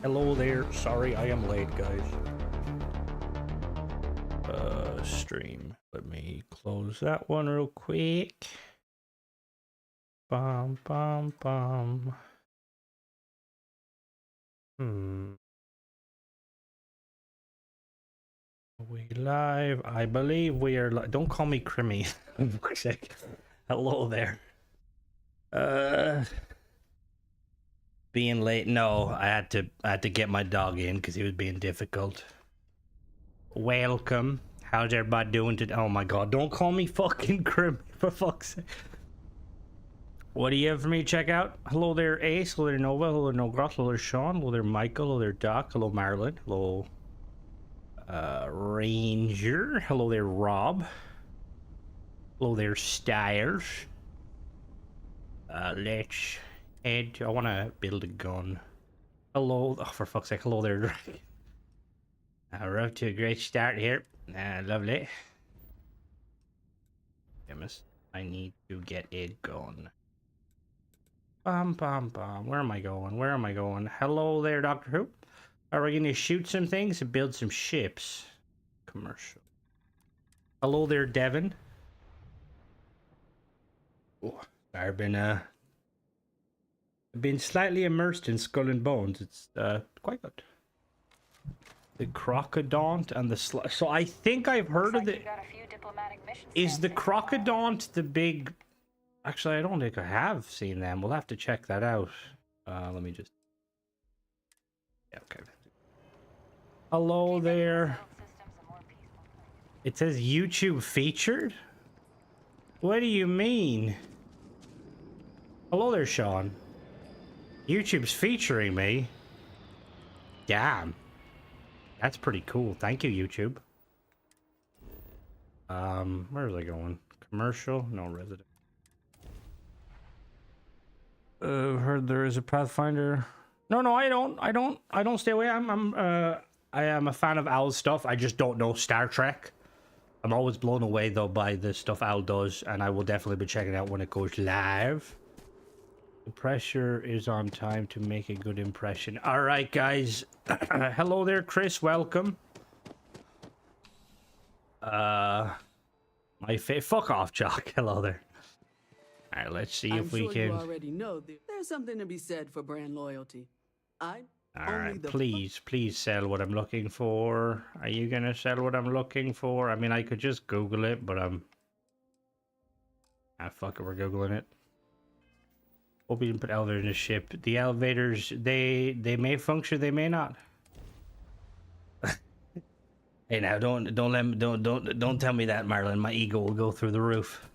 Hello there. Sorry I am late, guys. Stream. Let me close that one real quick. Bum, bum, bum. We live? I believe we are live. Don't call me Crimmy. For fuck's sake. Hello there. Being late? No, I had to get my dog in because he was being difficult. Welcome. How's everybody doing today? Oh my god, don't call me fucking Crimmy, for fuck's sake. What do you have for me to check out? Hello there, Ace. Hello there, Nova. Hello there, Nogrot. Hello there, Sean. Hello there, Michael. Hello there, Doc. Hello, Marilyn. Hello, Ranger. Hello there, Rob. Hello there, Styles. Let's head. I want to build a gun. Hello. Oh, for fuck's sake. Hello there, Drake. We're off to a great start here. Lovely. I need to get a gun. Bum, bum, bum. Where am I going? Where am I going? Hello there, Doctor Who. Are we going to shoot some things and build some ships? Commercial. Hello there, Devin. Oh, I've been slightly immersed in Skull and Bones. It's quite good. The Crocodont and the so I think I've heard of the. Is the Crocodont the big? Actually, I don't think I have seen them. We'll have to check that out. Let me just. Yeah, okay. Hello there. It says YouTube featured? What do you mean? Hello there, Sean. YouTube's featuring me? Damn. That's pretty cool. Thank you, YouTube. Where was I going? Commercial? No, resident. Heard there is a Pathfinder. No, I don't stay away. I am a fan of Al's stuff. I just don't know Star Trek. I'm always blown away though by the stuff Al does, and I will definitely be checking it out when it goes live. The pressure is on time to make a good impression. All right, guys. Hello there, Chris. Welcome. Fuck off, Jock. Hello there. All right, let's see if we can. You already know there's something to be said for brand loyalty. All right, please sell what I'm looking for. Are you gonna sell what I'm looking for? I mean, I could just Google it, but fuck it, we're Googling it. Hope we didn't put elevator in the ship. The elevators, they may function, they may not. Hey, now don't tell me that, Marilyn. My ego will go through the roof.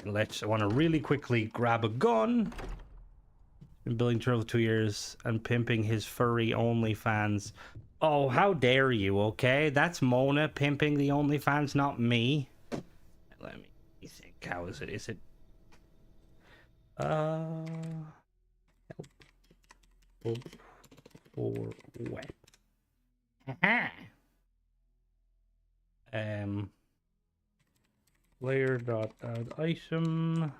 I want to really quickly grab a gun. Been building turtle 2 years and pimping his furry OnlyFans. Oh, how dare you? Okay, that's Mona pimping the OnlyFans, not me. Let me think. How is it? Is it? Help or wet. Player dot add item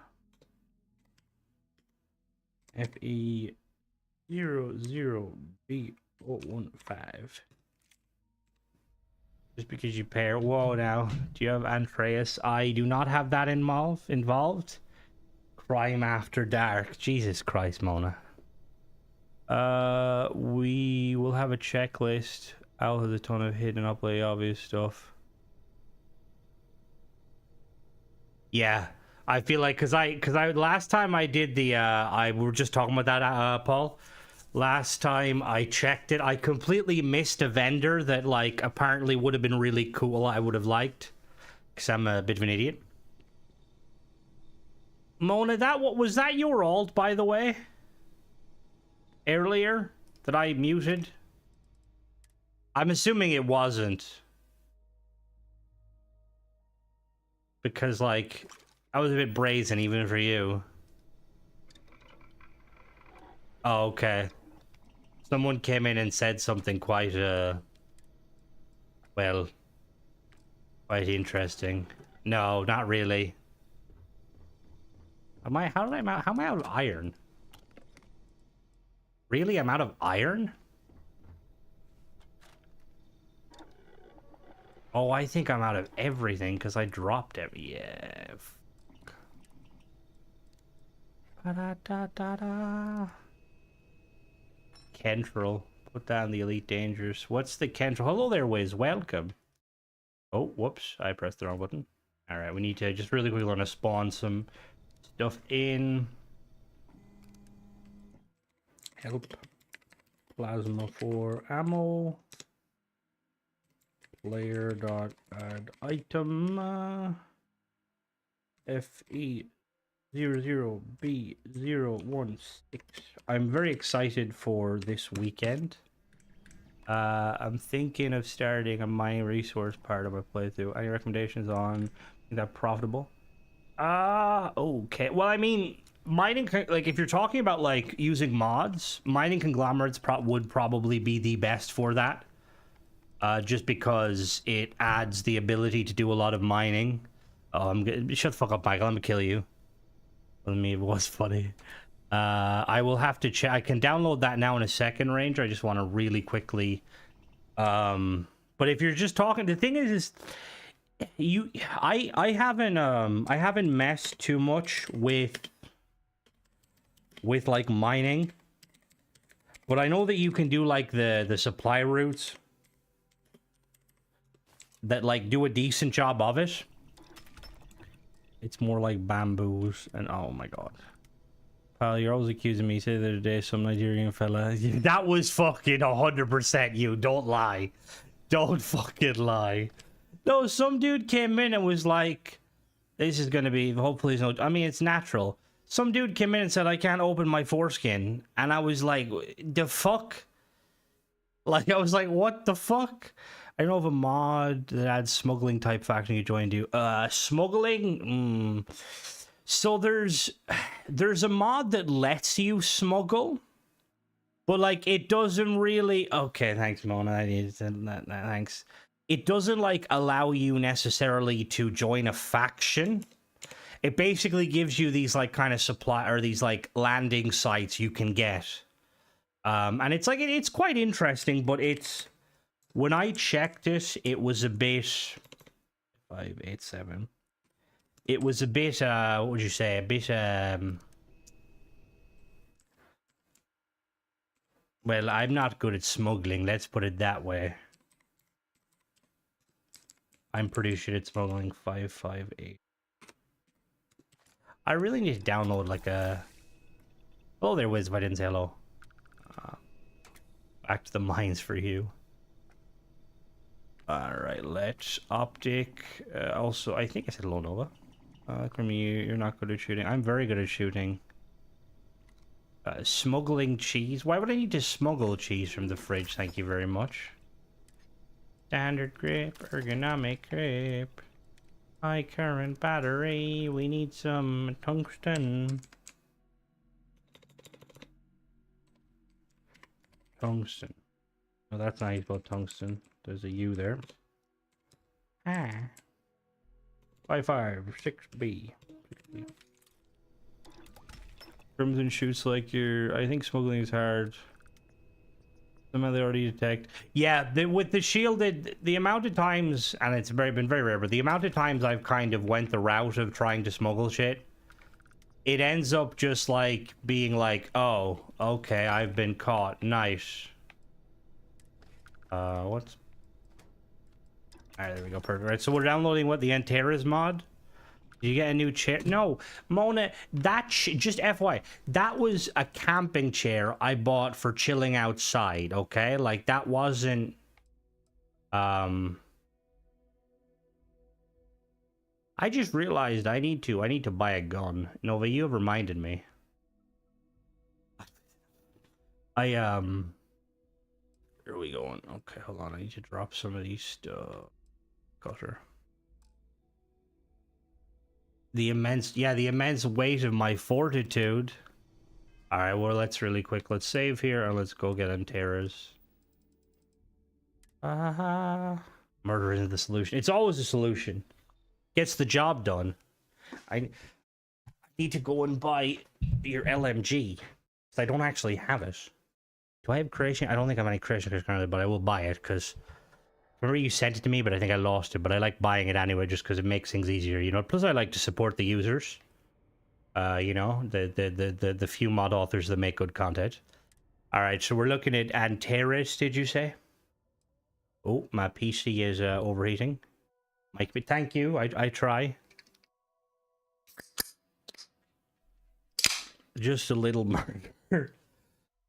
FE00B015. Just because you pair. Whoa, now do you have Andreas? I do not have that involved. Crime After Dark. Jesus Christ, Mona. We will have a checklist. Al has a ton of hidden upplay obvious stuff. Yeah, I feel like cause I last time I did the we were just talking about that Paul. Last time I checked it, I completely missed a vendor that like apparently would have been really cool. I would have liked, cause I'm a bit of an idiot. Mona, what was that your alt, by the way? Earlier that I muted. I'm assuming it wasn't. Because, like, I was a bit brazen even for you. Oh, okay. Someone came in and said something quite, well, quite interesting. No, not really. How am I out of iron? Really? I'm out of iron? Oh, I think I'm out of everything because I dropped it. Yeah. Ba-da-da-da-da. Kentrel. Put down the Elite Dangerous. What's the Kentrel? Hello there, Wiz. Welcome. Oh, whoops. I pressed the wrong button. Alright, we need to just really quickly want to spawn some stuff in. Help. Plasma for ammo. Player dot add item. FE00B016. I'm very excited for this weekend. I'm thinking of starting a mining resource part of my playthrough. Any recommendations on that profitable? Okay. Well, I mean, mining, like, if you're talking about, like, using mods, mining conglomerates would probably be the best for that. Just because it adds the ability to do a lot of mining. Oh, shut the fuck up, Michael. I'm gonna kill you. I mean, it was funny. I will have to check. I can download that now in a second, Ranger. I just want to really quickly. But if you're just talking, the thing is I haven't messed too much with like mining, but I know that you can do like the supply routes that like do a decent job of it. It's more like bamboos and oh my god. Pal, you're always accusing me. Say the other day, some Nigerian fella. That was fucking 100% you. Don't lie. Don't fucking lie. No, some dude came in and was like, this is gonna be, hopefully, no. I mean, it's natural. Some dude came in and said, I can't open my foreskin. And I was like, the fuck? Like, I was like, what the fuck? I don't know of a mod that adds smuggling type faction you join to. Smuggling? So there's a mod that lets you smuggle, but like it doesn't really. Okay, thanks, Mona. I needed that. Thanks. It doesn't like allow you necessarily to join a faction. It basically gives you these like kind of supply or these like landing sites you can get, and it's like it's quite interesting. But it's when I checked it, it was a bit 587. It was a bit, what would you say? A bit, well, I'm not good at smuggling, let's put it that way. I'm pretty shit at smuggling. 558. I really need to download like a... Oh, there was if I didn't say hello. Back to the mines for you. Alright, let's optic. Also, I think I said hello, Nova. You're not good at shooting. I'm very good at shooting. Smuggling cheese. Why would I need to smuggle cheese from the fridge? Thank you very much. Standard grip, ergonomic grip. High current battery. We need some tungsten. Tungsten. Oh, that's not how you spell tungsten. There's a U there. Ah. 556B. Crimson shoots like you're... I think smuggling is hard. Somehow they already detect. Yeah, with the shielded, the amount of times, and it's been very rare, but the amount of times I've kind of went the route of trying to smuggle shit, it ends up just like being like, oh, okay, I've been caught. Nice. What's... Alright, there we go, perfect. Right, so we're downloading what, the Antares mod? Did you get a new chair? No, Mona, that just FYI, that was a camping chair I bought for chilling outside, okay? Like, that wasn't... I just realized I need to buy a gun. Nova, you have reminded me. Where are we going? Okay, hold on, I need to drop some of these stuff. Cutter. The immense weight of my fortitude. Alright, well, let's really quick. Let's save here and let's go get Antares. Murder isn't the solution. It's always a solution. Gets the job done. I need to go and buy your LMG. Because I don't actually have it. Do I have creation? I don't think I have any creation currently, but I will buy it because remember you sent it to me, but I think I lost it. But I like buying it anyway, just because it makes things easier, you know. Plus, I like to support the users. You know, the few mod authors that make good content. All right, so we're looking at Antares. Did you say? Oh, my PC is overheating. Mike, but thank you. I try. Just a little murder.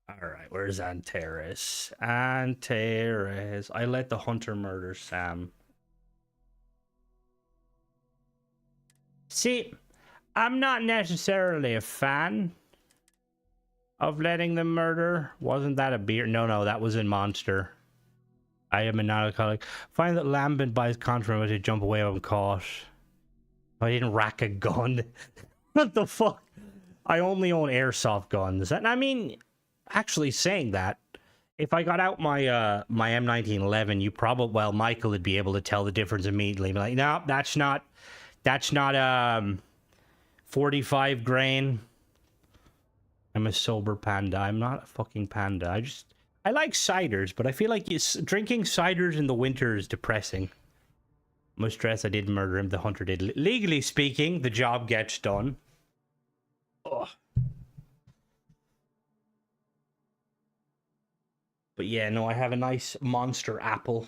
All right, where's Antares? Antares. I let the hunter murder Sam. See, I'm not necessarily a fan of letting them murder. Wasn't that a beer? No, that was in Monster. I am a non-alcoholic. Find that Lambent buys contraband to jump away when caught. I didn't rack a gun. What the fuck? I only own airsoft guns. And I mean, actually saying that, if I got out my my M1911, you probably, well, Michael would be able to tell the difference immediately. Be like, no, that's not 45 grain. I'm a sober panda. I'm not a fucking panda. I like ciders, but I feel like drinking ciders in the winter is depressing. I'm stressed I didn't murder him. The hunter did. Legally speaking, the job gets done. Ugh. But yeah, no, I have a nice monster apple.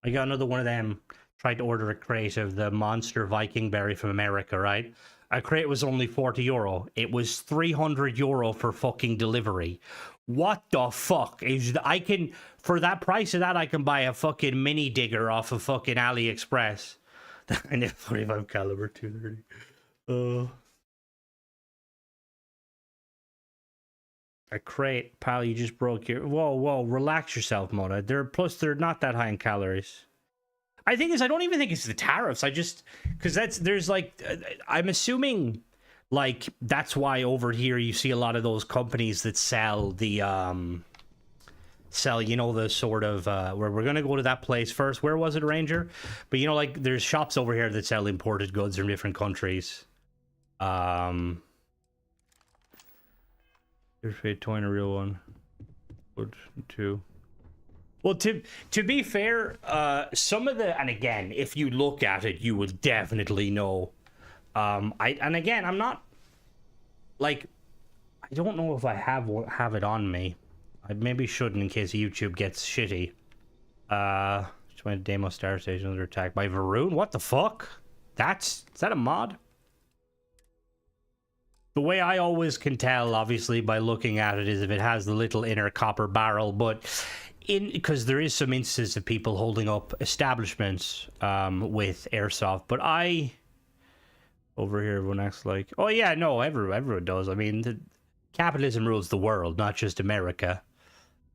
I got another one of them. Tried to order a crate of the monster Viking berry from America, right? A crate was only €40. It was €300 for fucking delivery. What the fuck is I can, for that price of that, I can buy a fucking mini digger off of fucking AliExpress. And it's 45 caliber 230. A crate, pal, you just broke your... Whoa, relax yourself, Mona. They're not that high in calories. I think I don't even think it's the tariffs. I just... Because there's like... I'm assuming, like, that's why over here you see a lot of those companies that sell the, you know, the sort of, where we're going to go to that place first. Where was it, Ranger? But, you know, like, there's shops over here that sell imported goods from different countries. Here's a toy and a real one. Good, two. Well, to be fair, some of the, and again, if you look at it, you will definitely know. I'm not, like, I don't know if I have it on me. I maybe shouldn't in case YouTube gets shitty. Just went to Demo Star Station under attack by Varun. What the fuck? Is that a mod? The way I always can tell, obviously, by looking at it, is if it has the little inner copper barrel, but because there is some instances of people holding up establishments with airsoft, but over here, everyone acts like, oh yeah, no, everyone does. I mean, capitalism rules the world, not just America.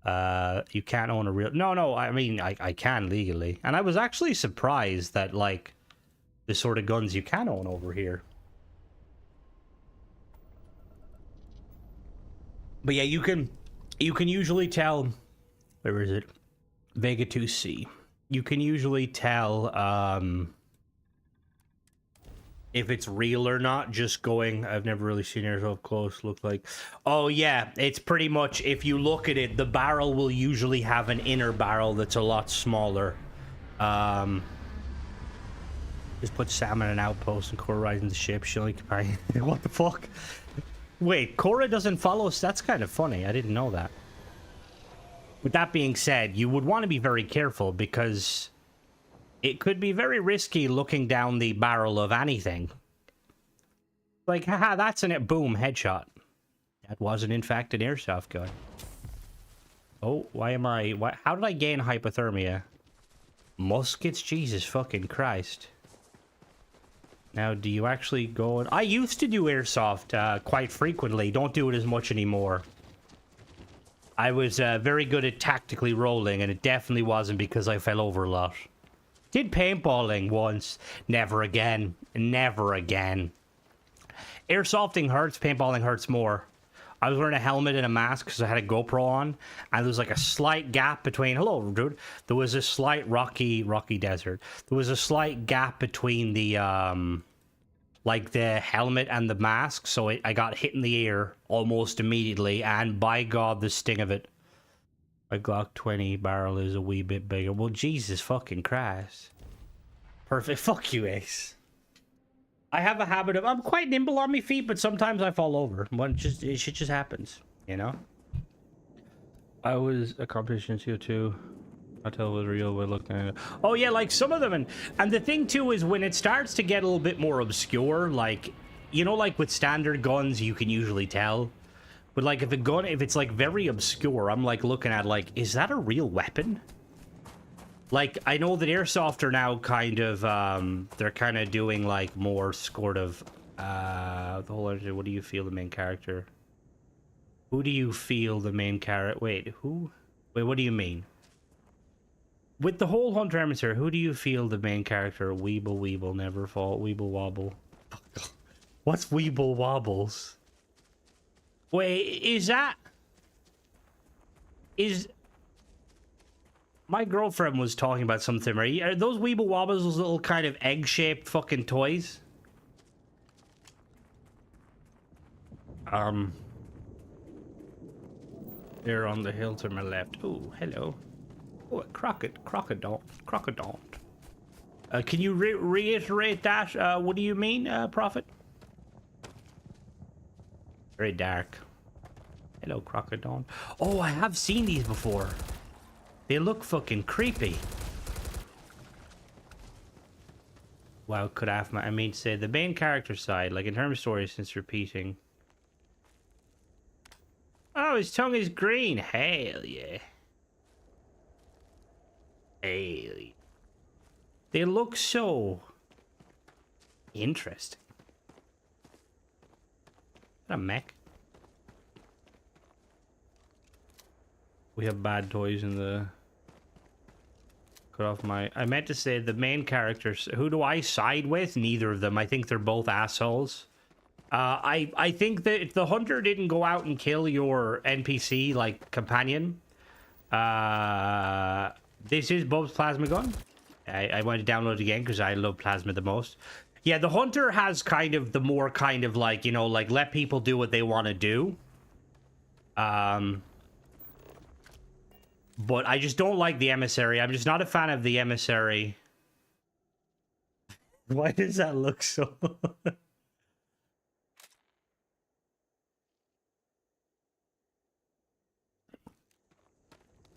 You can't own a real... No, I mean, I can legally. And I was actually surprised that, like, the sort of guns you can own over here. But yeah, you can usually tell, where is it? Vega 2C. You can usually tell if it's real or not, just going, I've never really seen it up close, look like. Oh yeah, it's pretty much, if you look at it, the barrel will usually have an inner barrel that's a lot smaller. Just put Sam in an outpost and Cora riding the ship. She'll like, what the fuck? Wait, Cora doesn't follow us? That's kind of funny. I didn't know that. With that being said, you would want to be very careful because it could be very risky looking down the barrel of anything. Like, haha, that's an it. Boom, headshot. That wasn't, in fact, an airsoft gun. Oh, how did I gain hypothermia? Muskets? Jesus fucking Christ. Now, do you actually go... I used to do airsoft quite frequently. Don't do it as much anymore. I was very good at tactically rolling, and it definitely wasn't because I fell over a lot. Did paintballing once. Never again. Never again. Airsofting hurts. Paintballing hurts more. I was wearing a helmet and a mask because I had a GoPro on, and there was like a slight gap between... Hello, dude. There was a slight rocky desert. There was a slight gap between the... like the helmet and the mask, so I got hit in the ear almost immediately, and by God, the sting of it. My Glock 20 barrel is a wee bit bigger. Well, Jesus fucking Christ. Perfect. Fuck you, Ace. I have a habit of... I'm quite nimble on my feet, but sometimes I fall over. It shit just happens, you know? I was a competition in CO2. I tell it was real by looking at it. Oh, yeah, like some of them. And the thing, too, is when it starts to get a little bit more obscure, like... You know, like with standard guns, you can usually tell. But, like, if it's, like, very obscure, I'm, like, looking at, like, is that a real weapon? Like, I know that Airsoft are now kind of, they're kind of doing, like, more sort of, the whole other, what do you feel the main character? Who do you feel the main character? Wait, who? Wait, what do you mean? With the whole Hunter Emissary, who do you feel the main character? Weeble, never fall, Weeble Wobble. What's Weeble Wobbles? Wait, is that... My girlfriend was talking about something, right? Are those Weeble Wobbles those little kind of egg-shaped fucking toys? They're on the hill to my left. Oh, hello. Oh, a crocodile. Can you reiterate that? What do you mean, Prophet? Very dark. Hello, crocodile. Oh, I have seen these before. They look fucking creepy. Wow, could I mean to say the main character side, like in terms of story, since repeating. Oh, his tongue is green. Hell yeah. Hell yeah. They look so interesting. Is that a mech? We have bad toys in the... Cut off my... I meant to say the main characters. Who do I side with? Neither of them. I think they're both assholes. I think that if the hunter didn't go out and kill your NPC, like, companion. This is Bob's plasma gun. I want to download it again because I love plasma the most. Yeah, the hunter has kind of the more kind of like, you know, like let people do what they want to do. But I just don't like the emissary. I'm just not a fan of the emissary. Why does that look so...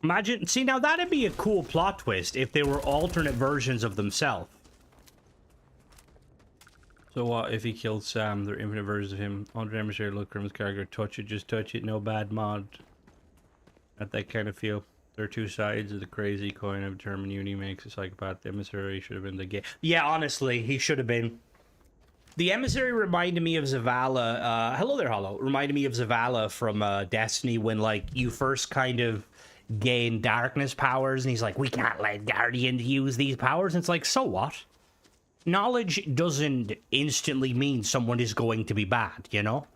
Imagine... See, now that'd be a cool plot twist if they were alternate versions of themselves. So what if he killed Sam? They're infinite versions of him. 100 emissary, look, Grim's character. Touch it, just touch it. No bad mod. At that kind of feel. There are two sides of the crazy coin of determined unity makes a psychopath. The emissary should have been the gay. Yeah, honestly, he should have been. The emissary reminded me of Zavala. Hello there, Hollow. Reminded me of Zavala from Destiny when, like, you first kind of gain darkness powers, and he's like, we can't let Guardians use these powers. And it's like, so what? Knowledge doesn't instantly mean someone is going to be bad, you know?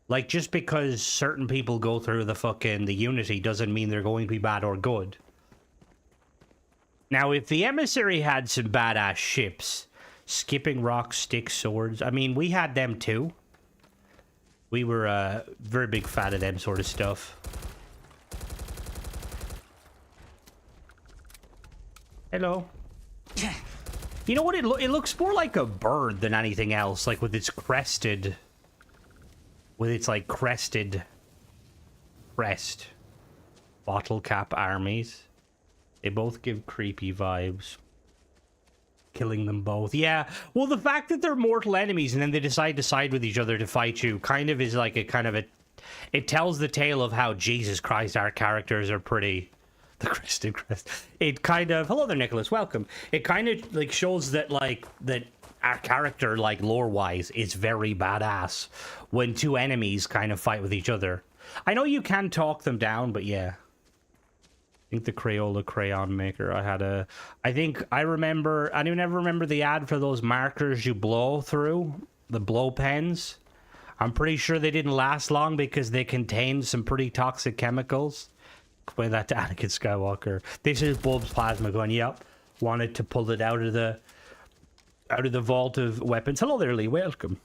Like, just because certain people go through the Unity doesn't mean they're going to be bad or good. Now, if the emissary had some badass ships, skipping rocks, sticks, swords, I mean, we had them too. We were a very big fan of them sort of stuff. Hello. You know what? It looks more like a bird than anything else, like with its crested... With its, like, crested crest. Bottle cap armies. They both give creepy vibes. Killing them both. Yeah, well, the fact that they're mortal enemies and then they decide to side with each other to fight you kind of is like a kind of a... It tells the tale of how, Jesus Christ, our characters are pretty... The crested crest. It kind of... Hello there, Nicholas. Welcome. It kind of, like, shows that, like, that... Our character, like, lore-wise, is very badass when two enemies kind of fight with each other. I know you can talk them down, but yeah. I think the Crayola crayon maker, I think I remember... I never remember the ad for those markers you blow through. The blow pens. I'm pretty sure they didn't last long because they contained some pretty toxic chemicals. Explain that to Anakin Skywalker. This is Bulb's plasma gun, yep. Wanted to pull it out of the vault of weapons. Hello there, Lee. Welcome.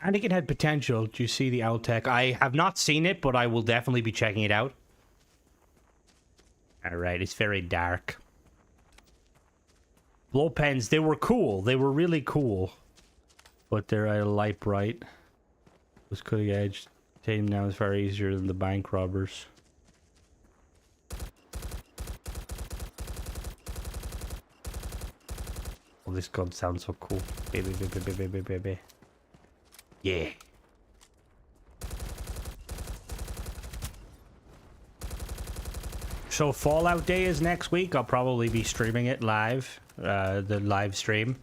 Anakin had potential. Do you see the owl tech? I have not seen it, but I will definitely be checking it out. Alright, it's very dark. Blow pens, they were cool. They were really cool. But they're a light bright. Was cutting edge. Taking them down is far easier than the bank robbers. Oh, this gun sounds so cool. Baby, baby, baby, baby, baby. Yeah. So Fallout Day is next week. I'll probably be streaming it live, the live stream,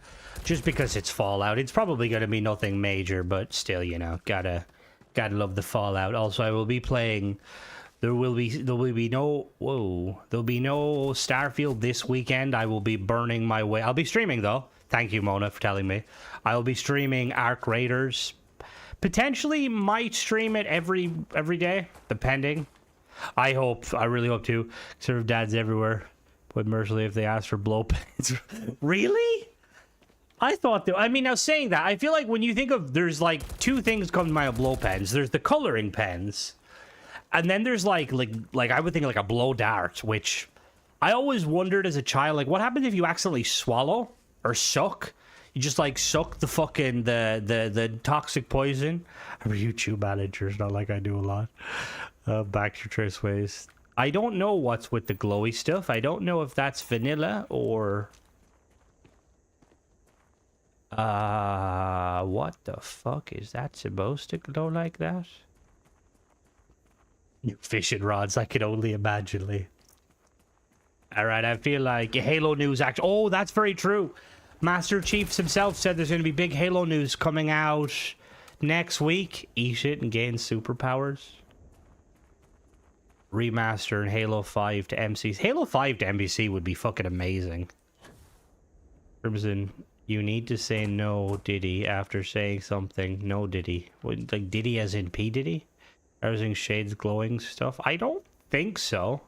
just because it's Fallout. It's probably going to be nothing major, but still, you know, gotta love the Fallout. Also, I will be playing. There'll be no Starfield this weekend. I will be burning my way. I'll be streaming though. Thank you, Mona, for telling me. I'll be streaming Ark Raiders. Potentially might stream it every day, depending. I really hope to. Serve dads everywhere. But mercifully, if they ask for blow pens. Really? I thought that. I mean, now saying that, I feel like when you think of, there's like two things come to mind of blow pens. There's the coloring pens, and then there's like I would think like a blow dart, which I always wondered as a child, like what happens if you accidentally swallow or suck? You just like suck the fucking the toxic poison. I'm a YouTube manager. It's not like I do a lot. Back to your trace ways. I don't know what's with the glowy stuff. I don't know if that's vanilla or what the fuck is that supposed to glow like that? New fishing rods, I could only imagine, Lee. Alright, I feel like Halo news actually. Oh, that's very true. Master Chief himself said there's going to be big Halo news coming out next week. Eat it and gain superpowers. Remaster in Halo 5 to MCs. Halo 5 to MBC would be fucking amazing. Crimson, you need to say no, Diddy, after saying something. No, Diddy. What, like Diddy as in P. Diddy? Everything shades glowing stuff? I don't think so.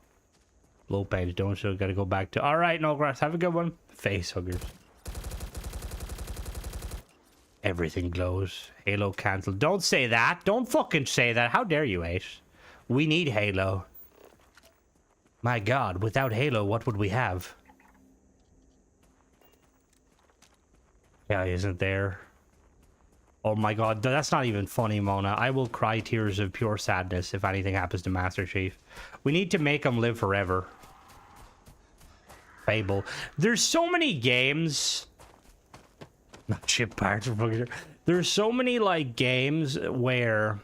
Low page, don't show. Gotta go back to. Alright, no grass. Have a good one. Face huggers. Everything glows. Halo cancelled. Don't say that. Don't fucking say that. How dare you, Ace? We need Halo. My god, without Halo, what would we have? Yeah, isn't there? Oh my god, that's not even funny, Mona. I will cry tears of pure sadness if anything happens to Master Chief. We need to make him live forever. Fable. There's so many games. Not chip parts. There's so many, like, games where,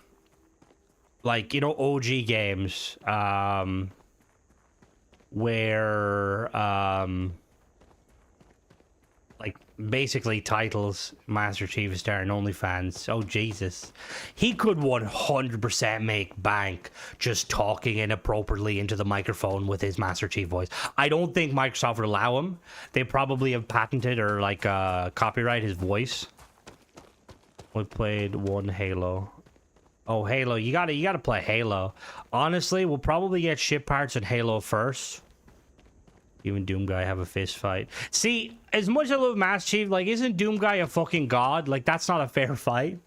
like, you know, OG games, where, like, basically titles, Master Chief is starring OnlyFans. Oh, Jesus. He could 100% make bank just talking inappropriately into the microphone with his Master Chief voice. I don't think Microsoft would allow him. They probably have patented or, like, copyright his voice. We played one Halo. Oh, Halo. You gotta play Halo. Honestly, we'll probably get ship parts in Halo first. Even Doom Guy have a fist fight. See, as much as I love Master Chief, like, isn't Doom Guy a fucking god? Like, that's not a fair fight.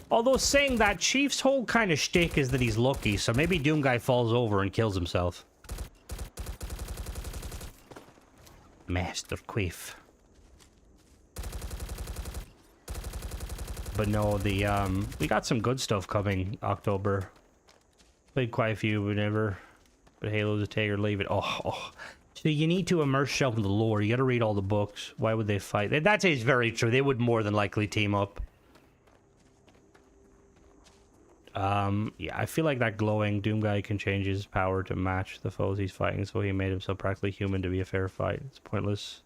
Although saying that, Chief's whole kind of shtick is that he's lucky, so maybe Doom Guy falls over and kills himself. Master Queef. But no, the we got some good stuff coming October. Played quite a few, whenever. But Halo's a take or leave it. Oh. So you need to immerse yourself in the lore. You got to read all the books. Why would they fight? That is very true. They would more than likely team up. Yeah, I feel like that glowing Doom Guy can change his power to match the foes he's fighting, so he made himself practically human to be a fair fight. It's pointless.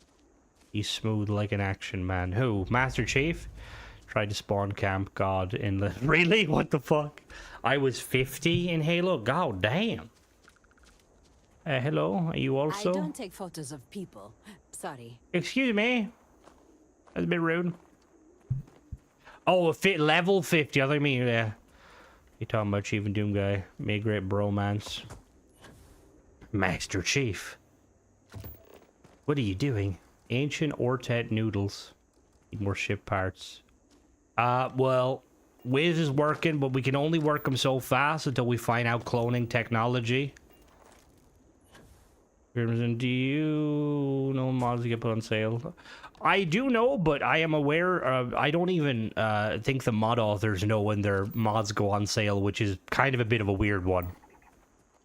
He's smooth like an action man. Who? Master Chief? Tried to spawn camp God in the... Really? What the fuck? I was 50 in Halo? God damn. Hello? Are you also? I don't take photos of people. Sorry. Excuse me? That's a bit rude. Oh, level 50. I think me, yeah. You talking about Chief and Doom Guy. Made a great bromance. Master Chief. What are you doing? Ancient Ortet noodles. Need more ship parts. Well, Wiz is working, but we can only work them so fast until we find out cloning technology. Crimson, do you know mods get put on sale? I do know, but I am aware I don't even think the mod authors know when their mods go on sale, which is kind of a bit of a weird one.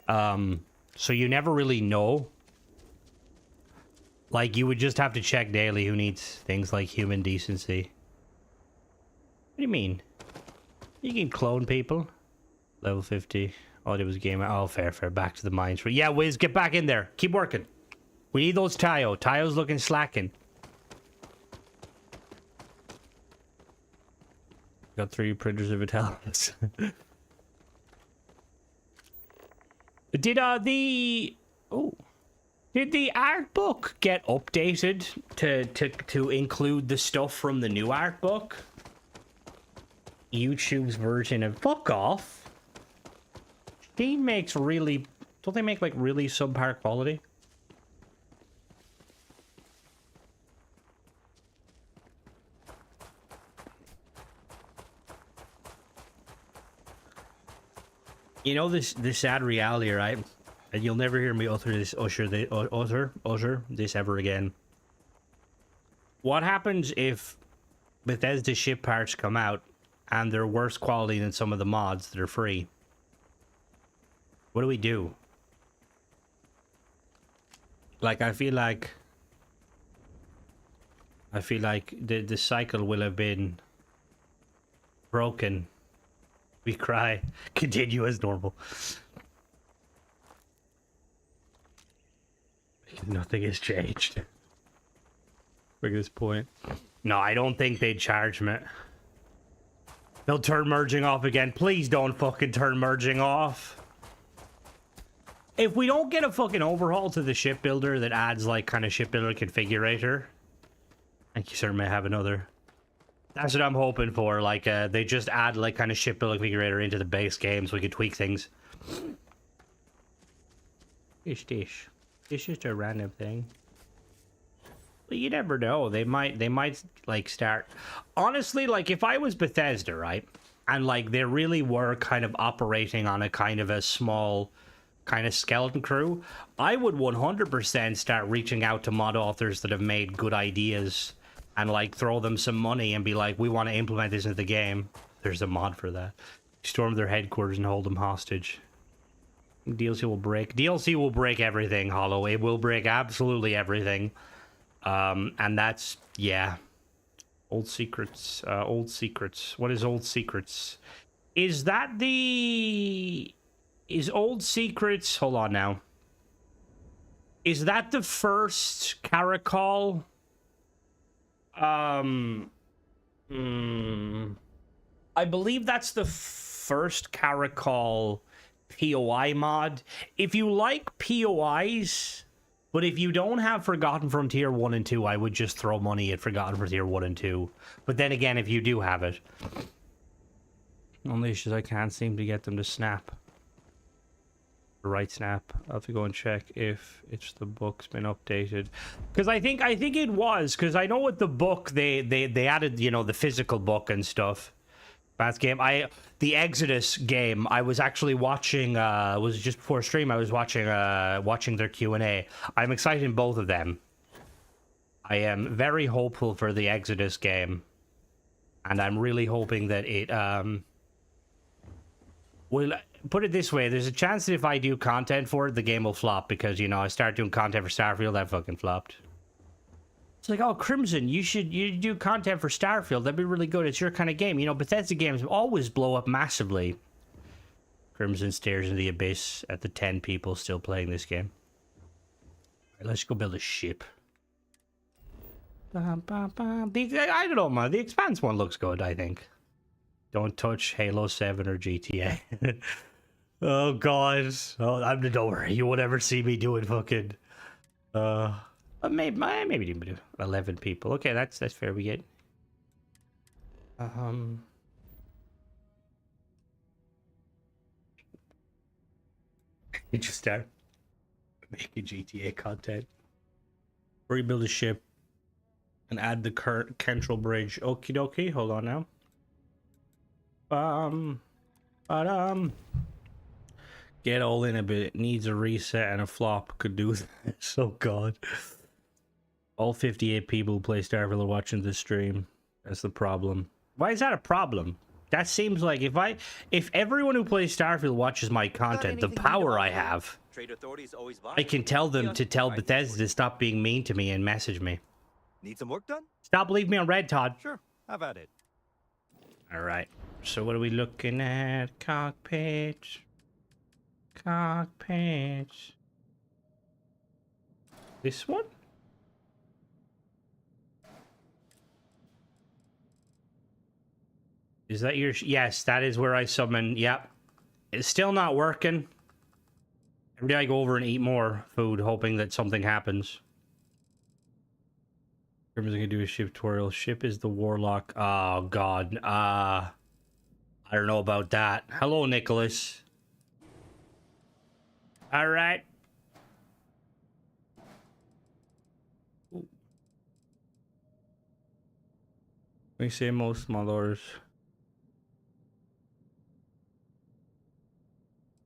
So you never really know. Like, you would just have to check daily who needs things like human decency. What do you mean? You can clone people. Level 50. Oh, there was a game. Oh, fair. Back to the mines. Yeah, Wiz, get back in there. Keep working. We need those Tayo. Tayo's looking slacking. Got 3 printers of Vitalis. Did the art book get updated to include the stuff from the new art book? YouTube's version of fuck off. Steam makes really... Don't they make, like, really subpar quality? You know this sad reality, right? And you'll never hear me utter this this ever again. What happens if Bethesda ship parts come out and they're worse quality than some of the mods that are free? What do we do? Like, I feel like the cycle will have been broken. We cry. Continue as normal. Nothing has changed. Look at this point. No, I don't think they'd charge me. They'll turn merging off again. Please don't fucking turn merging off. If we don't get a fucking overhaul to the shipbuilder that adds, like, kind of shipbuilder configurator, I think you certainly may have another. That's what I'm hoping for. Like, they just add, like, kind of shipbuilder configurator into the base game so we can tweak things. Dish. It's just a random thing. But you never know. They might like start. Honestly, like, if I was Bethesda, right, and like they really were kind of operating on a kind of a small kind of skeleton crew, I would 100% start reaching out to mod authors that have made good ideas and like throw them some money and be like, we want to implement this into the game. There's a mod for that. Storm their headquarters and hold them hostage. DLC will break everything, Hollow. It will break absolutely everything. And that's, yeah. Old secrets. What is old secrets? Is that the... Is old secrets... Hold on now. Is that the first Caracol? I believe that's the first Caracol POI mod. If you like POIs, but if you don't have Forgotten Frontier 1 and 2, I would just throw money at Forgotten Frontier 1 and 2. But then again, if you do have it. Only issues I can't seem to get them to snap. The right snap. I'll have to go and check if it's the book's been updated. Because I think it was. Because I know with the book, they added, you know, the physical book and stuff. That's game. The Exodus game, I was actually watching, was just before stream, I was watching their Q&A. I'm excited in both of them. I am very hopeful for the Exodus game. And I'm really hoping that it, will, put it this way, there's a chance that if I do content for it, the game will flop. Because, you know, I started doing content for Starfield, that fucking flopped. It's like, oh, Crimson, you do content for Starfield. That'd be really good. It's your kind of game. You know, Bethesda games always blow up massively. Crimson stares into the abyss at the 10 people still playing this game. All right, let's go build a ship. I don't know, man. The Expanse one looks good, I think. Don't touch Halo 7 or GTA. Oh, God. Oh, don't worry. You won't ever see me doing fucking... maybe do 11 people. Okay, that's fair. We get you just start making GTA content. Rebuild a ship and add the current Kentrel Bridge. Okie dokie. Hold on now. But get all in a bit. It needs a reset and a flop could do that. So God. All 58 people who play Starfield are watching this stream. That's the problem. Why is that a problem? That seems like if everyone who plays Starfield watches my content, the power I have, I can tell them to tell Bethesda to stop being mean to me and message me. Need some work done? Stop leaving me on red, Todd. Sure, have at it. All right. So what are we looking at? Cockpit. Cockpit. This one? Is that your... Yes, that is where I summon... Yep. It's still not working. Every day I go over and eat more food, hoping that something happens. Everyone's gonna do a ship tutorial. Ship is the warlock. Oh, God. I don't know about that. Hello, Nicholas. All right. We say most small orders.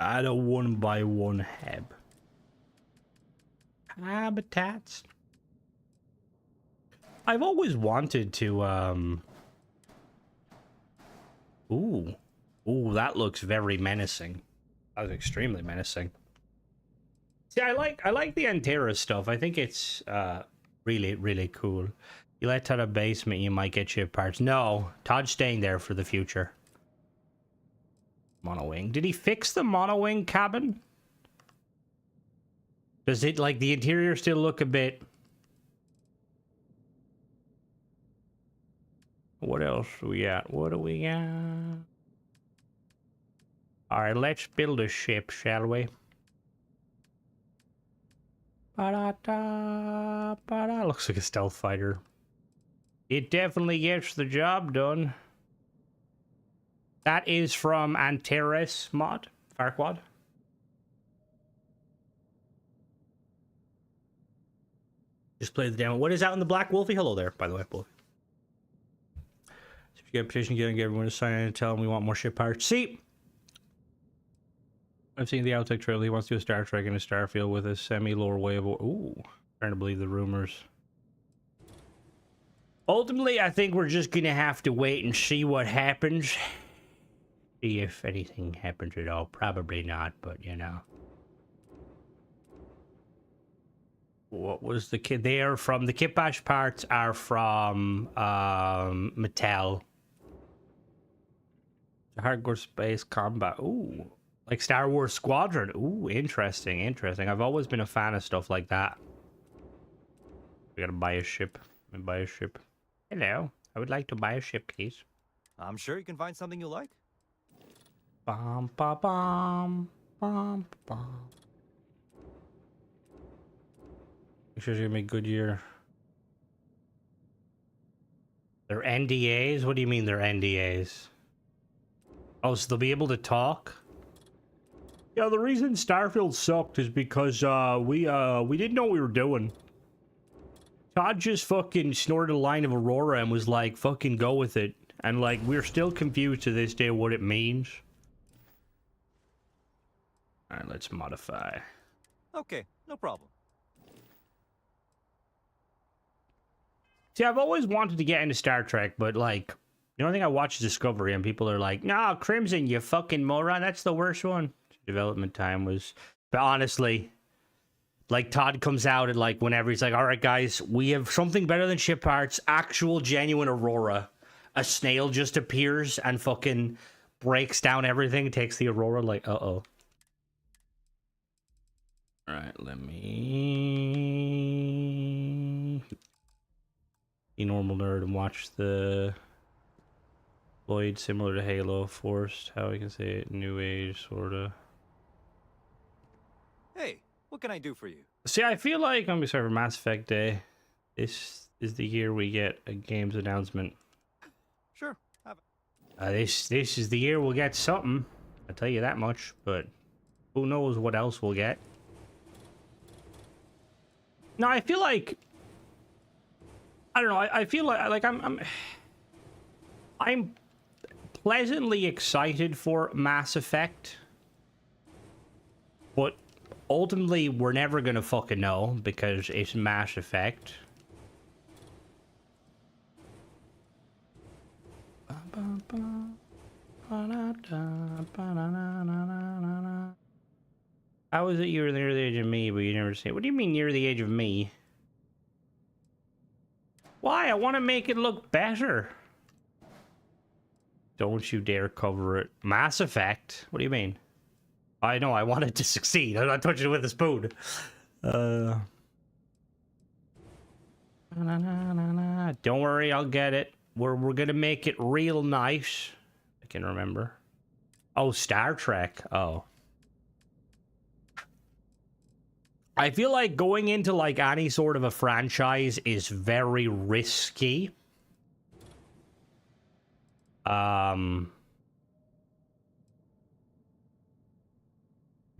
Add a 1x1 heb. Habitats. I've always wanted to, Ooh. Ooh, that looks very menacing. That was extremely menacing. See, I like the Antera stuff. I think it's, really, really cool. You let Todd a basement, you might get ship parts. No, Todd's staying there for the future. Monowing. Did he fix the monowing cabin? Does it, like, the interior still look a bit... What else do we got? What do we got? Alright, let's build a ship, shall we? Ba-da-da, ba-da. Looks like a stealth fighter. It definitely gets the job done. That is from Antares mod, Farquad. Just play the demo. What is out in the Black Wolfie? Hello there, by the way, Wolfie. So if you get a petition, get everyone to sign in and tell them we want more ship parts. See, I've seen the outtake trailer. He wants to do a Star Trek and a Starfield with a semi-lower wave. Ooh, trying to believe the rumors. Ultimately, I think we're just gonna have to wait and see what happens. See if anything happens at all. Probably not, but you know. What was the kid? They are from the Kitbash parts are from Mattel. Hardcore space combat. Ooh, like Star Wars Squadron. Ooh, interesting, interesting. I've always been a fan of stuff like that. We gotta buy a ship. Buy a ship. Hello, I would like to buy a ship, please. I'm sure you can find something you like. Bum ba bum bum bum. Make sure you make Goodyear. They're NDAs? What do you mean they're NDAs? Oh, so they'll be able to talk? Yeah, the reason Starfield sucked is because we didn't know what we were doing. Todd just fucking snorted a line of Aurora and was like, fucking go with it. And like, we're still confused to this day what it means. Alright, let's modify. Okay, no problem. See, I've always wanted to get into Star Trek, but like, the only thing I watch is Discovery, and people are like, "No, Crimson, you fucking moron, that's the worst one." Development time was, but honestly, like Todd comes out and like whenever he's like, "All right, guys, we have something better than ship parts, actual genuine Aurora." A snail just appears and fucking breaks down everything, takes the Aurora. Like, uh-oh. All right, let me be normal nerd and watch the Lloyd, similar to Halo, forced, how I can say it, new age, sorta. Hey, what can I do for you? See, I feel like I'm excited for Mass Effect Day. This is the year we get a games announcement. Sure, have it. This is the year we'll get something. I'll tell you that much, but who knows what else we'll get. No, I feel like I don't know. I feel like I'm pleasantly excited for Mass Effect. But ultimately, we're never gonna fucking know because it's Mass Effect. How is it you were near the age of me, but you never say? What do you mean near the age of me? Why? I want to make it look better. Don't you dare cover it. Mass Effect? What do you mean? I know, I want it to succeed. I'm not touching it with a spoon. Don't worry, I'll get it. We're gonna make it real nice. I can remember. Oh, Star Trek. Oh. I feel like going into like any sort of a franchise is very risky.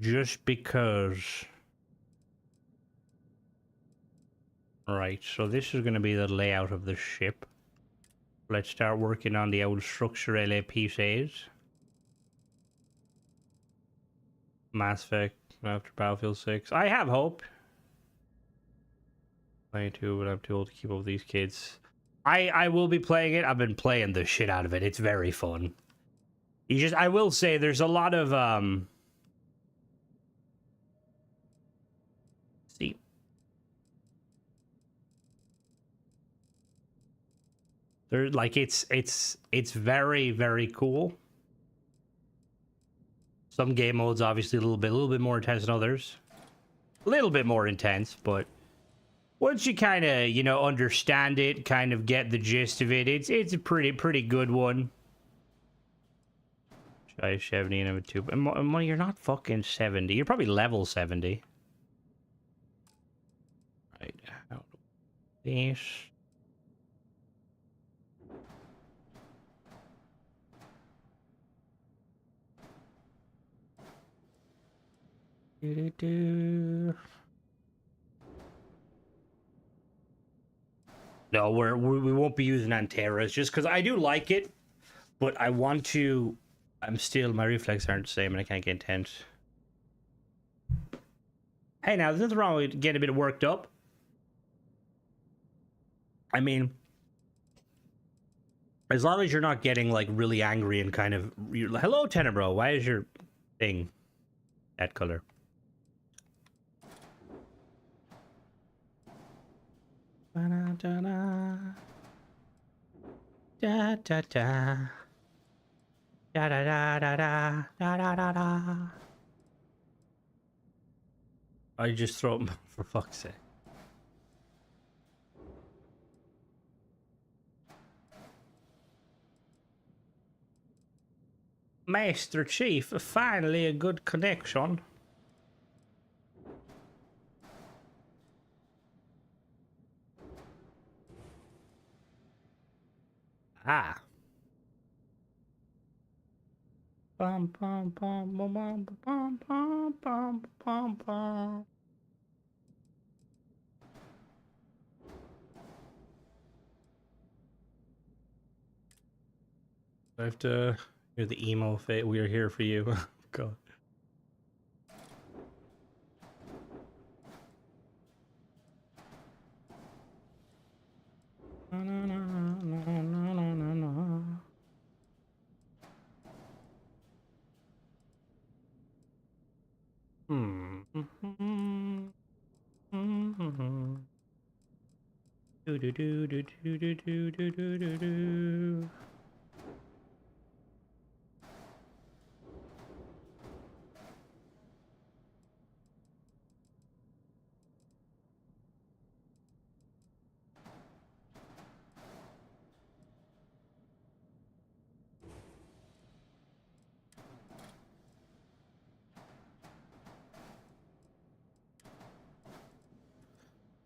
Just because. Right, so this is going to be the layout of the ship. Let's start working on the old structural pieces. Mass Effect after Battlefield 6. I have hope. 22, but I'm too old to keep up with these kids. I will be playing it. I've been playing the shit out of it. It's very fun. I will say there's a lot of see. There's like it's very, very cool. Some game modes obviously a little bit more intense than others. A little bit more intense, but once you kind of, you know, understand it, kind of get the gist of it, it's a pretty good one. Try 70 and I'm a 2. And you're not fucking 70. You're probably level 70. Right. Out of this. No, we won't be using Antares just because I do like it, but I want to. My reflexes aren't the same and I can't get intense. Hey, now, there's nothing wrong with getting a bit worked up. I mean, as long as you're not getting, like, really angry and kind of... Hello, Tenebro, why is your thing that color? Da-da-da-da. Da-da-da. Da-da-da-da-da. Da-da-da-da. I just throw them for fuck's sake. Master Chief, finally a good connection. Ah. Bum bum bum bum bum bum bum bum bum bum. I have to hear the emo fate. We are here for you. God. No, no, no, no, no, no, no, no. Do do do do do do do do do do do.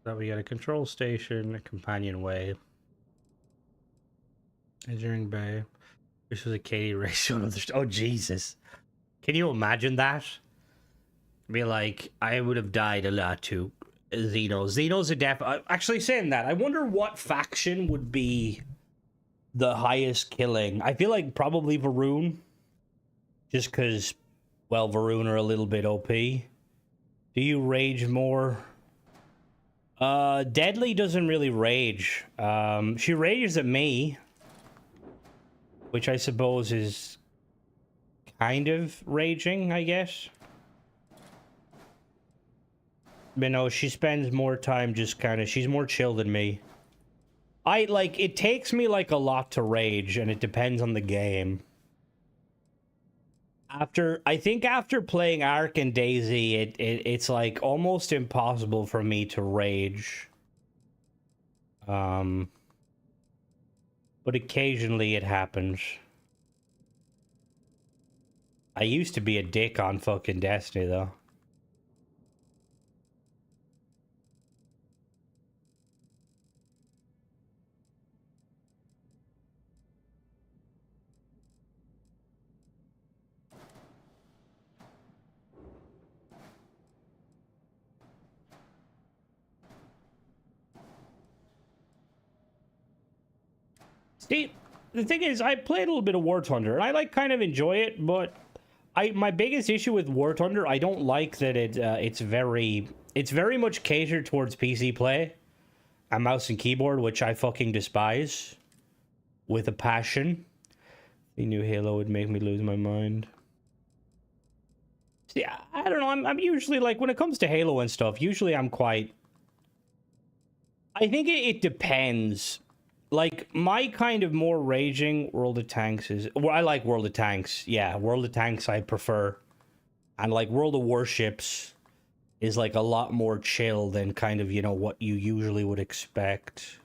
That we got a control station, a companionway, engineering bay. This was a Katie ratio. Oh Jesus! Can you imagine that? Be like, I would have died a lot to Xeno. Xeno's a actually saying that. I wonder what faction would be the highest killing. I feel like probably Varun, just because, well, Varun are a little bit OP. Do you rage more? Deadly doesn't really rage. She rages at me, which I suppose is kind of raging, I guess. But no, she spends more time just kind of, she's more chill than me. It takes me like a lot to rage, and it depends on the game. I think after playing Ark and Daisy, it's like almost impossible for me to rage. But occasionally it happens. I used to be a dick on fucking Destiny, though. See, the thing is, I played a little bit of War Thunder, and I like kind of enjoy it, but my biggest issue with War Thunder, I don't like that it's very much catered towards PC play and mouse and keyboard, which I fucking despise with a passion. The new Halo would make me lose my mind. See, I don't know. I'm usually like, when it comes to Halo and stuff, usually I'm quite. I think it depends. Like, my kind of more raging World of Tanks is... Well, I like World of Tanks. Yeah, World of Tanks I prefer. And, like, World of Warships is, like, a lot more chill than kind of, you know, what you usually would expect.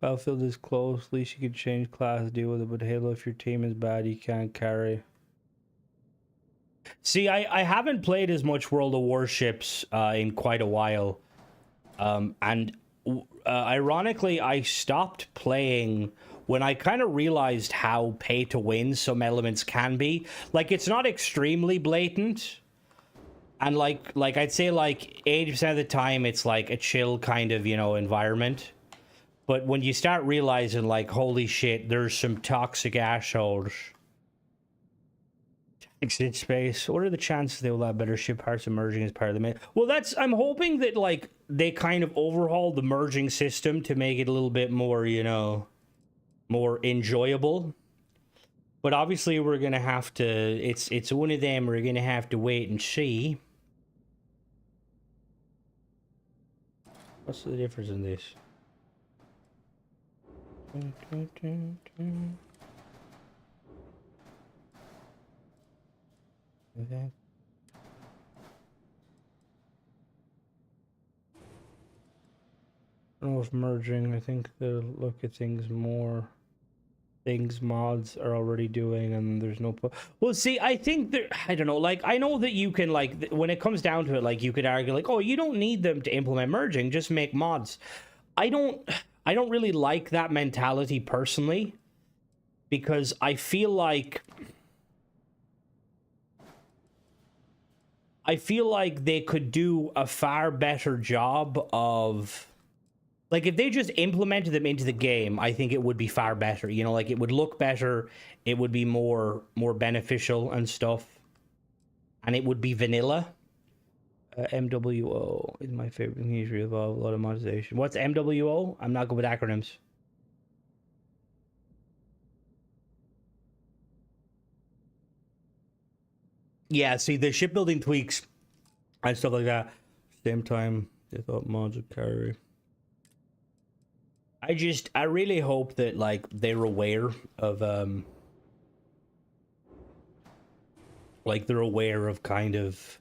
Battlefield is close. At least you can change class, deal with it. But Halo, if your team is bad, you can't carry. See, I haven't played as much World of Warships in quite a while. Ironically, I stopped playing when I kind of realized how pay to win some elements can be. Like, it's not extremely blatant. And like I'd say like 80% of the time, it's like a chill kind of, you know, environment. But when you start realizing, like, holy shit, there's some toxic assholes. Exit space. What are the chances they will have better ship parts emerging as part of the main? Well, I'm hoping that, like, they kind of overhaul the merging system to make it a little bit more, you know, more enjoyable. But obviously we're going to have to, it's one of them, we're going to have to wait and see. What's the difference in this? Okay. I don't know if merging, I think they'll look at things more. Things mods are already doing, and there's no well, see, I think there, I don't know, like, I know that you can, like, when it comes down to it, like, you could argue like, oh, you don't need them to implement merging, just make mods. I don't really like that mentality personally, because I feel like they could do a far better job of, like, if they just implemented them into the game, I think it would be far better. You know, like, it would look better, it would be more beneficial and stuff, and it would be vanilla. MWO is my favorite thing. Usually involve a lot of monetization. What's MWO? I'm not good with acronyms. Yeah, see, the shipbuilding tweaks and stuff like that. Same time, they thought mods would carry. I really hope that, like, they're aware of, like, they're aware of kind of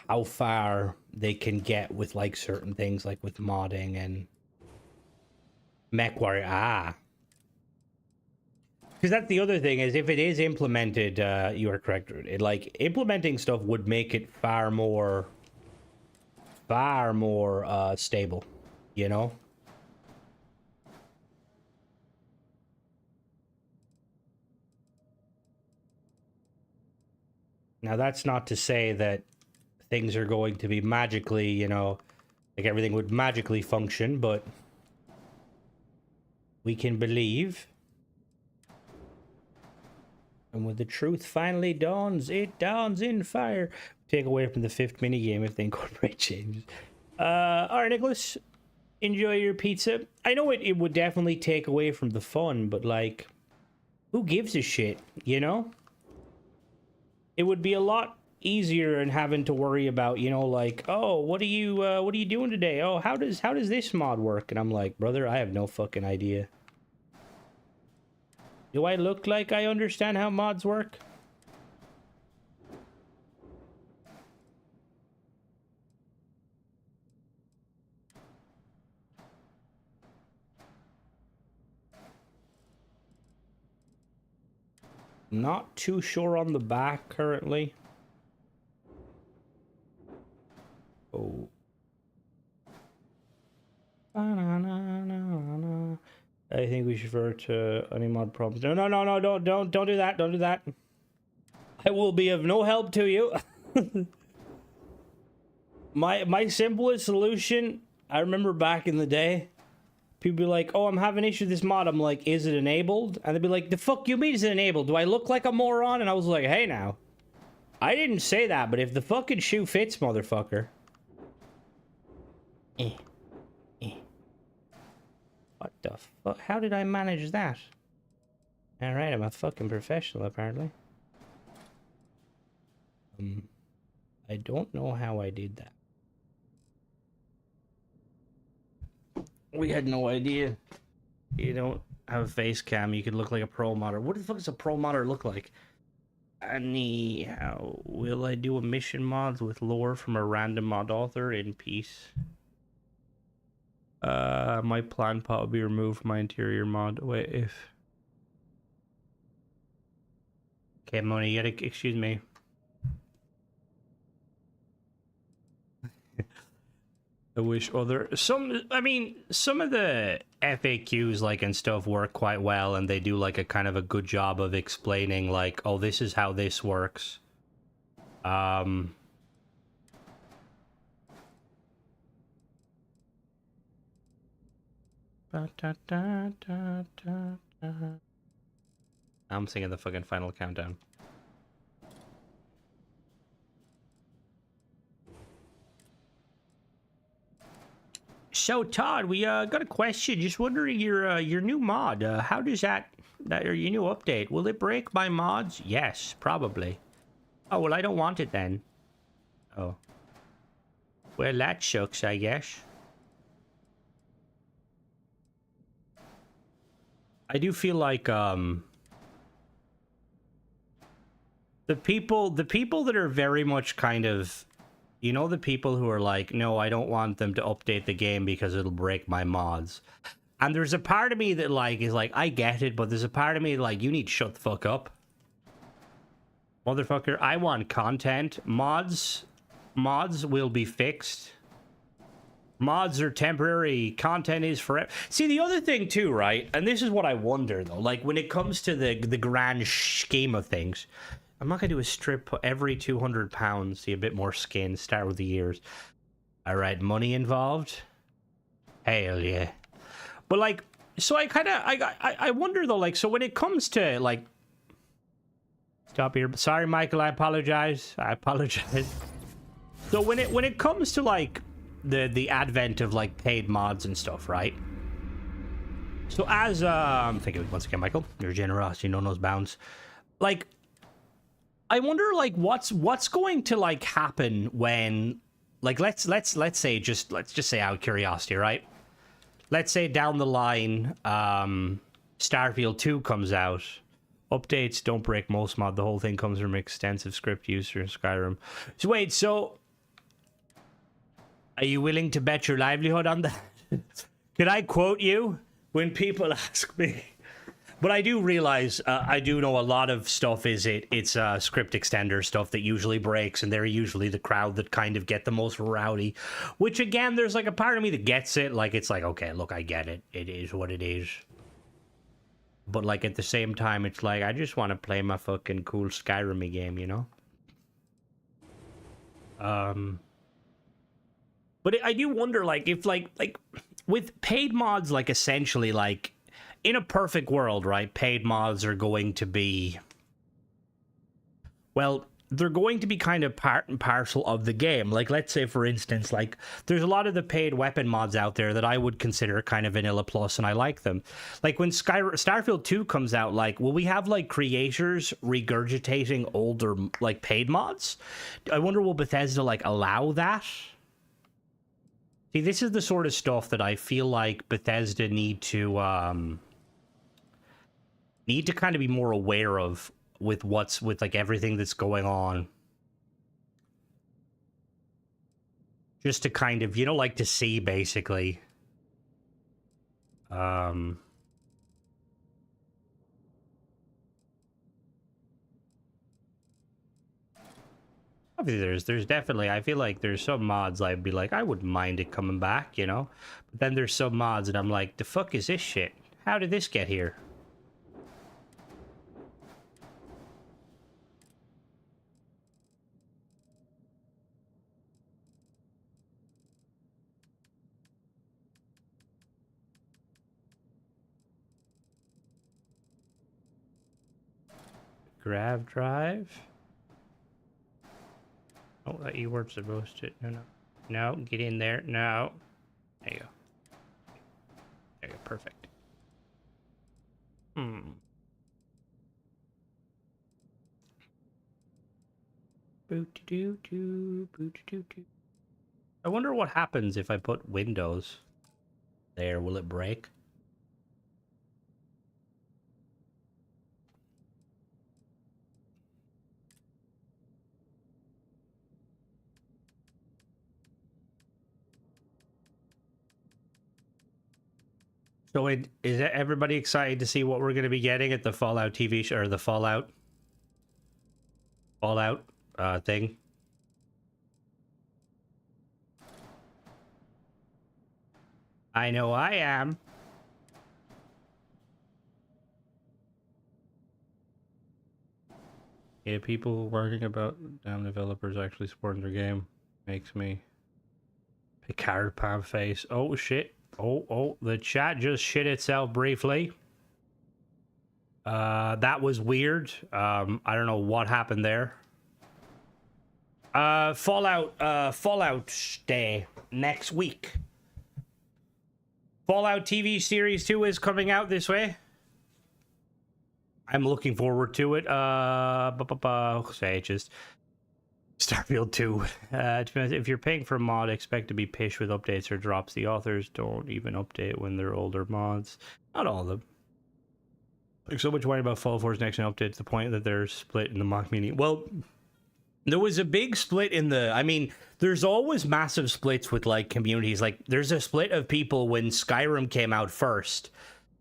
how far they can get with, like, certain things, like with modding and MechWarrior. Because that's the other thing is if it is implemented, you are correct. It, like implementing stuff would make it far more stable, you know. Now that's not to say that things are going to be magically, you know, like everything would magically function, but we can believe. And when the truth finally dawns, it dawns in fire. Take away from the 5th minigame if they incorporate changes. Alright, Nicholas. Enjoy your pizza. I know it would definitely take away from the fun, but like, who gives a shit, you know? It would be a lot easier than having to worry about, you know, like, oh, what are you doing today? Oh, how does this mod work? And I'm like, brother, I have no fucking idea. Do I look like I understand how mods work? Not too sure on the back currently. Oh. I think we should refer to any mod problems. No, don't do that. Don't do that. I will be of no help to you. My simplest solution, I remember back in the day, people be like, oh, I'm having an issue with this mod. I'm like, is it enabled? And they'd be like, the fuck you mean is it enabled? Do I look like a moron? And I was like, hey now. I didn't say that, but if the fucking shoe fits, motherfucker. What the fuck? How did I manage that? Alright, I'm a fucking professional, apparently. I don't know how I did that. We had no idea. You don't have a face cam, you could look like a pro modder. What the fuck does a pro modder look like? Anyhow, will I do a mission mods with lore from a random mod author in peace? My plant pot will be removed from my interior mod. Wait, if... Okay, Moni, you gotta excuse me. I wish other... I mean, some of the FAQs, like, and stuff work quite well, and they do, like, a kind of a good job of explaining, like, oh, this is how this works. I'm singing the fucking final countdown. So Todd, we got a question. Just wondering your new mod. How does that or your new update? Will it break my mods? Yes, probably. Oh well, I don't want it then. Oh. Well, that shucks, I guess. I do feel like the people that are very much kind of, you know, the people who are like, no, I don't want them to update the game because it'll break my mods. And there's a part of me that like is like, I get it, but there's a part of me like, you need to shut the fuck up. Motherfucker, I want content. Mods will be fixed. Mods are temporary. Content is forever. See, the other thing too, right? And this is what I wonder though, like when it comes to the grand scheme of things, I'm not gonna do a strip every 200 pounds, see a bit more skin, start with the ears. All right, money involved? Hell yeah. But like, so I wonder though, like, so when it comes to like, stop here. Sorry, Michael, I apologize. So when it comes to like the advent of like paid mods and stuff, right? So as thank you once again, Michael. Your generosity knows no bounds. Like, I wonder like what's going to like happen when, like, let's say let's just say out of curiosity, right? Let's say down the line, Starfield 2 comes out. Updates don't break most mod. The whole thing comes from extensive script use for Skyrim. So wait, so are you willing to bet your livelihood on that? Could I quote you when people ask me? But I do realize, I do know a lot of stuff it's script extender stuff that usually breaks, and they're usually the crowd that kind of get the most rowdy. Which, again, there's like a part of me that gets it. Like, it's like, okay, look, I get it. It is what it is. But, like, at the same time, it's like, I just want to play my fucking cool Skyrim game, you know? But I do wonder, like, if, like, with paid mods, like, essentially, like, in a perfect world, right, paid mods are going to be, well, they're going to be kind of part and parcel of the game. Like, let's say, for instance, like, there's a lot of the paid weapon mods out there that I would consider kind of vanilla plus, and I like them. Like, when Starfield 2 comes out, like, will we have, like, creators regurgitating older, like, paid mods? I wonder, will Bethesda, like, allow that? See, this is the sort of stuff that I feel like Bethesda need to kind of be more aware of with like everything that's going on. Just to kind of, you know, like to see basically. Obviously, there's definitely, I feel like there's some mods I'd be like, I wouldn't mind it coming back, you know? But then there's some mods and I'm like, the fuck is this shit? How did this get here? Grav drive? Oh, that you weren't supposed to. No, get in there. No. There you go. There you go. Perfect. Boot-doo-doo, boot-doo-doo. I wonder what happens if I put Windows there. Will it break? So is everybody excited to see what we're going to be getting at the Fallout TV show, or the Fallout thing? I know I am. Yeah, people worrying about damn developers actually supporting their game makes me a carrot palm face. Oh shit. Oh, the chat just shit itself briefly. That was weird. I don't know what happened there. Fallout Day next week. Fallout TV Series 2 is coming out this way. I'm looking forward to it. Say just Starfield 2. If you're paying for a mod, expect to be pished with updates or drops. The authors don't even update when they're older mods. Not all of them. Like, so much worry about Fall 4's next gen update to the point that they're split in the mock meeting. Well, there was a big split in the... I mean, there's always massive splits with, like, communities. Like, there's a split of people when Skyrim came out first.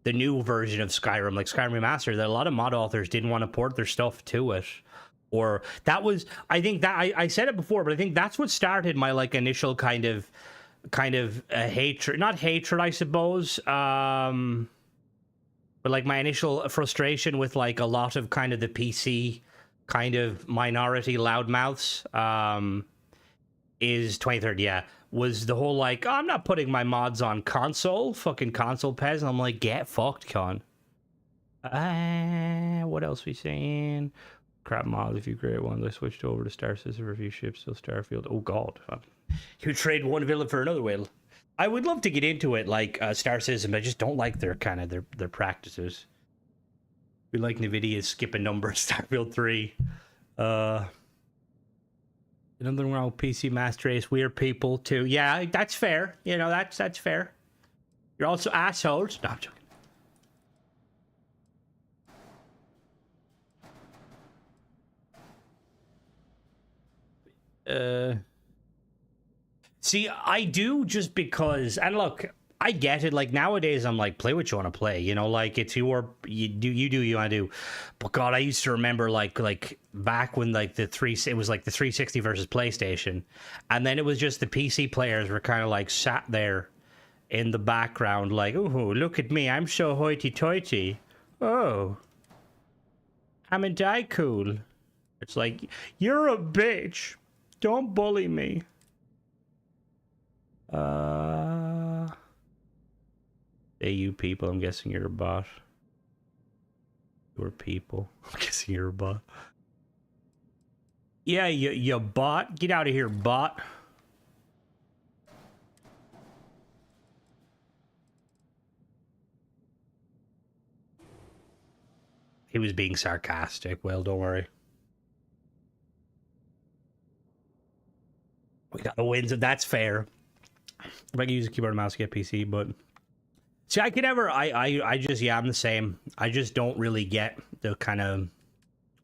The new version of Skyrim, like Skyrim Remastered, that a lot of mod authors didn't want to port their stuff to it. Or that was... I think that... I said it before, but I think that's what started my, like, initial kind of hatred... Not hatred, I suppose. But, like, my initial frustration with, like, a lot of kind of the PC... kind of minority loudmouths is 23rd, yeah, was the whole like, oh, I'm not putting my mods on console, fucking console pez, and I'm like, get fucked, con. What else we saying? Crap mods, if you create one, I switched over to Star Citizen for a few ships, still Starfield. Oh god, you trade one villain for another whale. I would love to get into it like Star Citizen, but I just don't like their kind of their practices. We like NVIDIA skipping numbers, Starfield 3. Another one with PC Master Race, weird people too. Yeah, that's fair. You know, that's fair. You're also assholes. No, I'm joking. See, I do just because, and look, I get it. Like nowadays, I'm like, play what you want to play. You know, like it's you want to do. But God, I used to remember like back when like it was like the 360 versus PlayStation, and then it was just the PC players were kind of like sat there in the background, like, oh, look at me, I'm so hoity-toity. Oh, haven't I cool? It's like, you're a bitch. Don't bully me. Hey, you people, I'm guessing you're a bot. You're people. I'm guessing you're a bot. Yeah, you bot. Get out of here, bot. He was being sarcastic. Well, don't worry. We got the wins, and that's fair. If I can use a keyboard and mouse to get PC, but see, I could never. I just I'm the same. I just don't really get the kind of.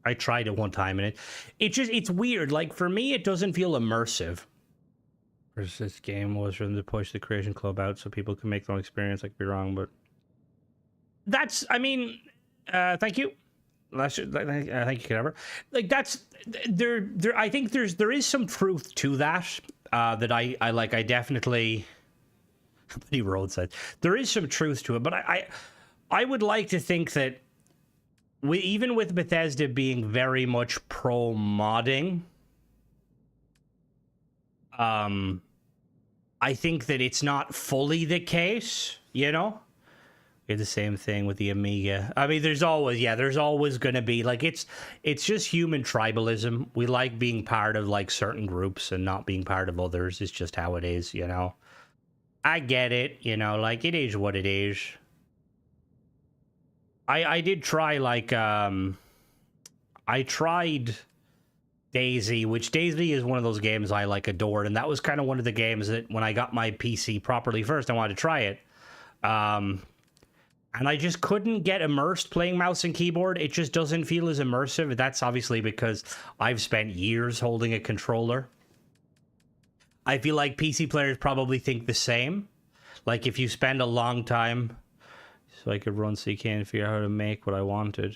I tried it one time, and it's weird. Like for me, it doesn't feel immersive. Whereas this game was for them to push the Creation Club out so people can make their own experience. I could be wrong, but that's. I mean, thank you. Thank you, Kidabber. Like that's there. I think there is some truth to that. That I like. I definitely. The roadside. There is some truth to it, but I would like to think that even with Bethesda being very much pro modding, I think that it's not fully the case. You know. We had the same thing with the Amiga. I mean, there's always going to be like it's just human tribalism. We like being part of like certain groups and not being part of others. It's just how it is, you know. I get it, you know, like it is what it is. I did try like I tried Daisy, which Daisy is one of those games I like adored, and that was kind of one of the games that when I got my PC properly first, I wanted to try it. And I just couldn't get immersed playing mouse and keyboard. It just doesn't feel as immersive. That's obviously because I've spent years holding a controller. I feel like PC players probably think the same. Like if you spend a long time, so I could run CK and figure out how to make what I wanted.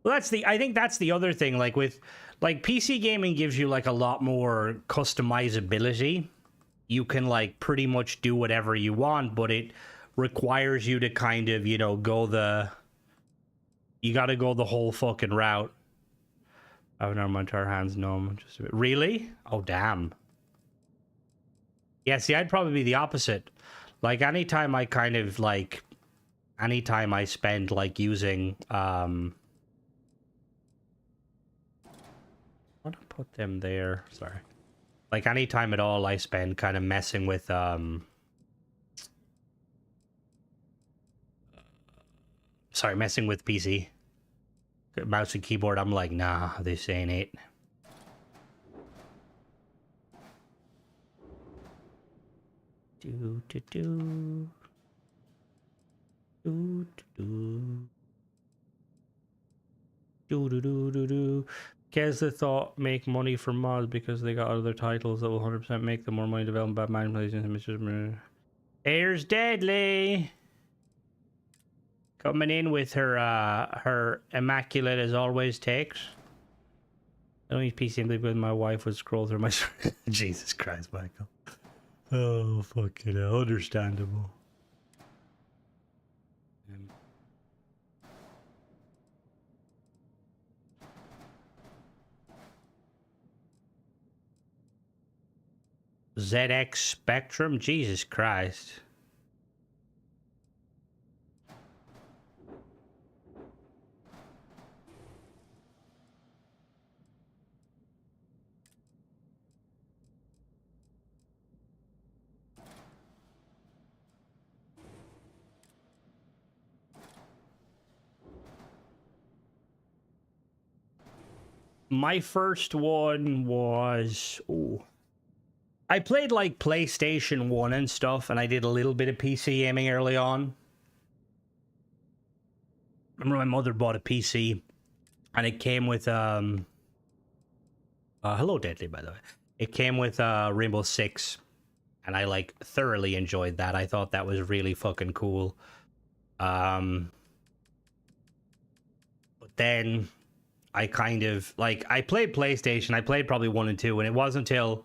Well, I think that's the other thing. Like with PC gaming gives you like a lot more customizability. You can like pretty much do whatever you want, but it requires you to kind of, you know, you got to go the whole fucking route. I have my entire hands numb. Just a bit. Really? Oh, damn. Yeah, see, I'd probably be the opposite. Like anytime I spend like using, I want to put them there. Sorry. Like any time at all I spend kind of messing with messing with PC mouse and keyboard, I'm like, nah, this ain't it. Do do do do do do do do do do. Bethesda thought make money from mods because they got other titles that will 100% make them more money developing bad manipulation. Here's Deadly coming in with her immaculate as always takes. I don't use PC simply because my wife would scroll through my Jesus Christ, Michael. Oh fucking hell, understandable. ZX Spectrum? Jesus Christ. My first one was... Ooh. I played like PlayStation 1 and stuff, and I did a little bit of PC gaming early on. I remember my mother bought a PC, and it came with hello Deadly, by the way. It came with Rainbow Six, and I like thoroughly enjoyed that. I thought that was really fucking cool. But then I kind of like I played PlayStation. I played probably 1 and 2, and it wasn't until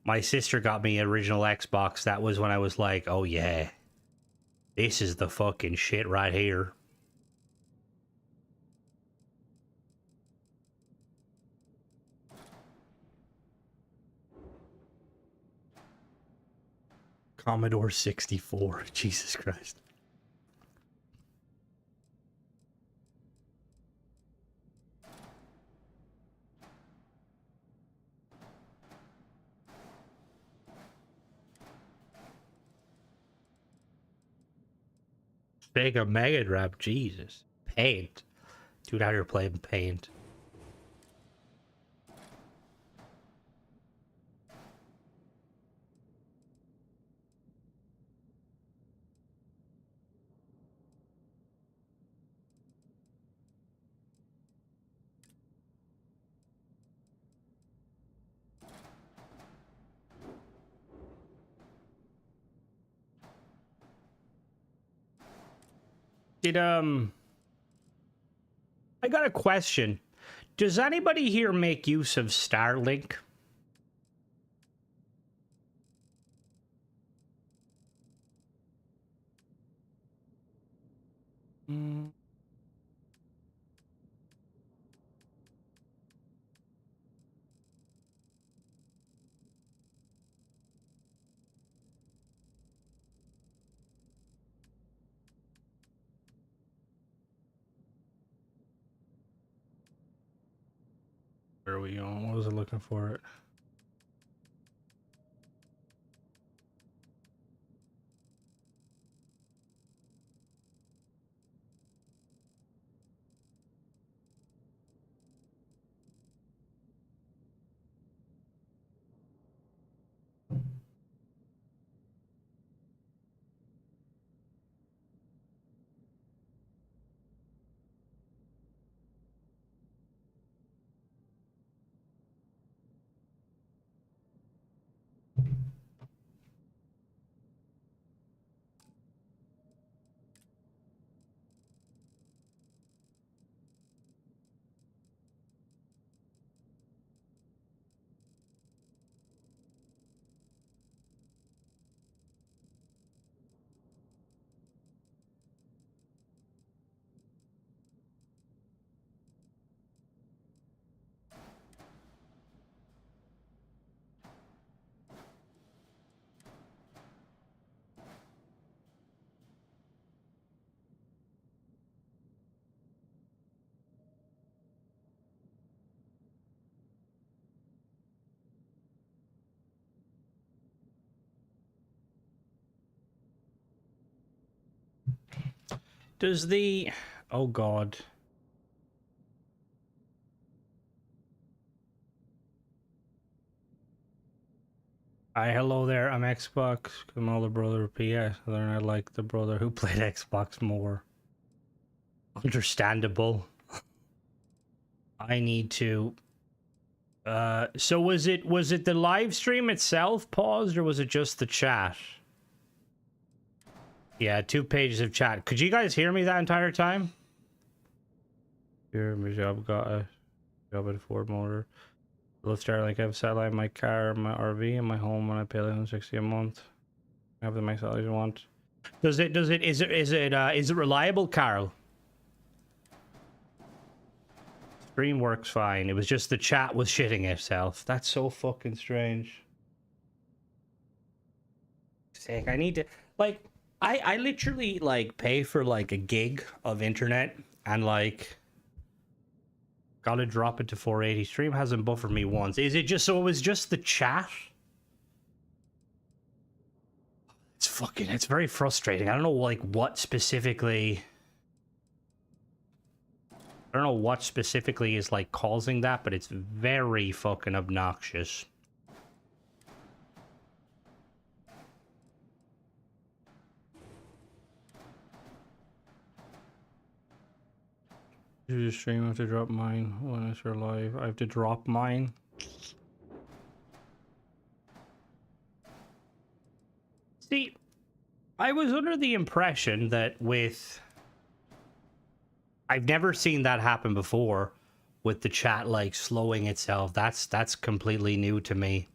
my sister got me original Xbox that was when I was like, oh yeah, this is the fucking shit right here. Commodore 64. Jesus Christ. Sega Mega Drive, Jesus. Paint. Dude out here playing Paint. Did I got a question. Does anybody here make use of Starlink? Where are we going? What was I looking for it? Does the... Oh, God. Hi, hello there. I'm Xbox. I'm older brother of PS. Other than I like the brother who played Xbox more. Understandable. I need to... So was it the live stream itself paused, or was it just the chat? Yeah, 2 pages of chat. Could you guys hear me that entire time? Here, my job got a job at a Ford motor. Love Starlink. I have satellite in my car, my RV, and my home when I pay like $160 a month. I have the max satellite I want. Is it reliable, Carl? Stream works fine. It was just the chat was shitting itself. That's so fucking strange. Sick. I need to like I literally like pay for like a gig of internet and like gotta drop it to 480. Stream hasn't buffered me once. Is it just so it was just the chat? It's very frustrating. I don't know like what specifically is like causing that, but it's very fucking obnoxious. You just stream. I have to drop mine when it's live. I have to drop mine. I was under the impression that with... I've never seen that happen before, with the chat, like, slowing itself. That's completely new to me.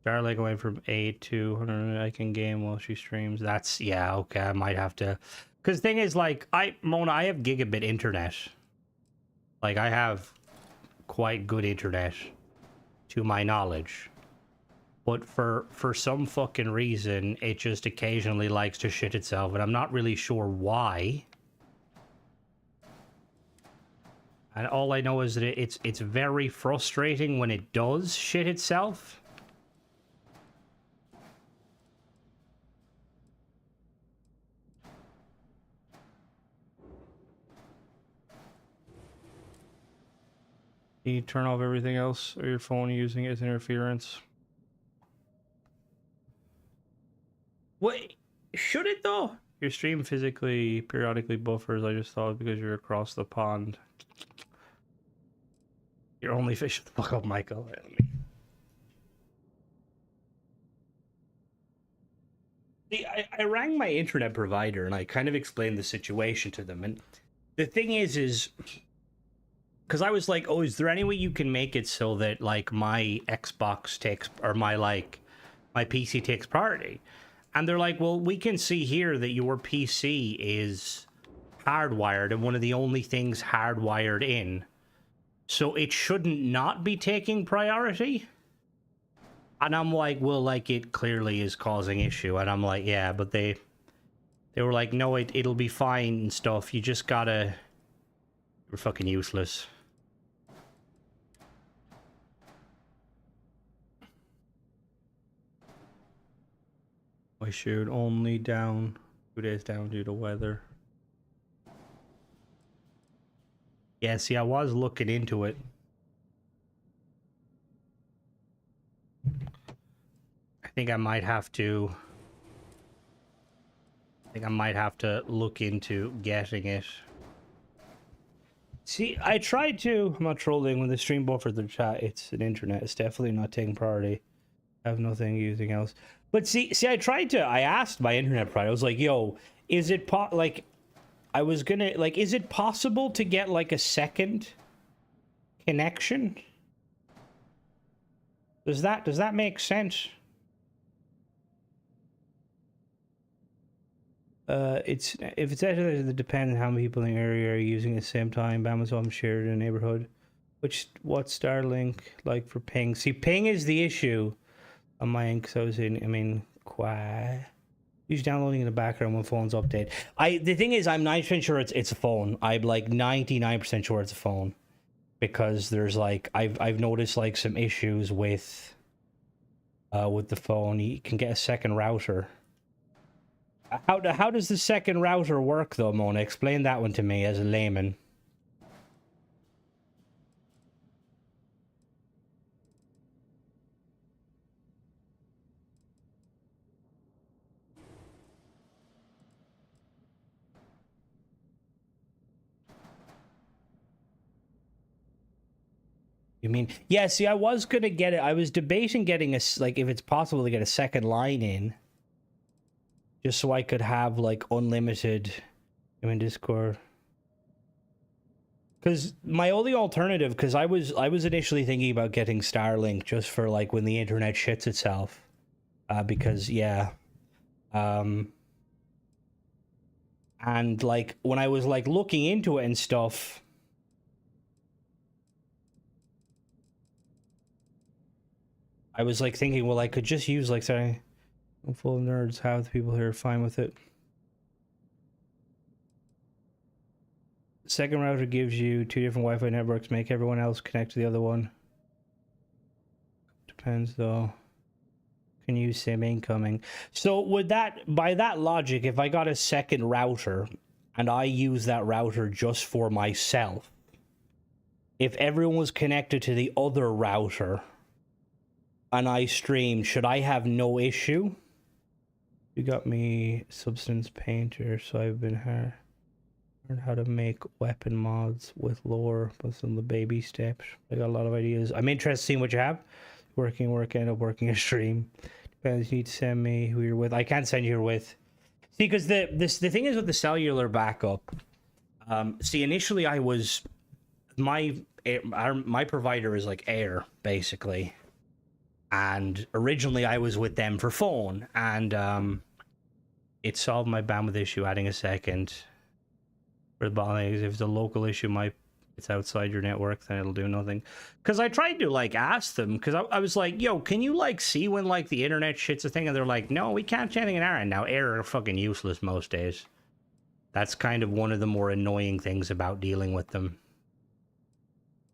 Starlight going from 8 to 100, I can game while she streams. That's, yeah, okay, I might have to... Because the thing is, like, Mona, I have gigabit internet. Like, I have quite good internet, to my knowledge. But for some fucking reason, it just occasionally likes to shit itself, and I'm not really sure why. And all I know is that it's very frustrating when it does shit itself. You turn off everything else, or your phone using it as interference. Wait, should it though? Your stream physically, periodically buffers. I just thought because you're across the pond. You're only fish the fuck up, Michael. See, I rang my internet provider and I kind of explained the situation to them. And the thing is because I was like, oh, is there any way you can make it so that like my Xbox takes, or my PC takes priority? And they're like, well, we can see here that your PC is hardwired and one of the only things hardwired in. So it shouldn't not be taking priority. And I'm like, well, like it clearly is causing issue. And I'm like, yeah, but they were like, no, it'll be fine and stuff. You just gotta... You're fucking useless. I shoot only down 2 days down due to weather. Yeah, see, I was looking into it. I think I might have to look into getting it. See, I tried to. I'm not trolling. When the stream buffers the chat, it's an internet. It's definitely not taking priority. I have nothing using else. But see, I asked my internet provider. I was like, yo, is it is it possible to get like a second connection? Does that make sense? If it's actually, it depends on how many people in the area are using it at the same time. Amazon shared in a neighborhood. What's Starlink like for ping? See, ping is the issue on my end, because I was usually downloading in the background when phones update. The thing is, I'm 90% sure it's a phone. I'm like 99% sure it's a phone, because there's like I've noticed like some issues with the phone. You can get a second router. How does the second router work though, Mona? Explain that one to me as a layman. You mean, yeah, see, I was gonna get it. I was debating getting if it's possible to get a second line in, just so I could have like unlimited in Discord. Because my only alternative, because I was initially thinking about getting Starlink just for like when the internet shits itself, because yeah, and like when I was like looking into it and stuff. I was like thinking, well, I could just use like, sorry, I'm full of nerds. Half the people here are fine with it. Second router gives you 2 different Wi-Fi networks. Make everyone else connect to the other one. Depends though. Can use same incoming. So would that, by that logic, if I got a second router and I use that router just for myself, if everyone was connected to the other router and I streamed, should I have no issue? You got me Substance Painter, so I've been learned how to make weapon mods with lore, but some of the baby steps. I got a lot of ideas. I'm interested in seeing what you have. End up working a stream. Guys, you need to send me who you're with. I can't send you who you're with. See, because the thing is with the cellular backup. See, initially I was my provider is like Air basically, and originally I was with them for phone, and it solved my bandwidth issue. Adding a second for the bottom, if it's a local issue, it's outside your network, then it'll do nothing. Because I tried to like ask them, because I was like, yo, can you like see when like the internet shit's a thing? And they're like, no, we can't change anything in our end. Now Air are fucking useless most days. That's kind of one of the more annoying things about dealing with them.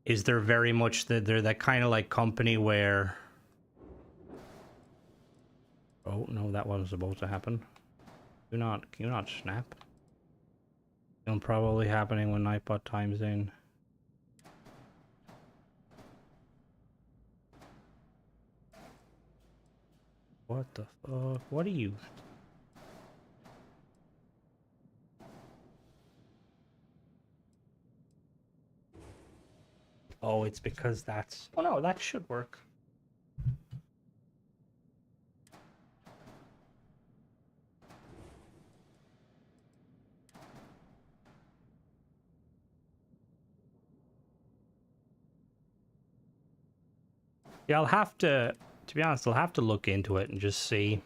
Is they're very much they're that kind of like company where, oh no, that wasn't supposed to happen. Can you not snap? It's probably happening when Nightbot times in. What the fuck? What are you? Oh, it's because that's... Oh no, that should work. Yeah, I'll have to be honest, I'll have to look into it and just see.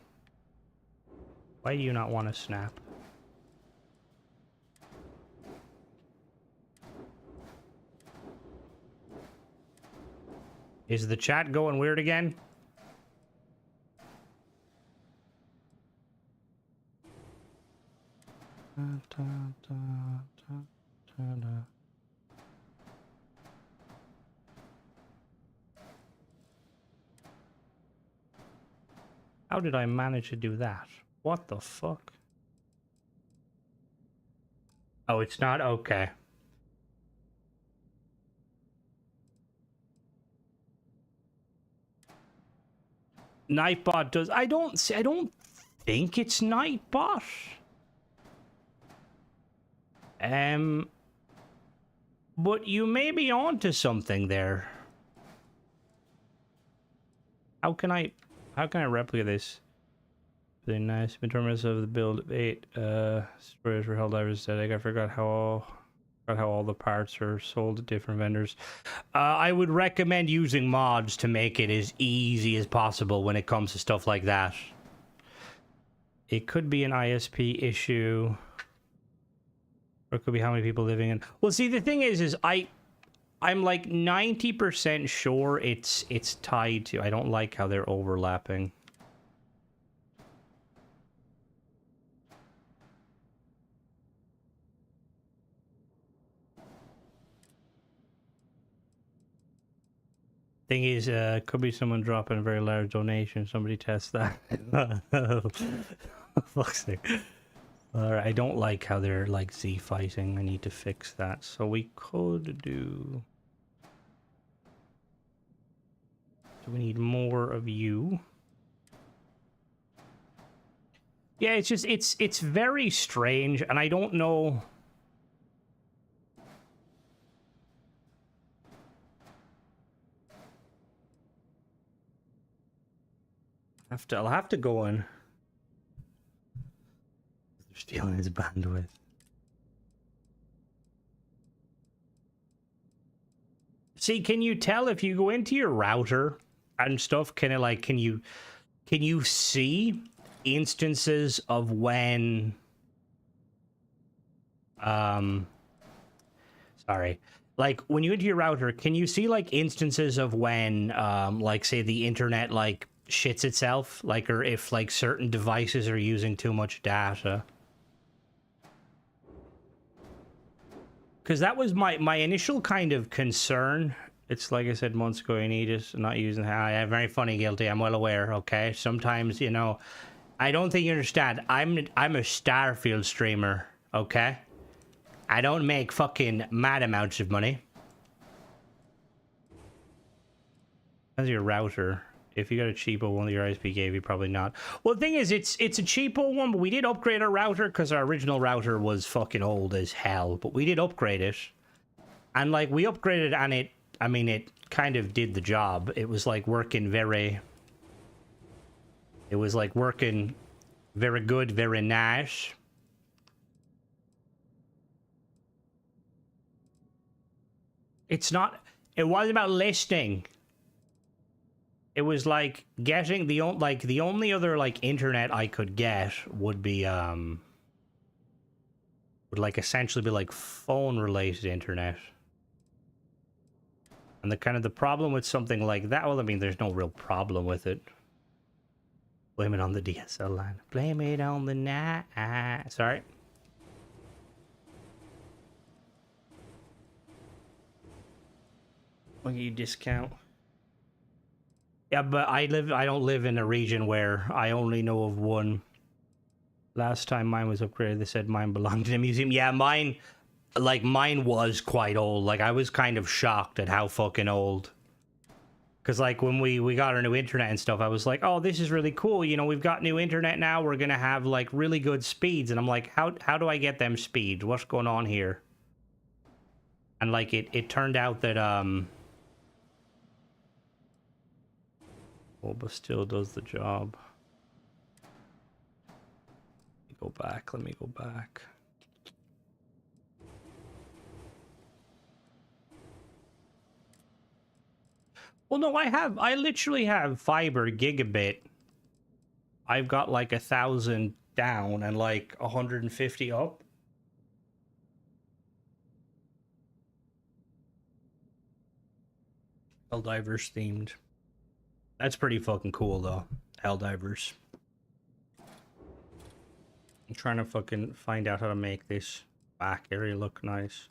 Why do you not want to snap? Is the chat going weird again? How did I manage to do that? What the fuck? Oh, it's not? Okay. Nightbot does... I don't think it's Nightbot. But you may be onto something there. How can I replicate this? The nice terminus of the build 8 storage for Helldivers aesthetic. I forgot how all the parts are sold to different vendors. I would recommend using mods to make it as easy as possible when it comes to stuff like that. It could be an ISP issue. Or it could be how many people living in... Well, see, the thing is I'm like 90% sure it's tied to... I don't like how they're overlapping. Thing is, could be someone dropping a very large donation. Somebody test that. Fuck's sake. Alright, I don't like how they're like Z fighting. I need to fix that. So we could do... Do we need more of you? Yeah, it's just, it's very strange, and I don't know... I'll have to go in. They're stealing his bandwidth. See, can you tell if you go into your router and stuff? Can you see instances of when? Sorry. Like when you enter your router, can you see like instances of when, like say the internet like shits itself, like, or if like certain devices are using too much data? Because that was my initial kind of concern. It's like I said months ago, you need it, not using... I'm very funny, guilty, I'm well aware, okay? Sometimes, you know, I don't think you understand. I'm a Starfield streamer, okay? I don't make fucking mad amounts of money. How's your router? If you got a cheapo one that your ISP gave you, probably not. Well, the thing is, it's a cheapo one, but we did upgrade our router because our original router was fucking old as hell. But we did upgrade it. And, like, we upgraded and it kind of did the job. It was, like, working very... It was like working very good, very nice. It's not, it wasn't about listening. It was like getting the only other like internet I could get would be would like essentially be like phone related internet. And the kind of the problem with something like that, well, I mean, there's no real problem with it. Blame it on the DSL line. Blame it on the night. Sorry. I'll give you discount. Yeah, but I don't live in a region where I only know of one. Last time mine was upgraded, they said mine belonged in a museum. Yeah, mine was quite old. Like, I was kind of shocked at how fucking old. Because, like, when we got our new internet and stuff, I was like, oh, this is really cool. You know, we've got new internet now. We're going to have, like, really good speeds. And I'm like, how do I get them speeds? What's going on here? And, like, it turned out that, well, but still does the job. Let me go back. Well, no, I literally have fiber gigabit. I've got like 1,000 down and like 150 up. Helldivers themed. That's pretty fucking cool though. Helldivers. I'm trying to fucking find out how to make this back area look nice.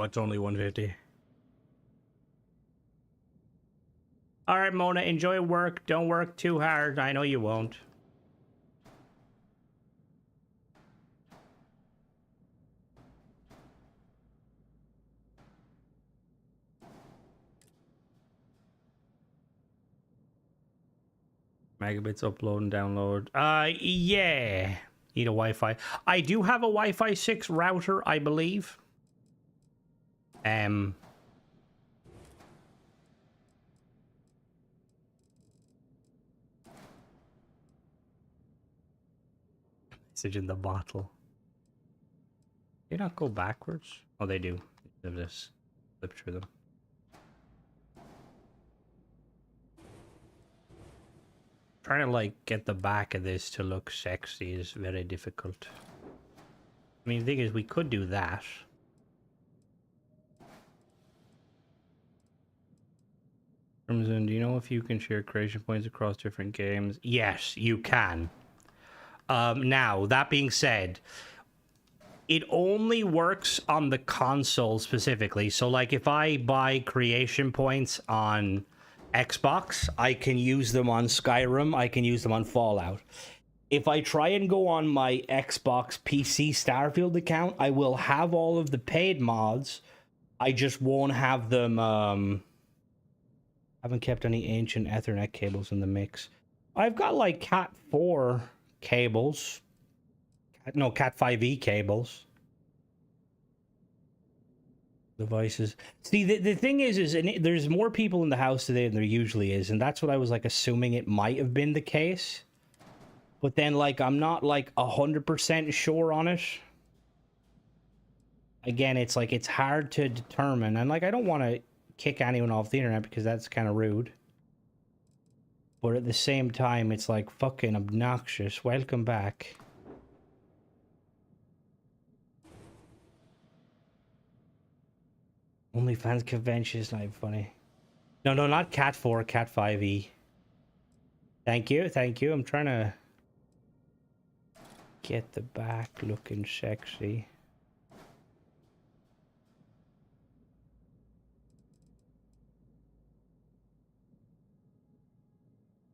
Oh, it's only 150. All right, Mona, enjoy work. Don't work too hard. I know you won't. Megabits upload and download. Yeah. Need a Wi-Fi. I do have a Wi-Fi 6 router, I believe. Message in the bottle. They not go backwards? Oh, they do. They just flip through them. Trying to like get the back of this to look sexy is very difficult. I mean, the thing is, we could do that. Crimson, do you know if you can share creation points across different games? Yes, you can. Now, that being said, it only works on the console specifically. So, like, if I buy creation points on Xbox, I can use them on Skyrim, I can use them on Fallout. If I try and go on my Xbox PC Starfield account, I will have all of the paid mods. I just won't have them, haven't kept any ancient Ethernet cables in the mix. I've got like Cat 4 cables. No, Cat 5e cables. Devices. See, the thing is there's more people in the house today than there usually is, and that's what I was like assuming it might have been the case. But then, like, I'm not like 100% sure on it. Again, it's like it's hard to determine, and like I don't want to kick anyone off the internet because that's kind of rude. But at the same time, it's like fucking obnoxious. Welcome back. OnlyFans convention is not funny. No, not Cat 4, Cat 5e. Thank you. I'm trying to get the back looking sexy.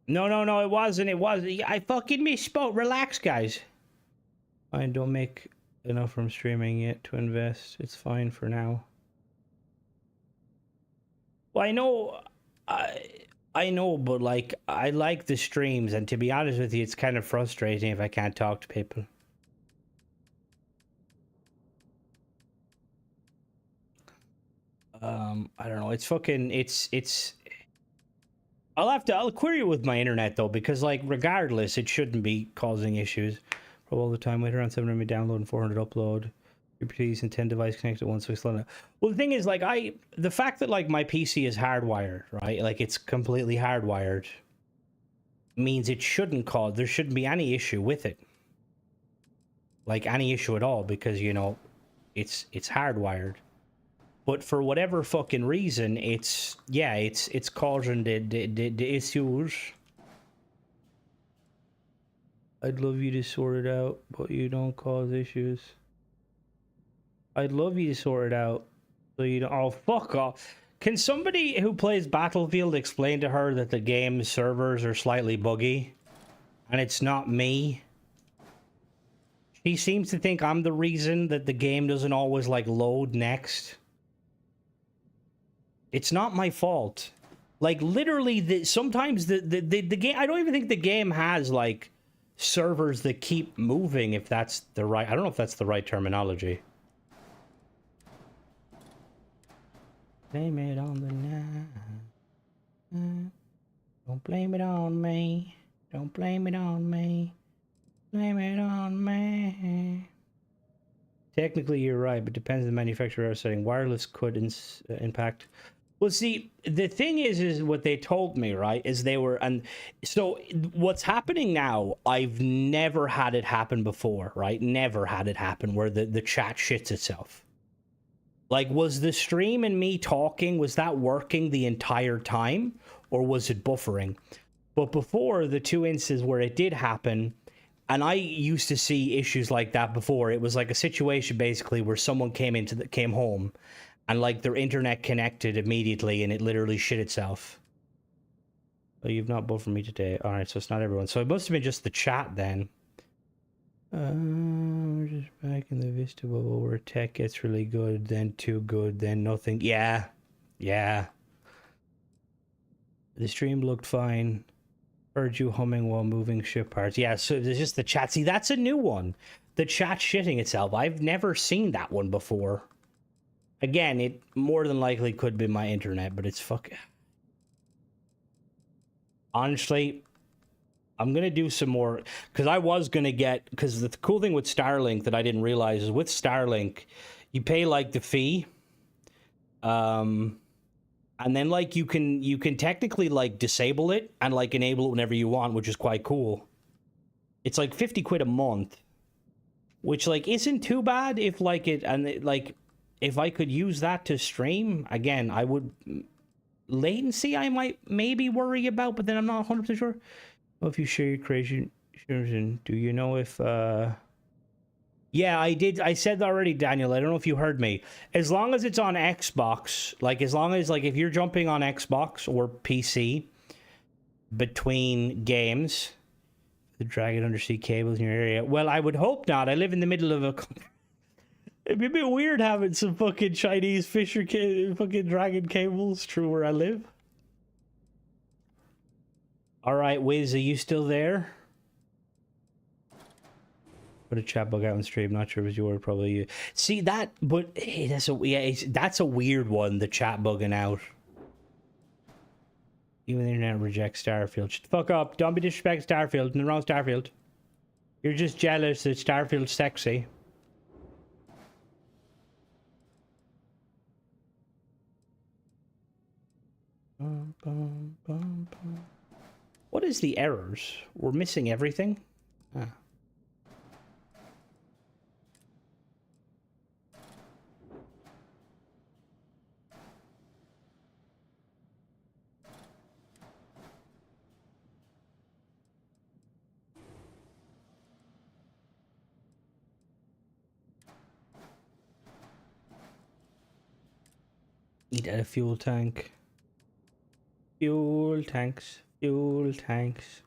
No, it wasn't. I fucking misspoke. Relax, guys. I don't make enough from streaming yet to invest. It's fine for now. Well, I know, but like, I like the streams, and to be honest with you, it's kind of frustrating if I can't talk to people. I don't know. It's fucking. It's. I'll query it with my internet though, because like regardless, it shouldn't be causing issues. For all the time, wait around 700 download and 400 upload. Your PCs and 10 devices connected at once, so it's slow. Well, the thing is, like, the fact that like my PC is hardwired, right? Like it's completely hardwired, means it shouldn't cause. There shouldn't be any issue with it. Like any issue at all, because you know, it's hardwired. But for whatever fucking reason, it's causing the issues. I'd love you to sort it out, but you don't cause issues. I'd love you to sort it out, so you don't. Oh, fuck off! Can somebody who plays Battlefield explain to her that the game's servers are slightly buggy, and it's not me? She seems to think I'm the reason that the game doesn't always like load next. It's not my fault. Like literally, sometimes the game. I don't even think the game has like servers that keep moving. If that's the right, I don't know if that's the right terminology. Blame it on the night. Don't blame it on me. Don't blame it on me. Blame it on me. Technically, you're right, but depends on the manufacturer setting. Wireless could impact. Well, see, the thing is what they told me, right, is they were, and so what's happening now, I've never had it happen before, right? Never had it happen where the chat shits itself. Like, was the stream and me talking, was that working the entire time, or was it buffering? But before, the two instances where it did happen, and I used to see issues like that before, it was like a situation basically where someone came home, and like their internet connected immediately, and it literally shit itself. Oh, you've not buffered me today. All right, so it's not everyone. So it must have been just the chat then. We're just back in the Vista bubble where tech gets really good, then too good, then nothing. Yeah. The stream looked fine. Heard you humming while moving ship parts. Yeah, so there's just the chat. See, that's a new one. The chat shitting itself. I've never seen that one before. Again, it more than likely could be my internet, but it's fucking... Honestly, I'm going to do some more, because I was going to get, because the cool thing with Starlink that I didn't realize is with Starlink, you pay like the fee, and then like you can technically like disable it and like enable it whenever you want, which is quite cool. It's like 50 quid a month, which like isn't too bad if like it, and it, like if I could use that to stream, again, I would, latency I might maybe worry about, but then I'm not 100% sure. Well, if you share your creation, do you know if yeah, I did. I said that already, Daniel. I don't know if you heard me. As long as it's on Xbox, like as long as like if you're jumping on Xbox or PC between games, the dragon undersea cables in your area. Well, I would hope not. I live in the middle of a... It'd be a bit weird having some fucking Chinese fucking dragon cables through where I live. All right, Wiz, are you still there? Put a chat bug out on stream. Not sure if it was yours, probably you. See that, but hey, that's a weird one. The chat bugging out. Even the internet rejects Starfield. Shut the fuck up! Don't be disrespecting Starfield. Nothing wrong with Starfield. You're just jealous that Starfield's sexy. What is the errors? We're missing everything? Ah. Need a fuel tank. Fuel tanks. Fuel tanks.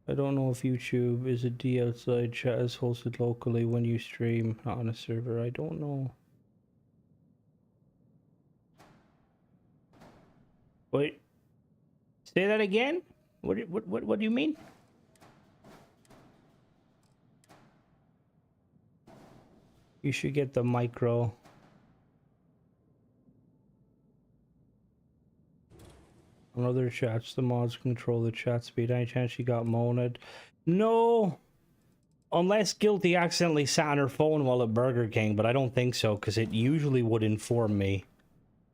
I don't know if YouTube is a D outside chat is hosted locally when you stream, not on a server. I don't know. Wait. Say that again? What do you mean? You should get the micro. On other chats, the mods control the chat speed. Any chance she got moaned? No! Unless Guilty accidentally sat on her phone while at Burger King, but I don't think so, because it usually would inform me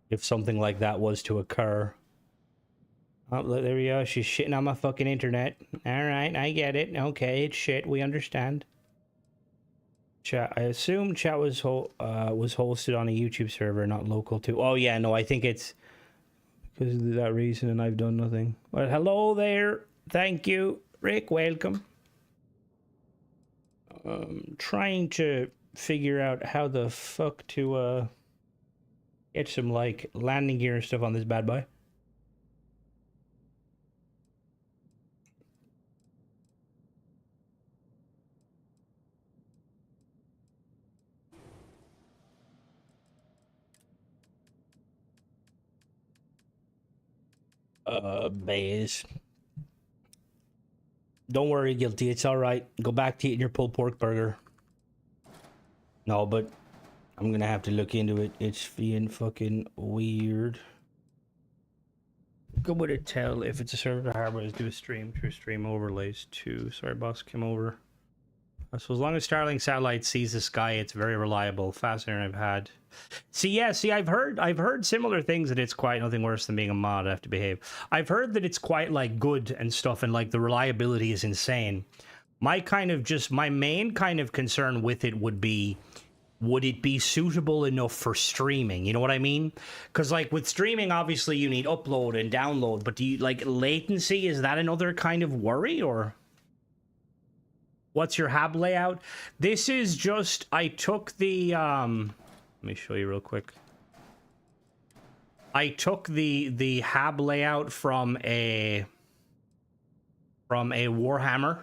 if something like that was to occur. Oh, look, there we go. She's shitting on my fucking internet. Alright, I get it. Okay, it's shit. We understand. Chat. I assume chat was hosted on a YouTube server, not local too. Oh, yeah, no, I think it's because of that reason, and I've done nothing. Well, hello there. Thank you. Rick, welcome. Trying to figure out how the fuck to get some like landing gear and stuff on this bad boy. Bays. Don't worry, Guilty. It's all right. Go back to eating your pulled pork burger. No, but I'm gonna have to look into it. It's being fucking weird. Good way to tell if it's a server to hardware is do a stream. True stream overlays too. Sorry, boss came over. So as long as Starlink satellite sees the sky, it's very reliable. Faster than I've had. See, I've heard similar things that it's quite nothing worse than being a mod. I have to behave. I've heard that it's quite like good and stuff, and like the reliability is insane. My main kind of concern with it would be, would it be suitable enough for streaming? You know what I mean? Because like with streaming, obviously you need upload and download, but do you like latency? Is that another kind of worry, or? What's your hab layout? This is just, I took the, let me show you real quick. I took the hab layout from a Warhammer.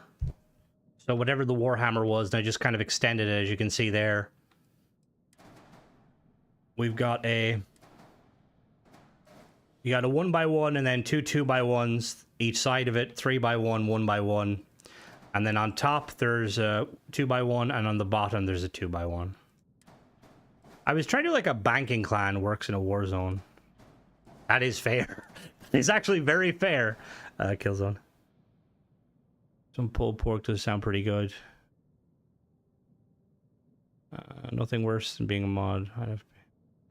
So whatever the Warhammer was, and I just kind of extended it, as you can see there. We've got a 1x1 and then two 2x1s each side of it, 3x1, 1x1. And then on top, there's a 2x1, and on the bottom, there's a 2x1. I was trying to do like a banking clan works in a war zone. That is fair. It's actually very fair. Killzone. Some pulled pork does sound pretty good. Nothing worse than being a mod.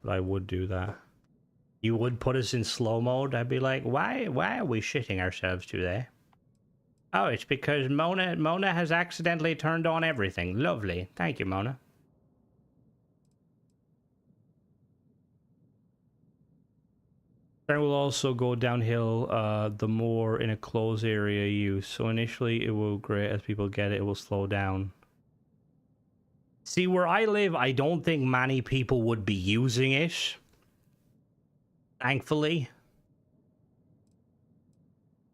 But I would do that. You would put us in slow mode? I'd be like, why are we shitting ourselves today? Oh, it's because Mona has accidentally turned on everything. Lovely. Thank you, Mona. It will also go downhill the more in a closed area you use. So initially it will great. As people get it, it will slow down. See, where I live, I don't think many people would be using it. Thankfully.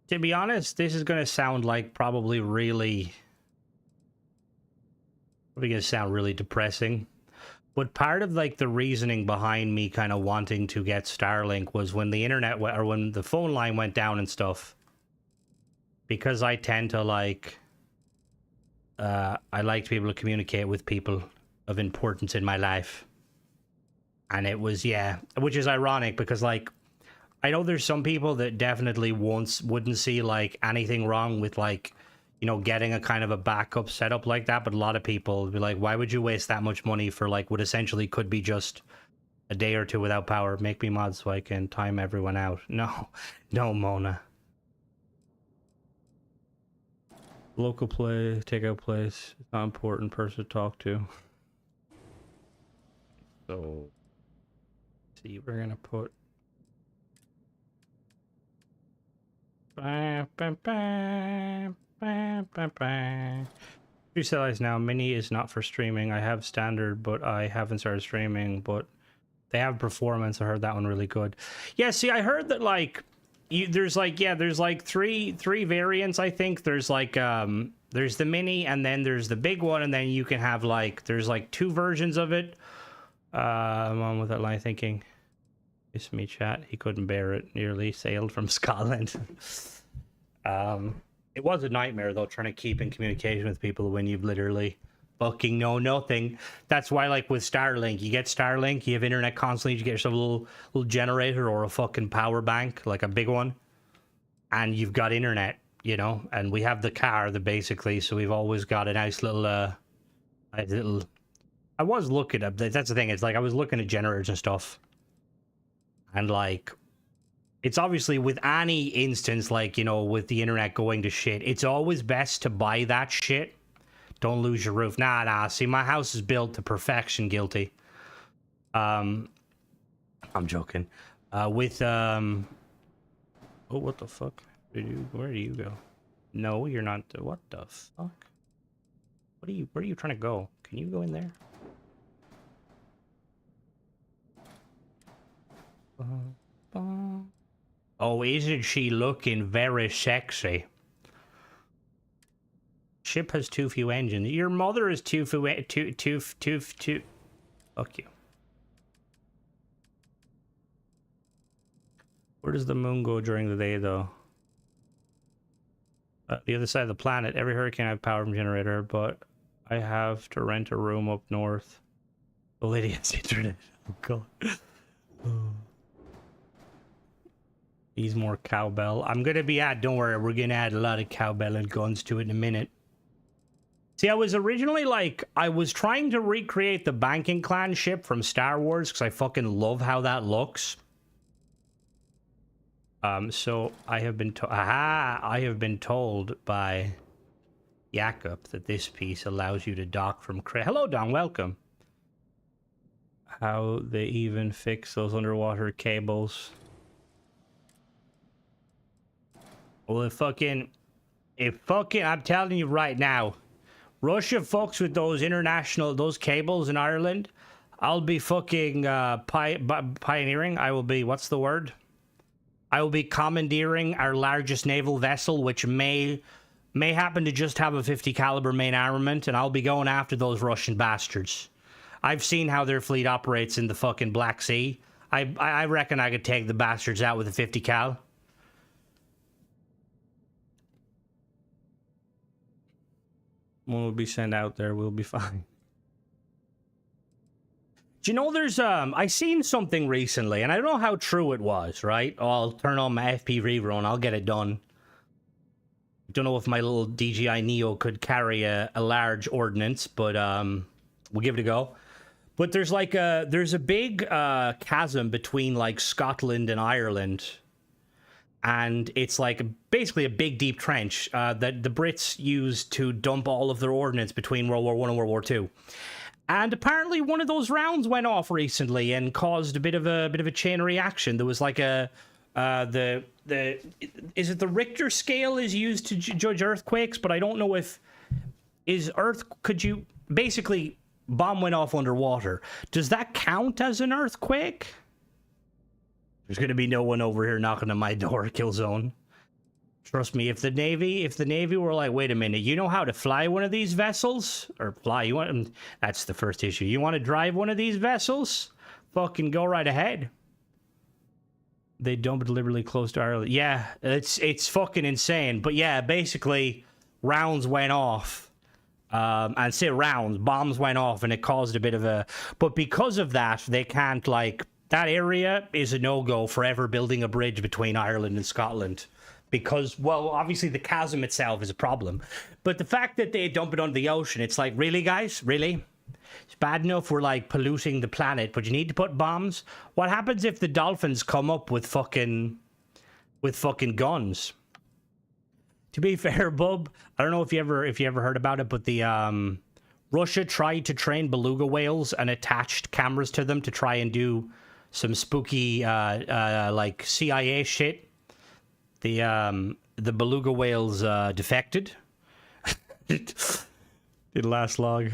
To be honest, this is going to sound like probably going to sound really depressing. But part of like the reasoning behind me kind of wanting to get Starlink was when the internet or when the phone line went down and stuff. Because I tend to like I like to be able to communicate with people of importance in my life. And it was, yeah, which is ironic because like I know there's some people that definitely wouldn't see like anything wrong with like, you know, getting a kind of a backup setup like that, but a lot of people would be like, why would you waste that much money for like what essentially could be just a day or two without power? Make me mod so I can time everyone out. No, Mona. Local play, takeout place, not important person to talk to. So, see, we're gonna put. Two satellites now. Mini is not for streaming. I have standard, but I haven't started streaming. But they have performance. I heard that one really good. Yeah. See, I heard that like there's like three variants. I think there's like there's the mini, and then there's the big one, and then you can have like there's like two versions of it. I'm on with that line thinking. It's me, chat. He couldn't bear it. Nearly sailed from Scotland. It was a nightmare though, trying to keep in communication with people when you've literally fucking know nothing. That's why, like, with Starlink, you get Starlink, you have internet constantly, you get yourself a little generator or a fucking power bank, like a big one, and you've got internet, you know. And we have the car, basically, so we've always got a nice little, I was looking at, that's the thing, it's like I was looking at generators and stuff, and like, it's obviously with any instance, like, you know, with the internet going to shit, it's always best to buy that shit. Don't lose your roof. Nah, see, my house is built to perfection, guilty. I'm joking. Oh, what the fuck? Where do you go? No, you're not, what the fuck? Where are you trying to go? Can you go in there? Oh, isn't she looking very sexy? Ship has too few engines. Your mother is too. Fuck you. Where does the moon go during the day, though? The other side of the planet. Every hurricane I have power from generator, but I have to rent a room up north. The lady has internet. Oh god. He's more cowbell. I'm gonna be don't worry, we're gonna add a lot of cowbell and guns to it in a minute. See, I was originally like, I was trying to recreate the banking clan ship from Star Wars because I fucking love how that looks. So I have been told by Jakob that this piece allows you to dock from Hello, Don, welcome. How they even fix those underwater cables. Well, I'm telling you right now, Russia fucks with those cables in Ireland. I'll be fucking pioneering. I will be, what's the word? I will be commandeering our largest naval vessel, which may happen to just have a 50 caliber main armament, and I'll be going after those Russian bastards. I've seen how their fleet operates in the fucking Black Sea. I reckon I could take the bastards out with a 50 cal. When we'll be sent out there, we'll be fine. Do you know there's I seen something recently, and I don't know how true it was, right? Oh, I'll turn on my FP rerun, I'll get it done. Don't know if my little DJI Neo could carry a large ordnance, but we'll give it a go. But there's like there's a big chasm between like Scotland and Ireland. And it's like basically a big deep trench that the Brits used to dump all of their ordnance between World War I and World War II. And apparently one of those rounds went off recently and caused a bit of a chain reaction. There was like is it the Richter scale is used to judge earthquakes, but I don't know if basically bomb went off underwater. Does that count as an earthquake? There's going to be no one over here knocking on my door, Killzone. Trust me, if the Navy were like, wait a minute, you know how to fly one of these vessels? Or fly, that's the first issue. You want to drive one of these vessels? Fucking go right ahead. They dump it deliberately close to Ireland. Yeah, it's fucking insane. But yeah, basically, rounds went off. And say rounds, bombs went off, and it caused a bit of a... But because of that, they can't, like... That area is a no-go for ever building a bridge between Ireland and Scotland. Because, well, obviously the chasm itself is a problem. But the fact that they dump it under the ocean, it's like, really, guys? Really? It's bad enough we're, like, polluting the planet, but you need to put bombs? What happens if the dolphins come up with fucking guns? To be fair, Bub, I don't know if you ever heard about it, but the, Russia tried to train beluga whales and attached cameras to them to try and do some spooky, like CIA shit. The beluga whales defected. Did last log.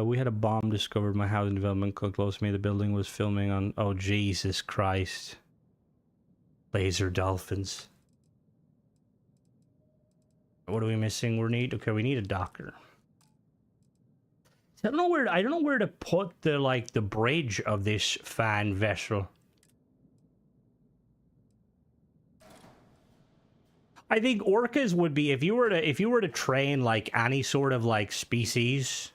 We had a bomb discovered in my housing development close to me. The building was filming on... Oh, Jesus Christ. Laser dolphins. What are we missing? We need a docker. I don't know where to put the bridge of this fan vessel. I think orcas would be if you were to train like any sort of like species,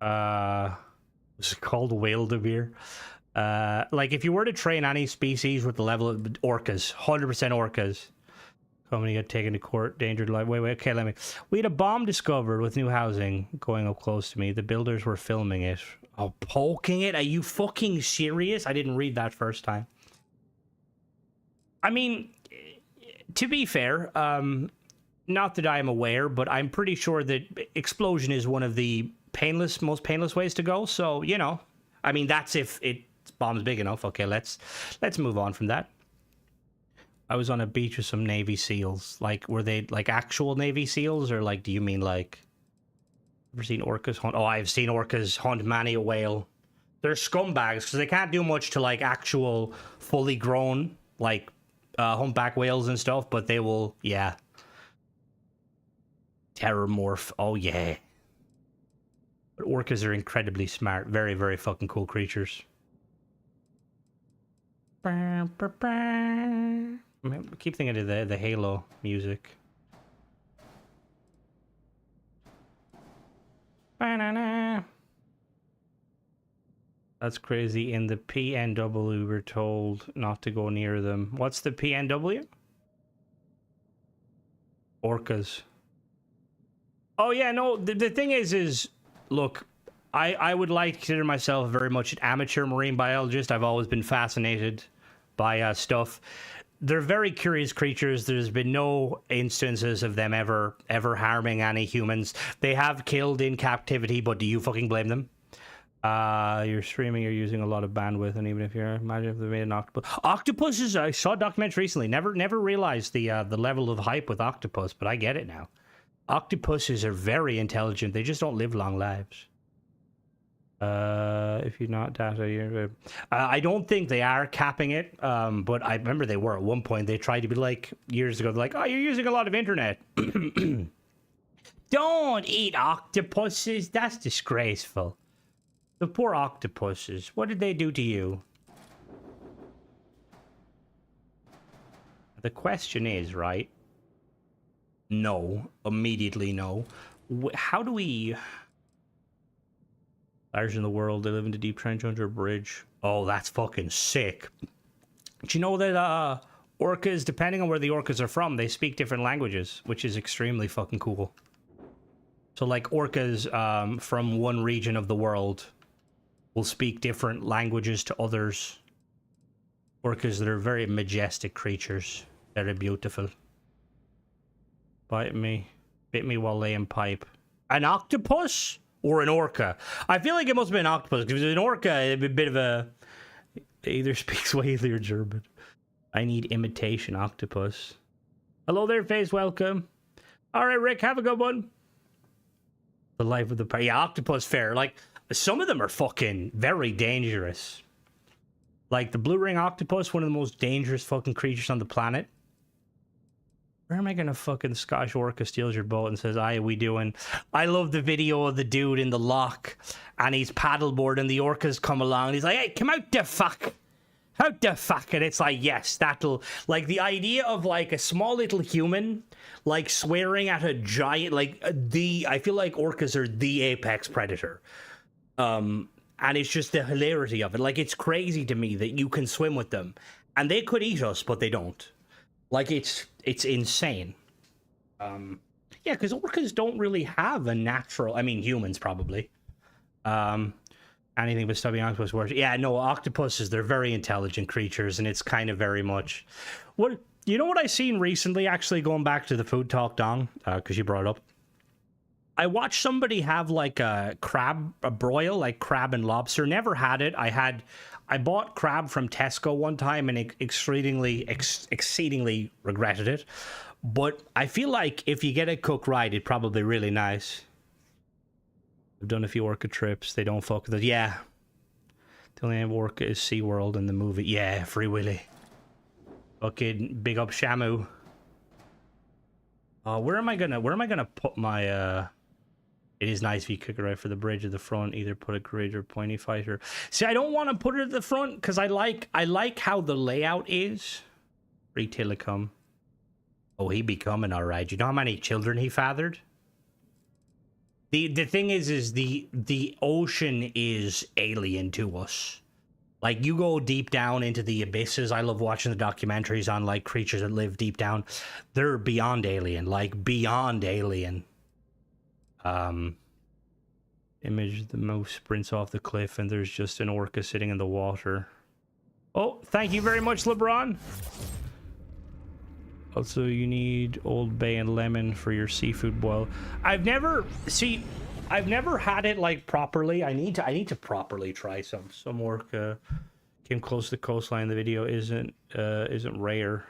What's it called? Wildebeer. Like if you were to train any species with the level of orcas, 100% orcas. Company got taken to court, danger to life. Wait, okay, let me. We had a bomb discovered with new housing going up close to me. The builders were filming it. Oh, poking it? Are you fucking serious? I didn't read that first time. I mean, to be fair, not that I am aware, but I'm pretty sure that explosion is one of the most painless ways to go. So, you know, I mean, that's if it bomb's big enough. Okay, let's move on from that. I was on a beach with some Navy SEALs. Like, were they like actual Navy SEALs, or like, do you mean like? Ever seen orcas hunt? Oh, I've seen orcas hunt many a whale. They're scumbags because they can't do much to like actual fully grown like humpback whales and stuff, but they will, yeah. Terramorph. Oh yeah. But orcas are incredibly smart. Very, very fucking cool creatures. I keep thinking of the Halo music. Banana. That's crazy. In the PNW, we're told not to go near them. What's the PNW? Orcas. Oh yeah, no. The thing is, look, I would like to consider myself very much an amateur marine biologist. I've always been fascinated by stuff. They're very curious creatures. There's been no instances of them ever harming any humans. They have killed in captivity, but do you fucking blame them? You're streaming, you're using a lot of bandwidth, and even if you're, imagine if they made an octopus. Octopuses, I saw a documentary recently. Never realized the level of hype with octopus, but I get it now. Octopuses are very intelligent. They just don't live long lives. If you're not data, you're... I don't think they are capping it, but I remember they were at one point. They tried to be like, years ago, they're like, oh, you're using a lot of internet. Don't eat octopuses. That's disgraceful. The poor octopuses. What did they do to you? The question is, right? No. Immediately no. How do we... Larger in the world, they live in the deep trench under a bridge. Oh, that's fucking sick. Do you know that orcas, depending on where the orcas are from, they speak different languages, which is extremely fucking cool. So like orcas from one region of the world will speak different languages to others. Orcas that are very majestic creatures. Very beautiful. Bite me. Bit me while laying pipe. An octopus? Or an orca? I feel like it must have been an octopus, because if it was an orca, it'd be a bit of a... It either speaks Swahili or German. I need imitation octopus. Hello there, Face, welcome. Alright, Rick, have a good one. The life of the... Yeah, octopus fair. Like, some of them are fucking very dangerous. Like, the blue ring octopus, one of the most dangerous fucking creatures on the planet. Where am I gonna fucking Scottish orca steals your boat and says, aye, we doing? I love the video of the dude in the lock and he's paddleboard and the orcas come along and he's like, hey, come out the fuck. How the fuck? And it's like, yes, that'll... Like, the idea of, like, a small little human, like, swearing at a giant... Like, I feel like orcas are the apex predator. And it's just the hilarity of it. Like, it's crazy to me that you can swim with them. And they could eat us, but they don't. Like, it's insane. Yeah, because orcas don't really have a natural... I mean, humans, probably. Anything but stubby octopus works. Yeah, no, octopuses, they're very intelligent creatures, and it's kind of very much... What you know what I seen recently, actually, going back to the food talk, Dong, because you brought it up? I watched somebody have, like, a broil, like crab and lobster. Never had it. I bought crab from Tesco one time and exceedingly regretted it. But I feel like if you get it cooked right, it's probably really nice. I've done a few orca trips. They don't fuck with it. Yeah. The only orca is SeaWorld in the movie. Yeah, Free Willy. Fucking big up Shamu. Where am I gonna put my It is nice if you cook it right for the bridge at the front. Either put a grid or pointy fighter. See, I don't want to put it at the front because I like how the layout is. Free Telecom. Oh, he be coming all right. You know how many children he fathered? The thing is the ocean is alien to us. Like, you go deep down into the abysses. I love watching the documentaries on, like, creatures that live deep down. They're beyond alien, like, beyond alien. Image the mouse sprints off the cliff and there's just an orca sitting in the water. Oh, thank you very much, LeBron. Also, you need Old Bay and lemon for your seafood boil. I've never had it like properly. I need to properly try some orca. Came close to the coastline. The video isn't rare.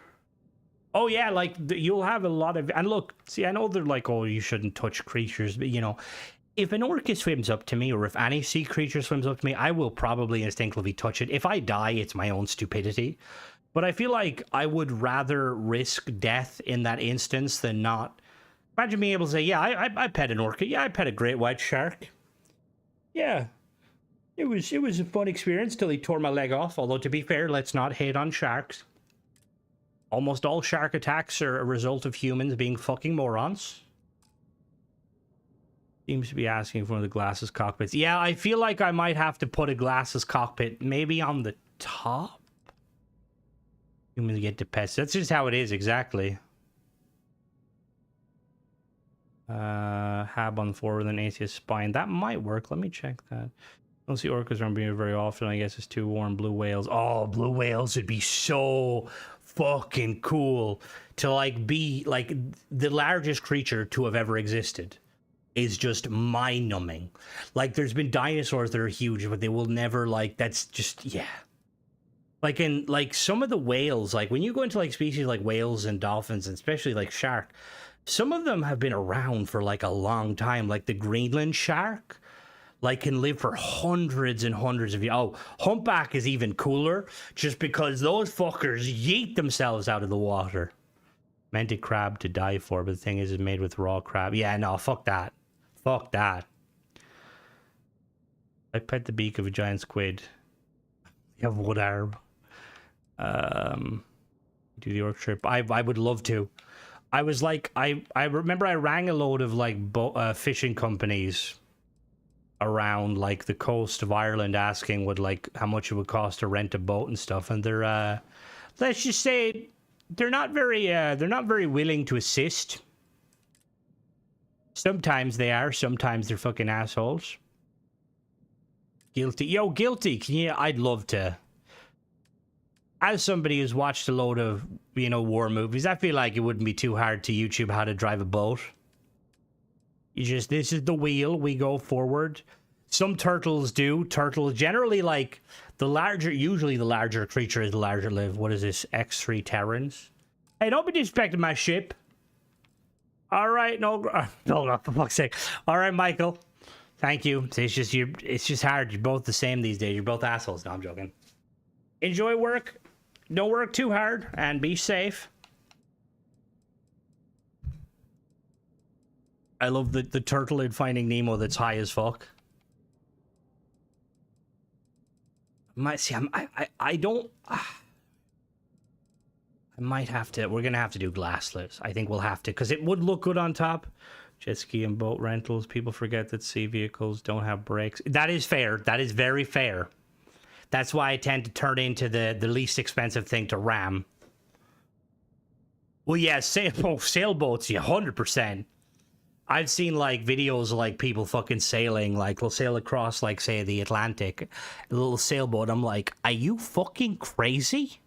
Oh yeah, like you'll have a lot of, and look, see, I know they're like, oh, you shouldn't touch creatures, but you know, if an orca swims up to me, or if any sea creature swims up to me, I will probably instinctively touch it. If I die, it's my own stupidity. But I feel like I would rather risk death in that instance than not. Imagine being able to say, yeah, I pet an orca. Yeah, I pet a great white shark. Yeah. It was a fun experience till he tore my leg off. Although, to be fair, let's not hate on sharks. Almost all shark attacks are a result of humans being fucking morons. Seems to be asking for one of the glasses cockpits. Yeah, I feel like I might have to put a glasses cockpit maybe on the top. Humans get to pets. That's just how it is, exactly. Hab on forward with an ACS spine. That might work. Let me check that. Don't see orcas around here very often. I guess it's too warm. Blue whales. Oh, blue whales would be so fucking cool to like be like the largest creature to have ever existed. Is just mind-numbing. Like, there's been dinosaurs that are huge, but they will never, like, that's just, yeah. Like, in, like, some of the whales, like, when you go into, like, species like whales and dolphins, and especially, like, shark, some of them have been around for, like, a long time. Like, the Greenland shark, like, can live for hundreds and hundreds of years. Oh, humpback is even cooler, just because those fuckers yeet themselves out of the water. Mented crab to die for, but the thing is, it's made with raw crab. Yeah, no, fuck that. Fuck that. I pet the beak of a giant squid. You have wood arm. Do the orc trip. I would love to. I was like, I remember I rang a load of like fishing companies around like the coast of Ireland asking what like how much it would cost to rent a boat and stuff, and they're let's just say they're not very willing to assist. Sometimes they are, sometimes they're fucking assholes. Guilty. Yo, Guilty, can you... I'd love to... As somebody who's watched a load of, you know, war movies, I feel like it wouldn't be too hard to YouTube how to drive a boat. You just... This is the wheel, we go forward. Some turtles do. Turtles generally, like, the larger... Usually the larger creature is the larger live. What is this? X3 Terrans? Hey, don't be disrespecting my ship. All right, no, for fuck's sake. All right, Michael. Thank you. It's just you. It's just hard. You're both the same these days. You're both assholes. No, I'm joking. Enjoy work. Don't work too hard, and be safe. I love the turtle in Finding Nemo that's high as fuck. I don't. I might have to, we're going to have to do glassless. I think we'll have to, because it would look good on top. Jet ski and boat rentals. People forget that sea vehicles don't have brakes. That is fair. That is very fair. That's why I tend to turn into the least expensive thing to ram. Well, yeah, sailboats, yeah, 100%. I've seen, like, videos of, like, people fucking sailing, like, they'll sail across, like, say, the Atlantic, a little sailboat. I'm like, are you fucking crazy?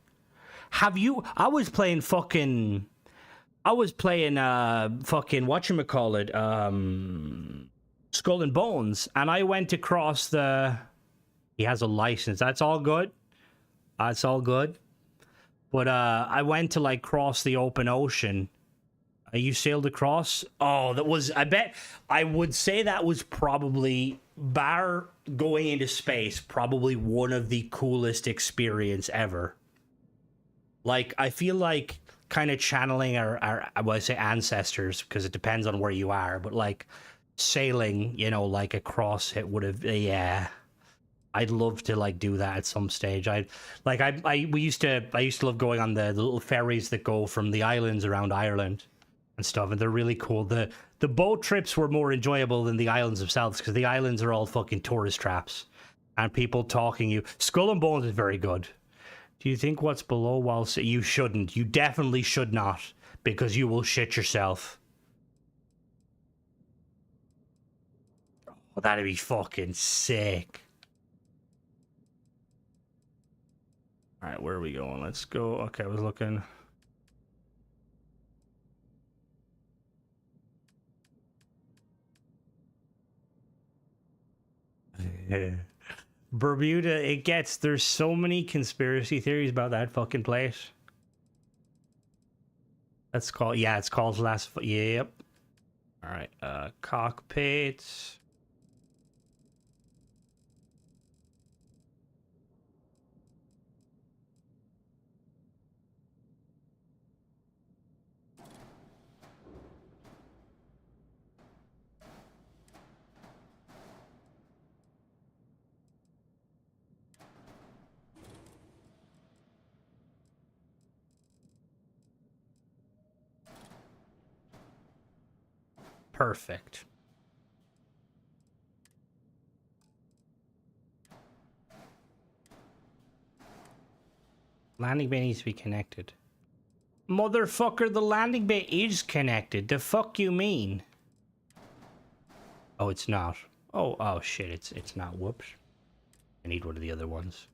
Have you... I was playing, whatchamacallit, Skull and Bones, and I went across the... He has a license. That's all good. That's all good. But, I went to, like, cross the open ocean. You sailed across? Oh, that was... I would say that was probably, bar going into space, probably one of the coolest experience ever. Like, I feel like kind of channeling our I say ancestors, because it depends on where you are, but like sailing, you know, like across it would have, yeah. I'd love to like do that at some stage. I used to love going on the little ferries that go from the islands around Ireland and stuff, and they're really cool. The the boat trips were more enjoyable than the islands themselves, because the islands are all fucking tourist traps and people talking you. Skull and Bones is very good. Do you think what's below while you shouldn't? You definitely should not, because you will shit yourself. Oh, that'd be fucking sick. All right, where are we going? Let's go. Okay, I was looking. Bermuda, it gets, there's so many conspiracy theories about that fucking place. That's called, yeah, it's called last, yep. All right, cockpits. Perfect. Landing bay needs to be connected. Motherfucker, the landing bay is connected. The fuck you mean? Oh, it's not. Oh shit, it's not. Whoops. I need one of the other ones.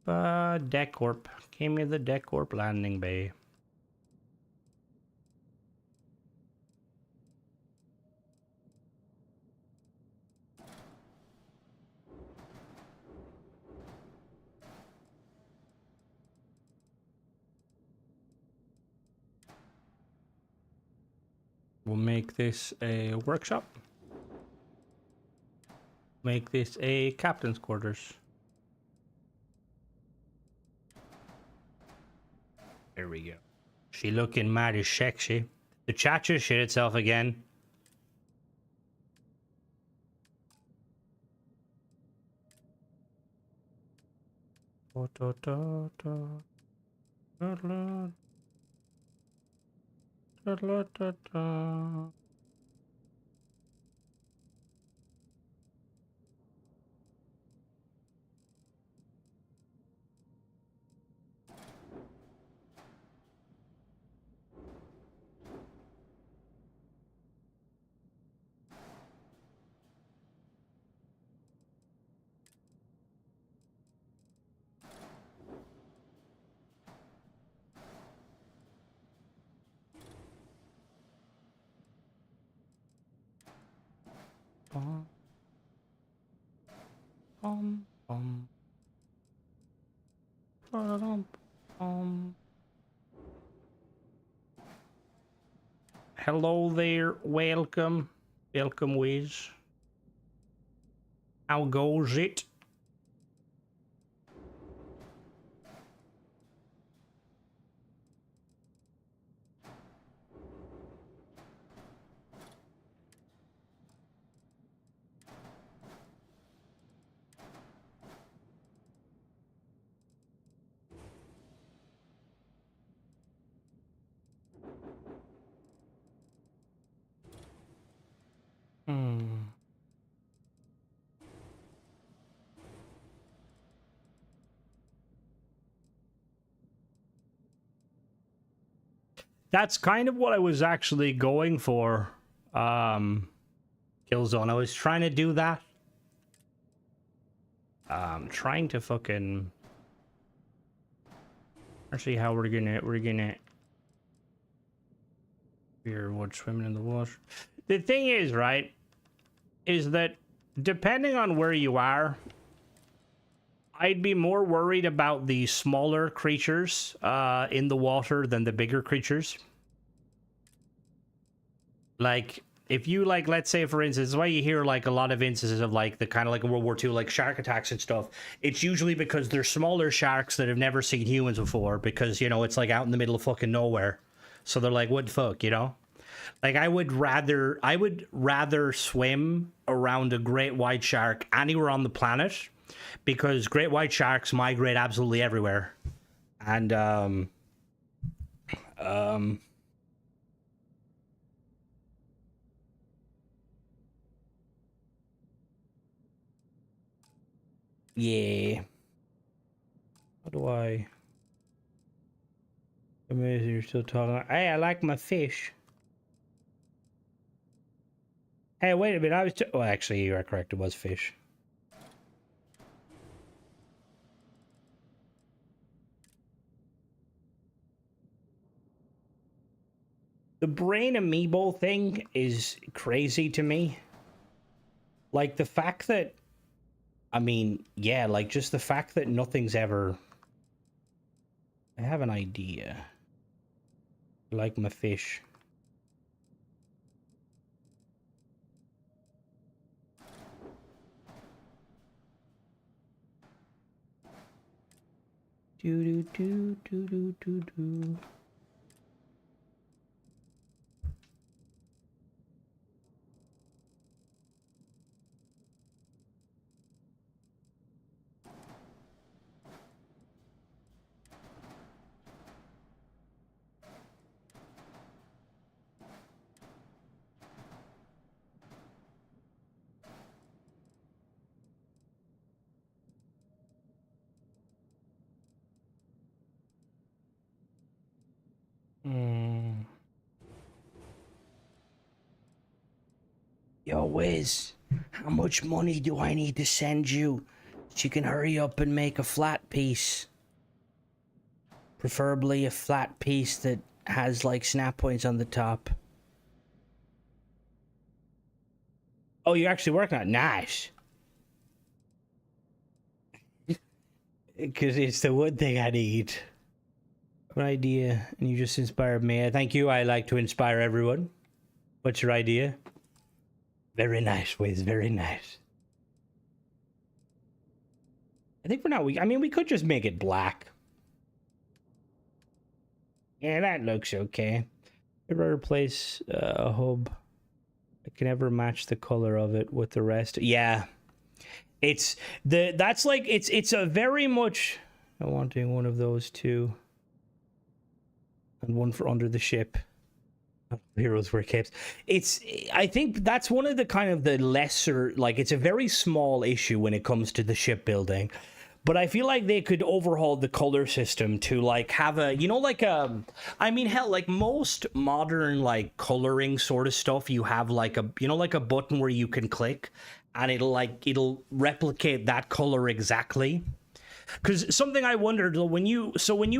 Deck Corp. Give me the Deck Corp landing bay. We'll make this a workshop. Make this a captain's quarters. There we go. She looking mad as sexy. The chat just shit itself again. Hello there, welcome. Welcome, Wiz. How goes it? That's kind of what I was actually going for. Killzone. I was trying to do that. Trying to fucking. Actually, how we're gonna Here, what swimming in the water. The thing is, right, is that depending on where you are, I'd be more worried about the smaller creatures in the water than the bigger creatures. Like, if you, like, let's say, for instance, why you hear, like, a lot of instances of, like, the kind of like in World War II, like, shark attacks and stuff, it's usually because they're smaller sharks that have never seen humans before, because, you know, it's, like, out in the middle of fucking nowhere. So they're like, what the fuck, you know? Like, I would rather swim around a great white shark anywhere on the planet, because great white sharks migrate absolutely everywhere. And, Yeah. How do I? Amazing, you're still talking. Hey, I like my fish. Hey, wait a minute. I was. Well, actually, you are correct. It was fish. The brain amiibo thing is crazy to me. Like the fact that, I mean, yeah, like just the fact that nothing's ever. I have an idea. I like my fish. Do do do do do do do. Hmm. Yo, Wiz, how much money do I need to send you so you can hurry up and make a flat piece? Preferably a flat piece that has like snap points on the top. Oh, you're actually working on it? Nice. Because it's the one thing I need. What idea? And you just inspired me. Thank you. I like to inspire everyone. What's your idea? Very nice, Wiz. Very nice. I think for now, I mean, we could just make it black. Yeah, that looks okay. Ever replace a hub? I can never match the color of it with the rest. Yeah. That's like, it's a very much, I wanting one of those too. And one for under the ship. Heroes wear capes. I think that's one of the kind of the lesser, like it's a very small issue when it comes to the shipbuilding. But I feel like they could overhaul the color system to like have a, you know, like I mean, hell, like most modern like coloring sort of stuff, you have like a, you know, like a button where you can click and it'll replicate that color exactly. Because something I wondered when you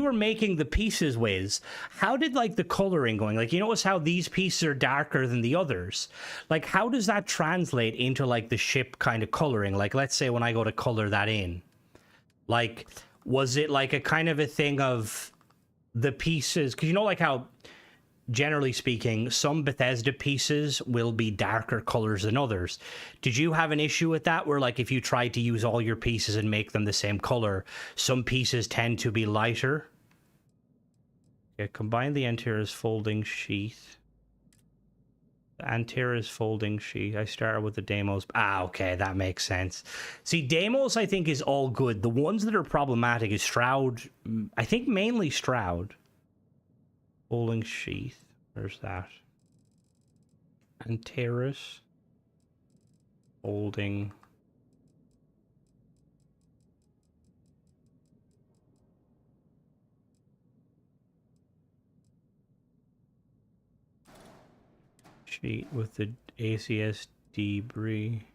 were making the pieces, Wiz, how did like the coloring going? Like, you notice how these pieces are darker than the others. Like, how does that translate into like the ship kind of coloring? Like, let's say when I go to color that in, like, was it like a kind of a thing of the pieces? Because you know, like how generally speaking, some Bethesda pieces will be darker colors than others. Did you have an issue with that where like if you tried to use all your pieces and make them the same color, some pieces tend to be lighter? Okay, combine the Antares folding sheath. The Antares folding sheath. I started with the Deimos. Ah, okay, that makes sense. See, Deimos I think is all good. The ones that are problematic is Shroud. I think mainly Shroud. Folding sheath. Where's that? Antares. Folding. Sheet with the ACS debris.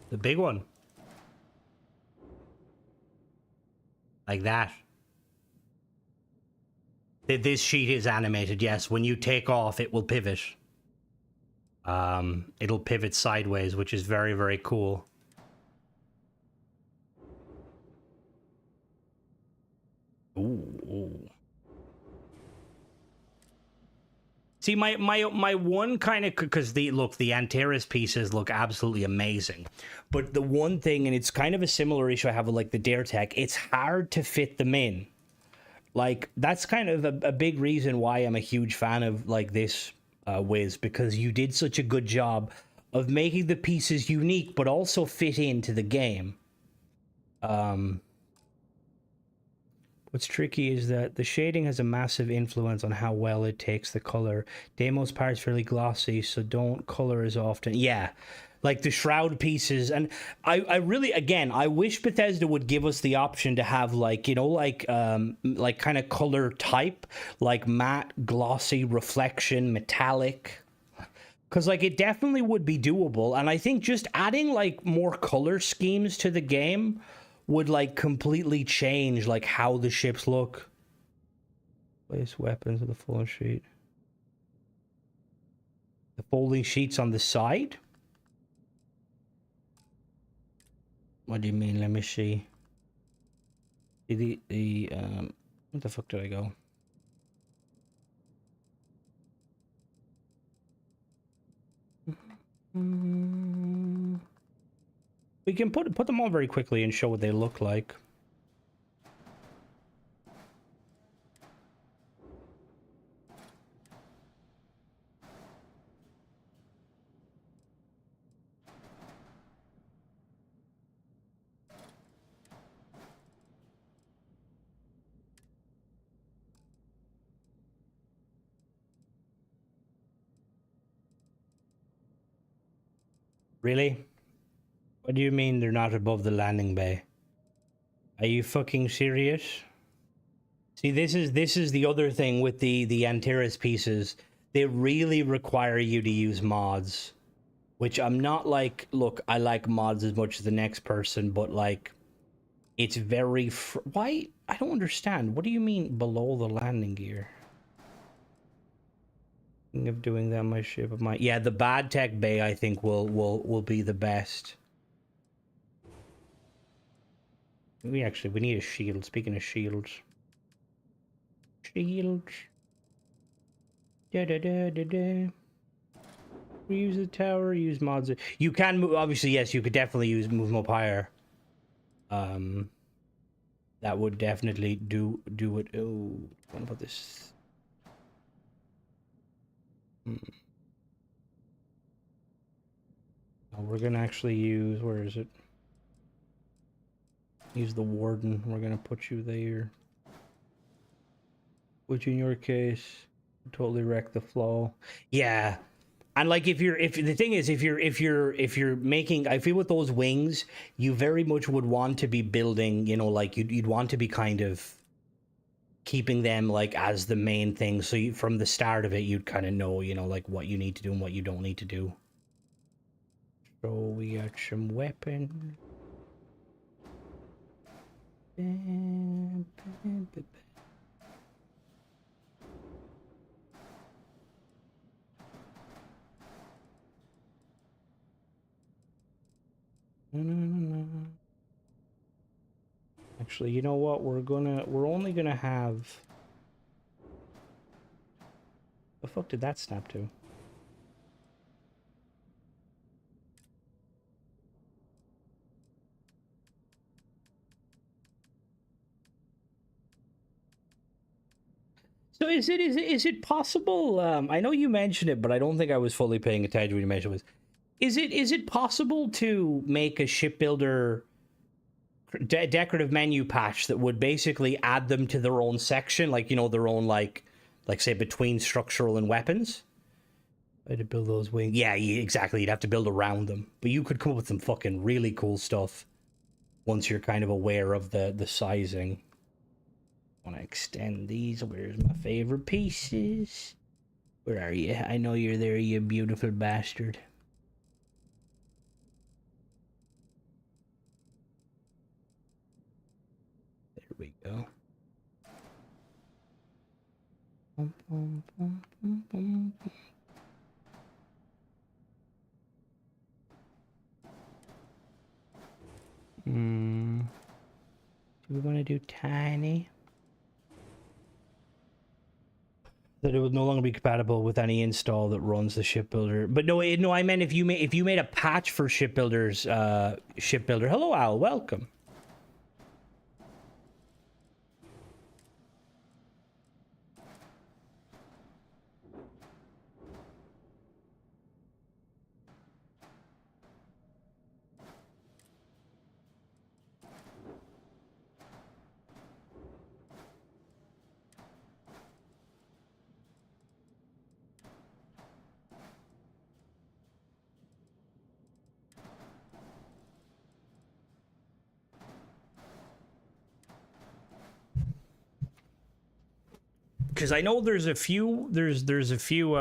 The big one. Like that. This sheet is animated, yes. When you take off, it will pivot. It'll pivot sideways, which is very, very cool. Ooh. See, my one kind of, because the Antares pieces look absolutely amazing, but the one thing, and it's kind of a similar issue I have with like the Dare Tech, it's hard to fit them in. Like that's kind of a big reason why I'm a huge fan of like this Wiz, because you did such a good job of making the pieces unique, but also fit into the game. What's tricky is that the shading has a massive influence on how well it takes the color. Deimos part's fairly glossy, so don't color as often. Yeah, like the shroud pieces. And I really, again, I wish Bethesda would give us the option to have like, you know, like kind of color type, like matte, glossy, reflection, metallic. Because, like, it definitely would be doable. And I think just adding, like, more color schemes to the game would, like, completely change, like, how the ships look. Place weapons on the full sheet. The folding sheets on the side? What do you mean? Let me see. What the fuck did I go? We can put them all very quickly and show what they look like. Really? What do you mean they're not above the landing bay? Are you fucking serious? See, this is the other thing with the Antares pieces. They really require you to use mods, which I'm not like. Look, I like mods as much as the next person, but like, it's very. Why? I don't understand. What do you mean below the landing gear? Thinking of doing that, my ship of my. Yeah, the bad tech bay I think will be the best. We need a shield. Speaking of shields. Shields. Da da da da da. Use the tower. Use mods. You can move. Obviously, yes. You could definitely move them up higher. That would definitely do it. Oh, what about this? Oh, we're gonna actually use. Where is it? Use the warden. We're gonna put you there. Which in your case, totally wreck the flow. Yeah. And like if the thing is if you're making, I feel with those wings, you very much would want to be building, you know, like you'd want to be kind of keeping them like as the main thing, so from the start of it you'd kind of know, you know, like what you need to do and what you don't need to do. So we got some weapon. Actually, you know what? We're only gonna have. The fuck did that snap to? So is it possible? I know you mentioned it, but I don't think I was fully paying attention when you mentioned it. Is it possible to make a shipbuilder decorative menu patch that would basically add them to their own section, like, you know, their own like say between structural and weapons? I had to build those wings. Yeah, exactly. You'd have to build around them, but you could come up with some fucking really cool stuff once you're kind of aware of the sizing. I want to extend these. Where's my favorite pieces? Where are you? I know you're there, you beautiful bastard. There we go. Do we want to do tiny? That it would no longer be compatible with any install that runs the shipbuilder. But no, I meant if you made a patch for shipbuilders, shipbuilder. Hello, Al. Welcome. Because I know there's a few, there's a few,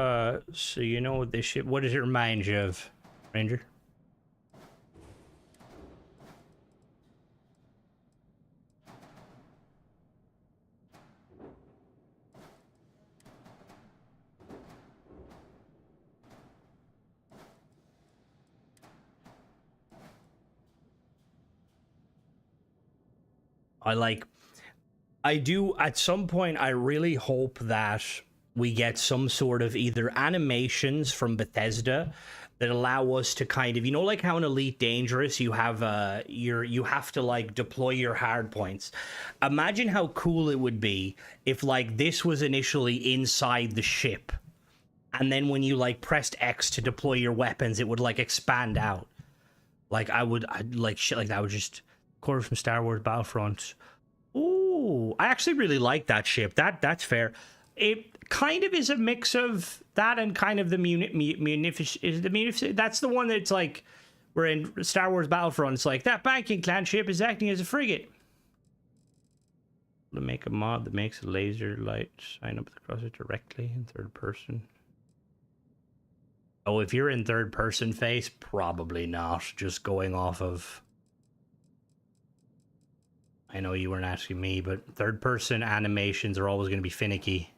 so you know what this shit, what does it remind you of, Ranger? I do, at some point, I really hope that we get some sort of either animations from Bethesda that allow us to kind of, you know, like how in Elite Dangerous you have you have to like deploy your hard points. Imagine how cool it would be if like this was initially inside the ship, and then when you like pressed X to deploy your weapons, it would like expand out. Like I'd like shit like that would just quarter from Star Wars Battlefront. Ooh, I actually really like that ship. That's fair. It kind of is a mix of that and kind of the munificent. That's the one that's like, we're in Star Wars Battlefront. It's like that banking clan ship is acting as a frigate. To make a mod that makes a laser light shine up across it directly in third person. Oh, if you're in third person face, probably not. Just going off of. I know you weren't asking me, but third person animations are always going to be finicky.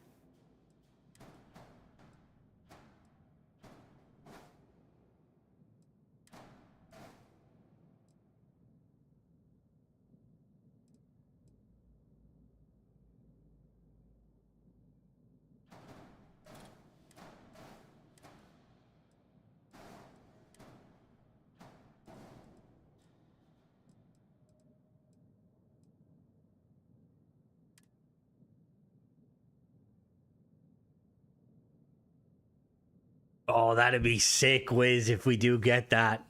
Oh, that'd be sick, Wiz, if we do get that.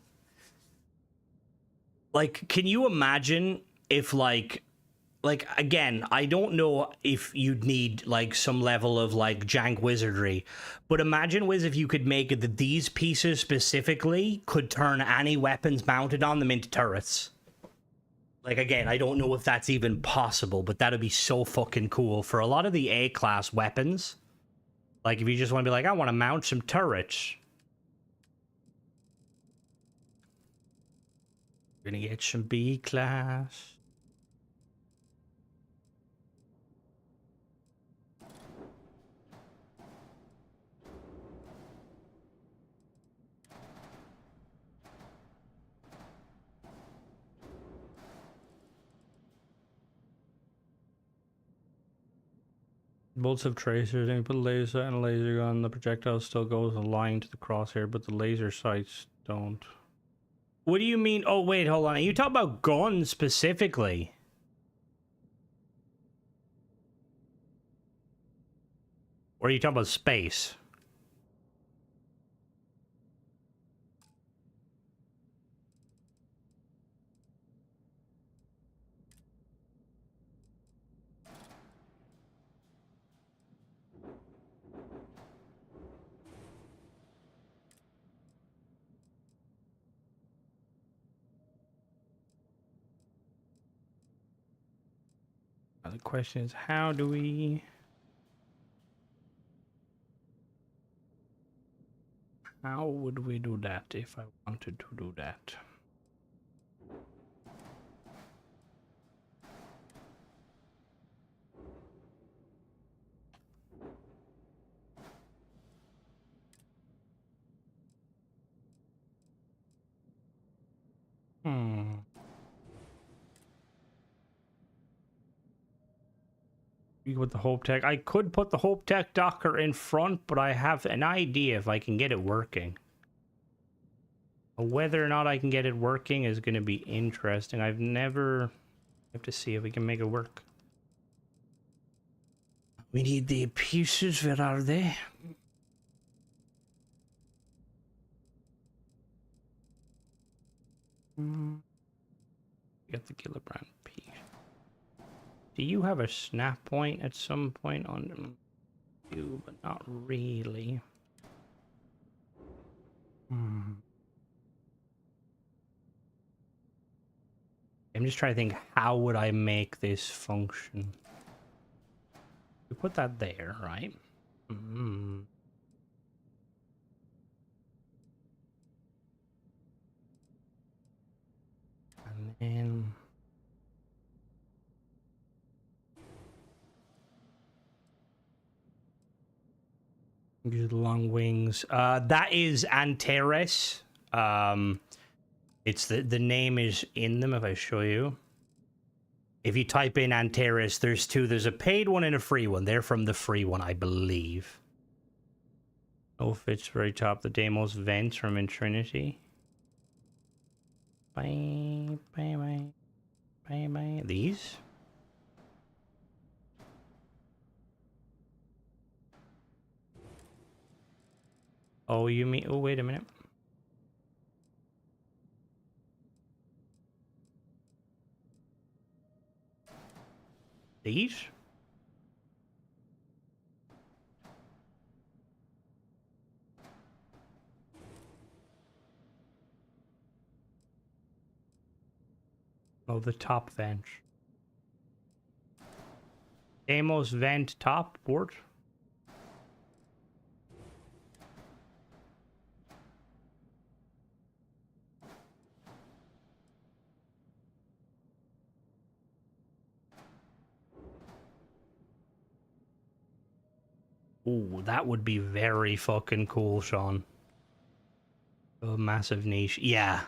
Like, can you imagine if, like, again, I don't know if you'd need, like, some level of, like, jank wizardry, but imagine, Wiz, if you could make it that these pieces specifically could turn any weapons mounted on them into turrets. Like, again, I don't know if that's even possible, but that'd be so fucking cool for a lot of the A-class weapons. Like, if you just want to be like, I want to mount some turrets. We're gonna get some B-class. Bolts have tracers, and you put a laser and a laser gun, the projectile still goes aligned to the crosshair, but the laser sights don't. What do you mean? Oh, wait, hold on. You talk about guns specifically. Or are you talking about space? The question is, how do we... How would we do that if I wanted to do that? You put the Hope Tech. I could put the Hope Tech Docker in front, but I have an idea if I can get it working. Whether or not I can get it working is going to be interesting. I've never... I have to see if we can make it work. We need the pieces. Where are they? Get the Gillibrand piece. Do you have a snap point at some point on them? You, but not really. I'm just trying to think, how would I make this function? We put that there, right? Mm. And then use the long wings. That is Antares. It's the name is in them. If I show you, if you type in Antares, there's two. There's a paid one and a free one. They're from the free one, I believe. Oh, it's very top. The Deimos vents from in Trinity. Bye, bye, bye, bye, bye. These. Oh, you mean? Oh, wait a minute. These? Oh, the top vent. Deimos vent top port. Ooh, that would be very fucking cool, Sean. A massive niche. Yeah.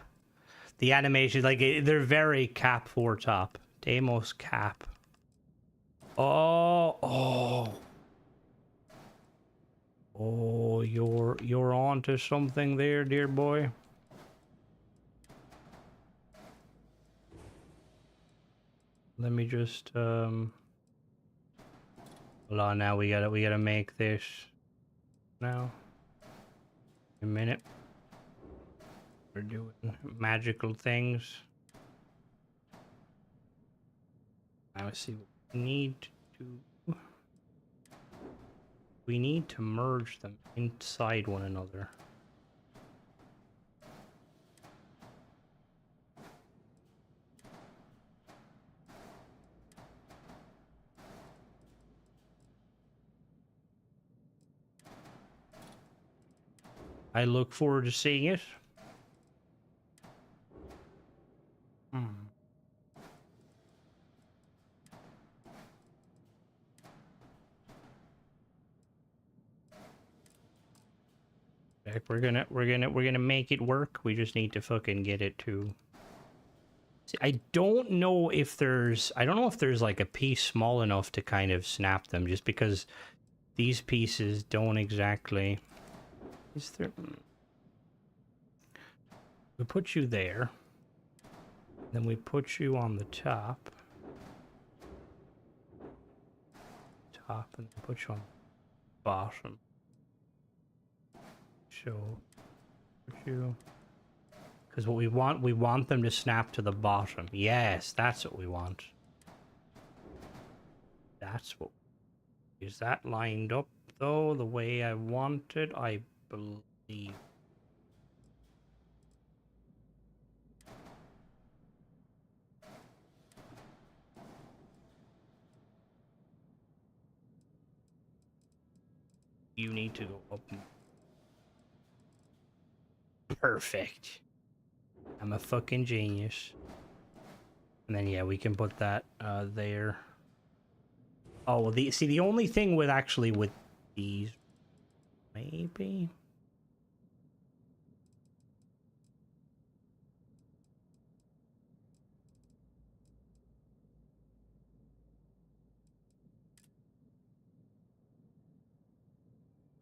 The animation, like, they're very cap for top. Deimos cap. Oh, oh. Oh, you're on to something there, dear boy. Let me just, hold on now, we gotta make this now. A minute. We're doing magical things. Now let's see what we need to do. We need to merge them inside one another. I look forward to seeing it. Hmm. Heck, we're gonna make it work. We just need to fucking get it to. See, I don't know if there's like a piece small enough to kind of snap them, just because these pieces don't exactly. Is there? We put you there. Then we put you on the top. And put you on the bottom. So, put you. Because what we want them to snap to the bottom. Yes, that's what we want. That's what. Is that lined up, though, the way I wanted? I believe. You need to go up. Perfect. I'm a fucking genius. And then, yeah, we can put that there. Oh, well, the only thing with these, maybe.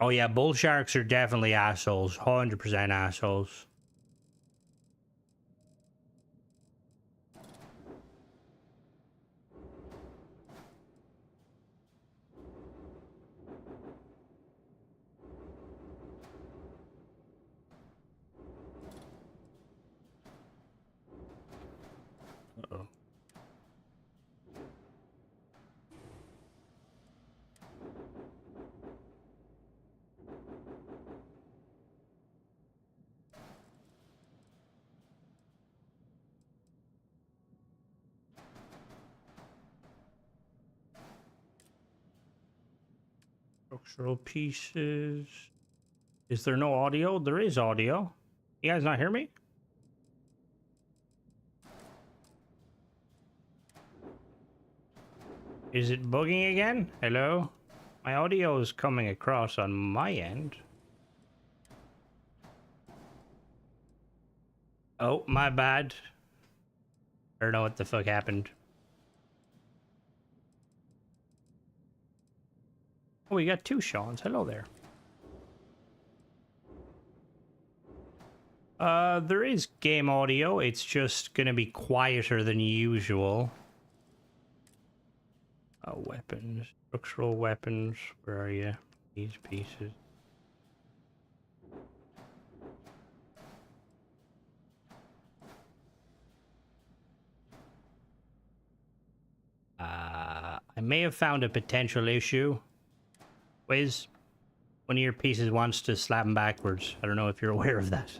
Oh, yeah, bull sharks are definitely assholes. 100% assholes. Uh-oh. Structural pieces. Is there no audio? There is audio. You guys not hear me? Is it bugging again? Hello? My audio is coming across on my end. Oh, my bad. I don't know what the fuck happened. Oh, we got two Seans. Hello there. There is game audio. It's just gonna be quieter than usual. Weapons. Structural weapons. Where are you? These pieces. I may have found a potential issue. Wiz, one of your pieces wants to slap him backwards. I don't know if you're aware of that.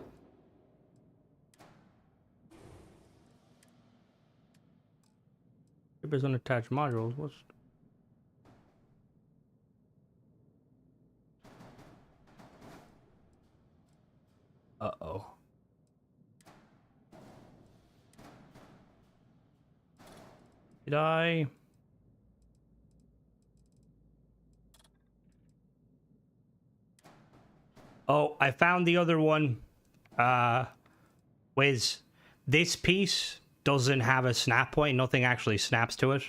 There's unattached modules. What's... Uh-oh. Did I... Oh, I found the other one. Wiz, this piece doesn't have a snap point. Nothing actually snaps to it.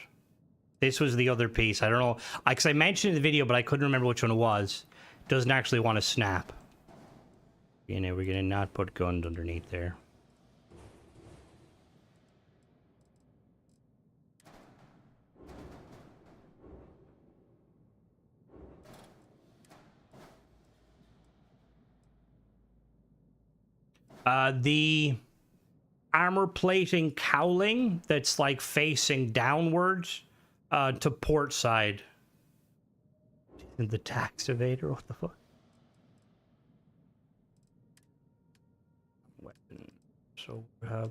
This was the other piece. I don't know. Because I mentioned it in the video, but I couldn't remember which one it was. Doesn't actually want to snap. You know, we're going to not put guns underneath there. The armor plating cowling that's like facing downwards to port side. The tax evader, what the fuck? Weapon. So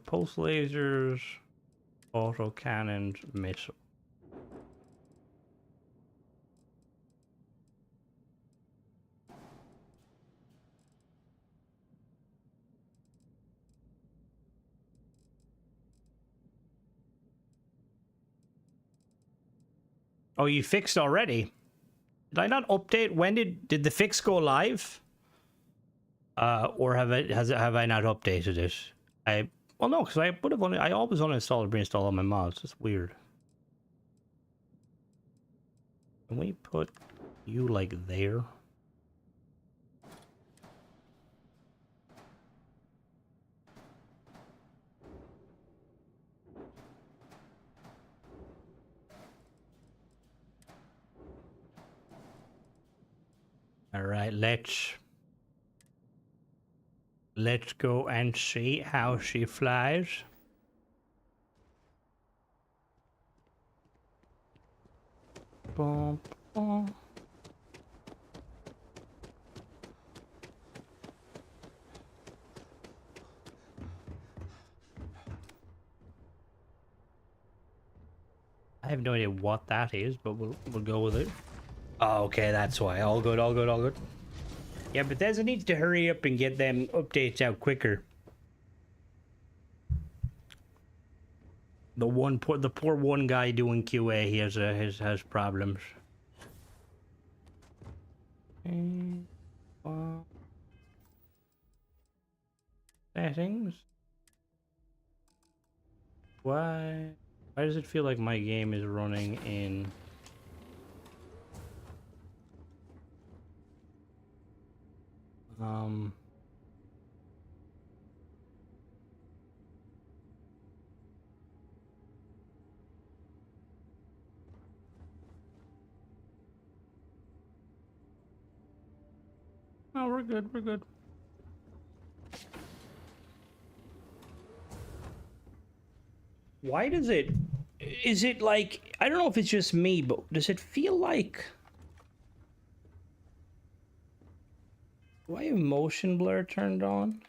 pulse lasers, auto cannons, missile. Oh, you fixed already? Did I not update? When did the fix go live? Or have I not updated it? Well no, because I would have I always uninstall and reinstall all my mods. It's weird. Can we put you like there? All right, let's go and see how she flies. Boom, boom. I have no idea what that is, but we'll go with it. Oh, okay, that's why. All good, all good, all good. Yeah, Bethesda needs to hurry up and get them updates out quicker. The poor one guy doing QA, he has problems. Settings. Why does it feel like my game is running in? Oh, we're good, we're good. Why does it... Is it like... I don't know if it's just me, but does it feel like... Do I have motion blur turned on?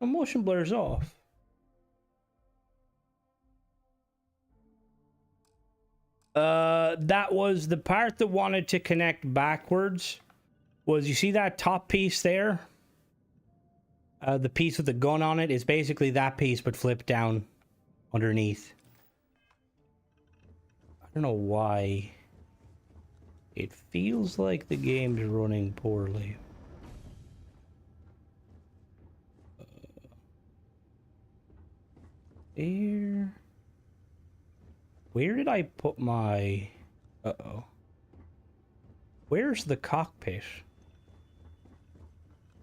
The motion blur is off. that was the part that wanted to connect backwards. Was you see that top piece there? The piece with the gun on it is basically that piece, but flipped down underneath. I don't know why. It feels like the game's running poorly. Where did I put my... Uh-oh. Where's the cockpit?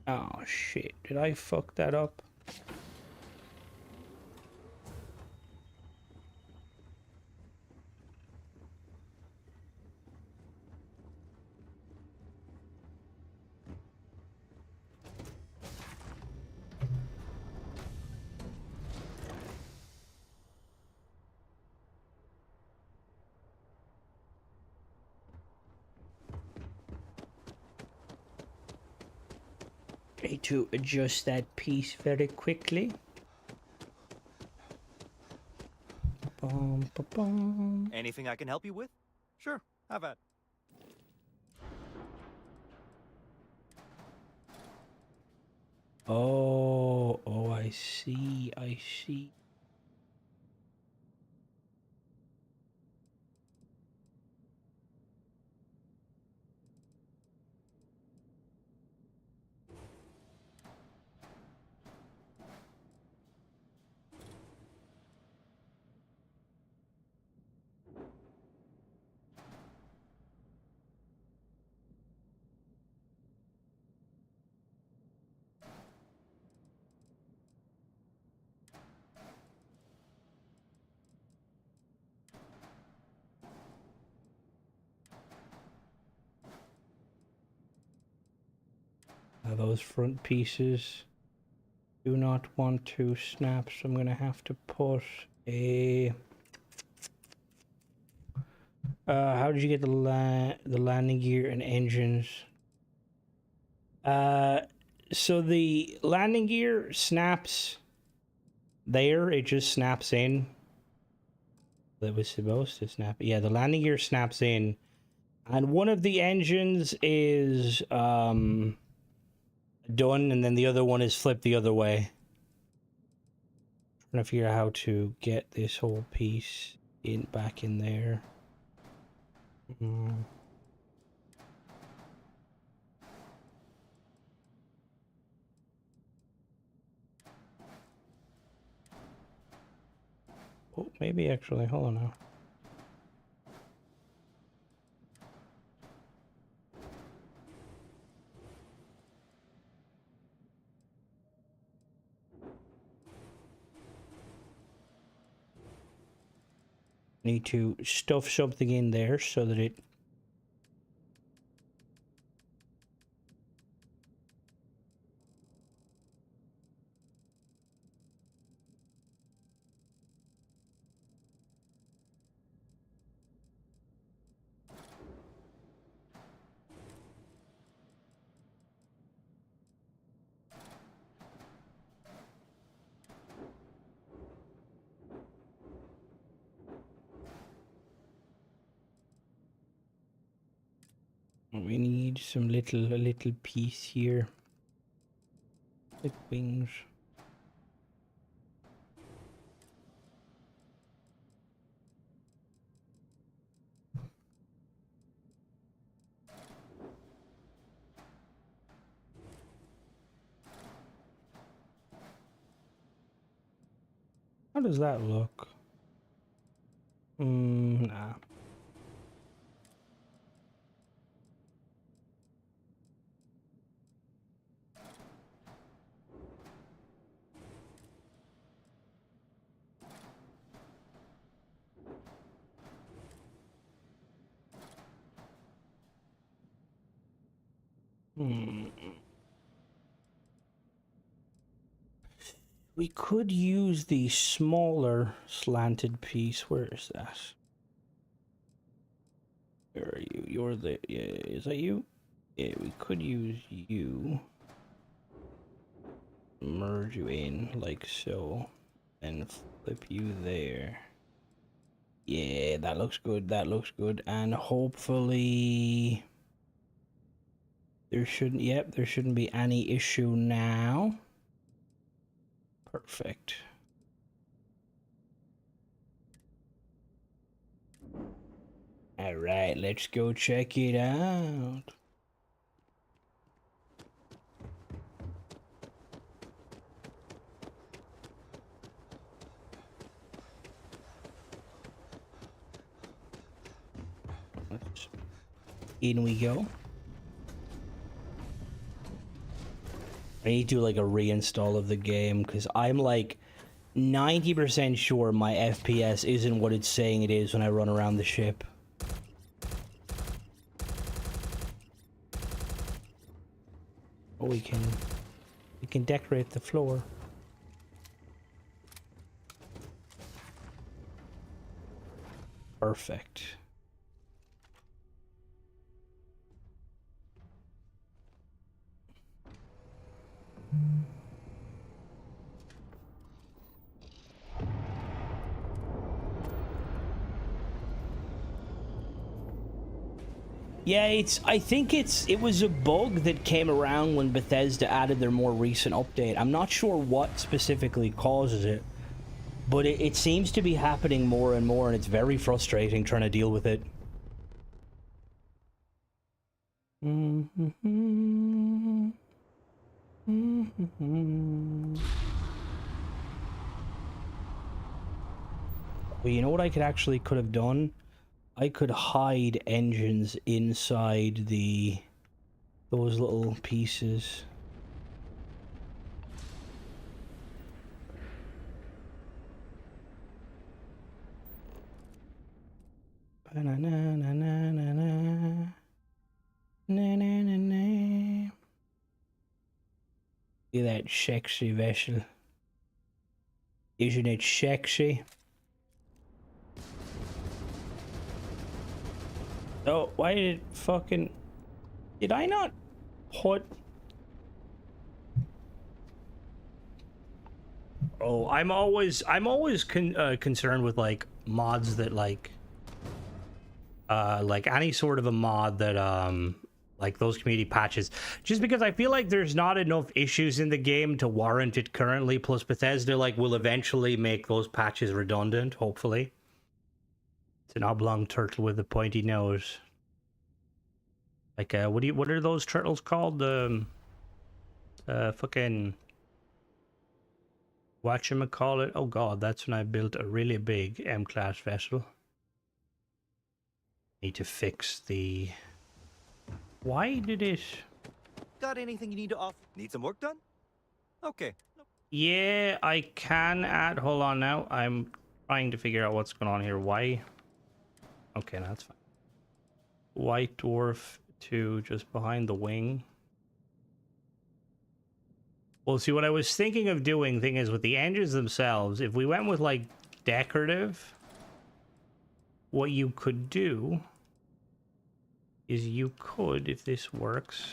Oh, shit. Did I fuck that up? Try to adjust that piece very quickly. Bum, ba, bum. Anything I can help you with? Sure, have at. Oh, I see, I see. Now those front pieces do not want to snap, so I'm gonna have to put a... how did you get the landing gear and engines? So the landing gear snaps there, it just snaps in. That was supposed to snap. Yeah, the landing gear snaps in. And one of the engines is done, and then the other one is flipped the other way. Trying to figure out how to get this whole piece back in there. Oh, maybe actually, hold on now. Need to stuff something in there so that it... We need some a little piece here. Like wings. How does that look? Nah. We could use the smaller slanted piece. Where is that? Where are you? You're the... Yeah, is that you? Yeah, we could use you. Merge you in like so. And flip you there. Yeah, that looks good. That looks good. And hopefully there shouldn't be any issue now. Perfect. All right, let's go check it out. In we go. I need to do like a reinstall of the game because I'm like 90% sure my FPS isn't what it's saying it is when I run around the ship. Oh, we can decorate the floor. Perfect. Yeah, I think it was a bug that came around when Bethesda added their more recent update. I'm not sure what specifically causes it, but it seems to be happening more and more, and it's very frustrating trying to deal with it. Well, you know what I could have done? I could hide engines inside those little pieces. Ba-na-na-na-na-na-na. Na-na-na-na. Look at that sexy vessel. Isn't it sexy? Oh, why did it fucking... Did I not put... Oh, I'm always concerned with like mods that like any sort of a mod that like those community patches, just because I feel like there's not enough issues in the game to warrant it currently, plus Bethesda like will eventually make those patches redundant, hopefully. It's an oblong turtle with a pointy nose. Like what are those turtles called? Fucking whatchamacallit? Oh god, that's when I built a really big M-class vessel. Need to fix the... Why did it... Got anything you need to offer? Need some work done? Okay. Yeah, I can add... Hold on now. I'm trying to figure out what's going on here. Why? Okay, no, that's fine. White dwarf to just behind the wing. Well, see, what I was thinking of doing, thing is, with the engines themselves, if we went with, like, decorative, what you could do is you could, if this works...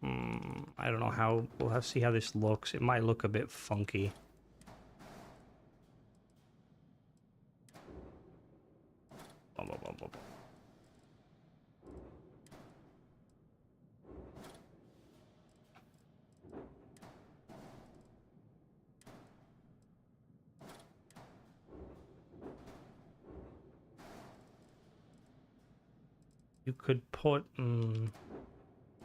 I don't know how... We'll have to see how this looks. It might look a bit funky. You could put...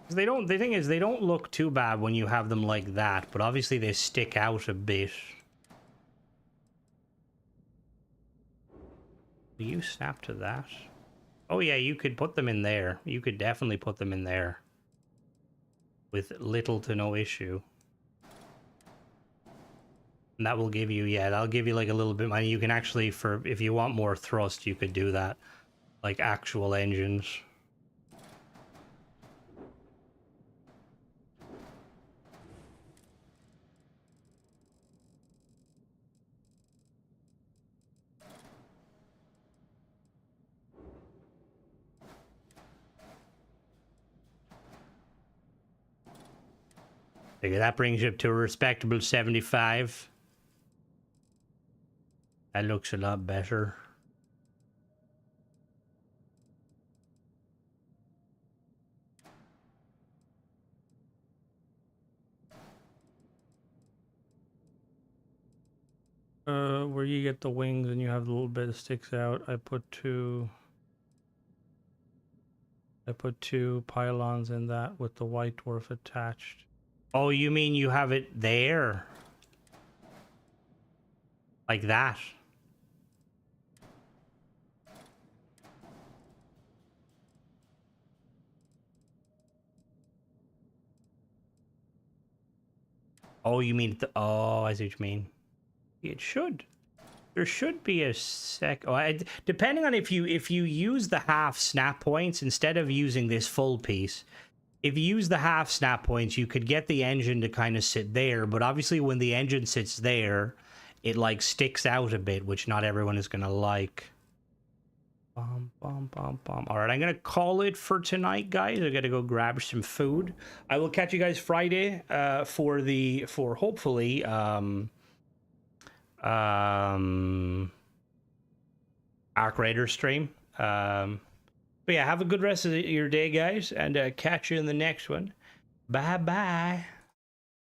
They don't... The thing is, they don't look too bad when you have them like that, but obviously they stick out a bit. Do you snap to that? Oh yeah, you could put them in there. You could definitely put them in there. With little to no issue. And that will give you... Yeah, that'll give you like a little bit money. You can actually, for if you want more thrust, you could do that. Like actual engines. Figure that brings you up to a respectable 75. That looks a lot better. Where you get the wings and you have a little bit that sticks out, I put two pylons in that with the white dwarf attached. Oh, you mean you have it there? Like that? Oh, you mean oh, I see what you mean. It should. There should be a sec. Oh, depending on if you use the half snap points instead of using this full piece. If you use the half snap points, you could get the engine to kind of sit there. But obviously, when the engine sits there, it like sticks out a bit, which not everyone is gonna like. All right, I'm gonna call it for tonight, guys. I gotta go grab some food. I will catch you guys Friday for hopefully Arc Raider stream. But yeah, have a good rest of your day, guys, and catch you in the next one. Bye bye.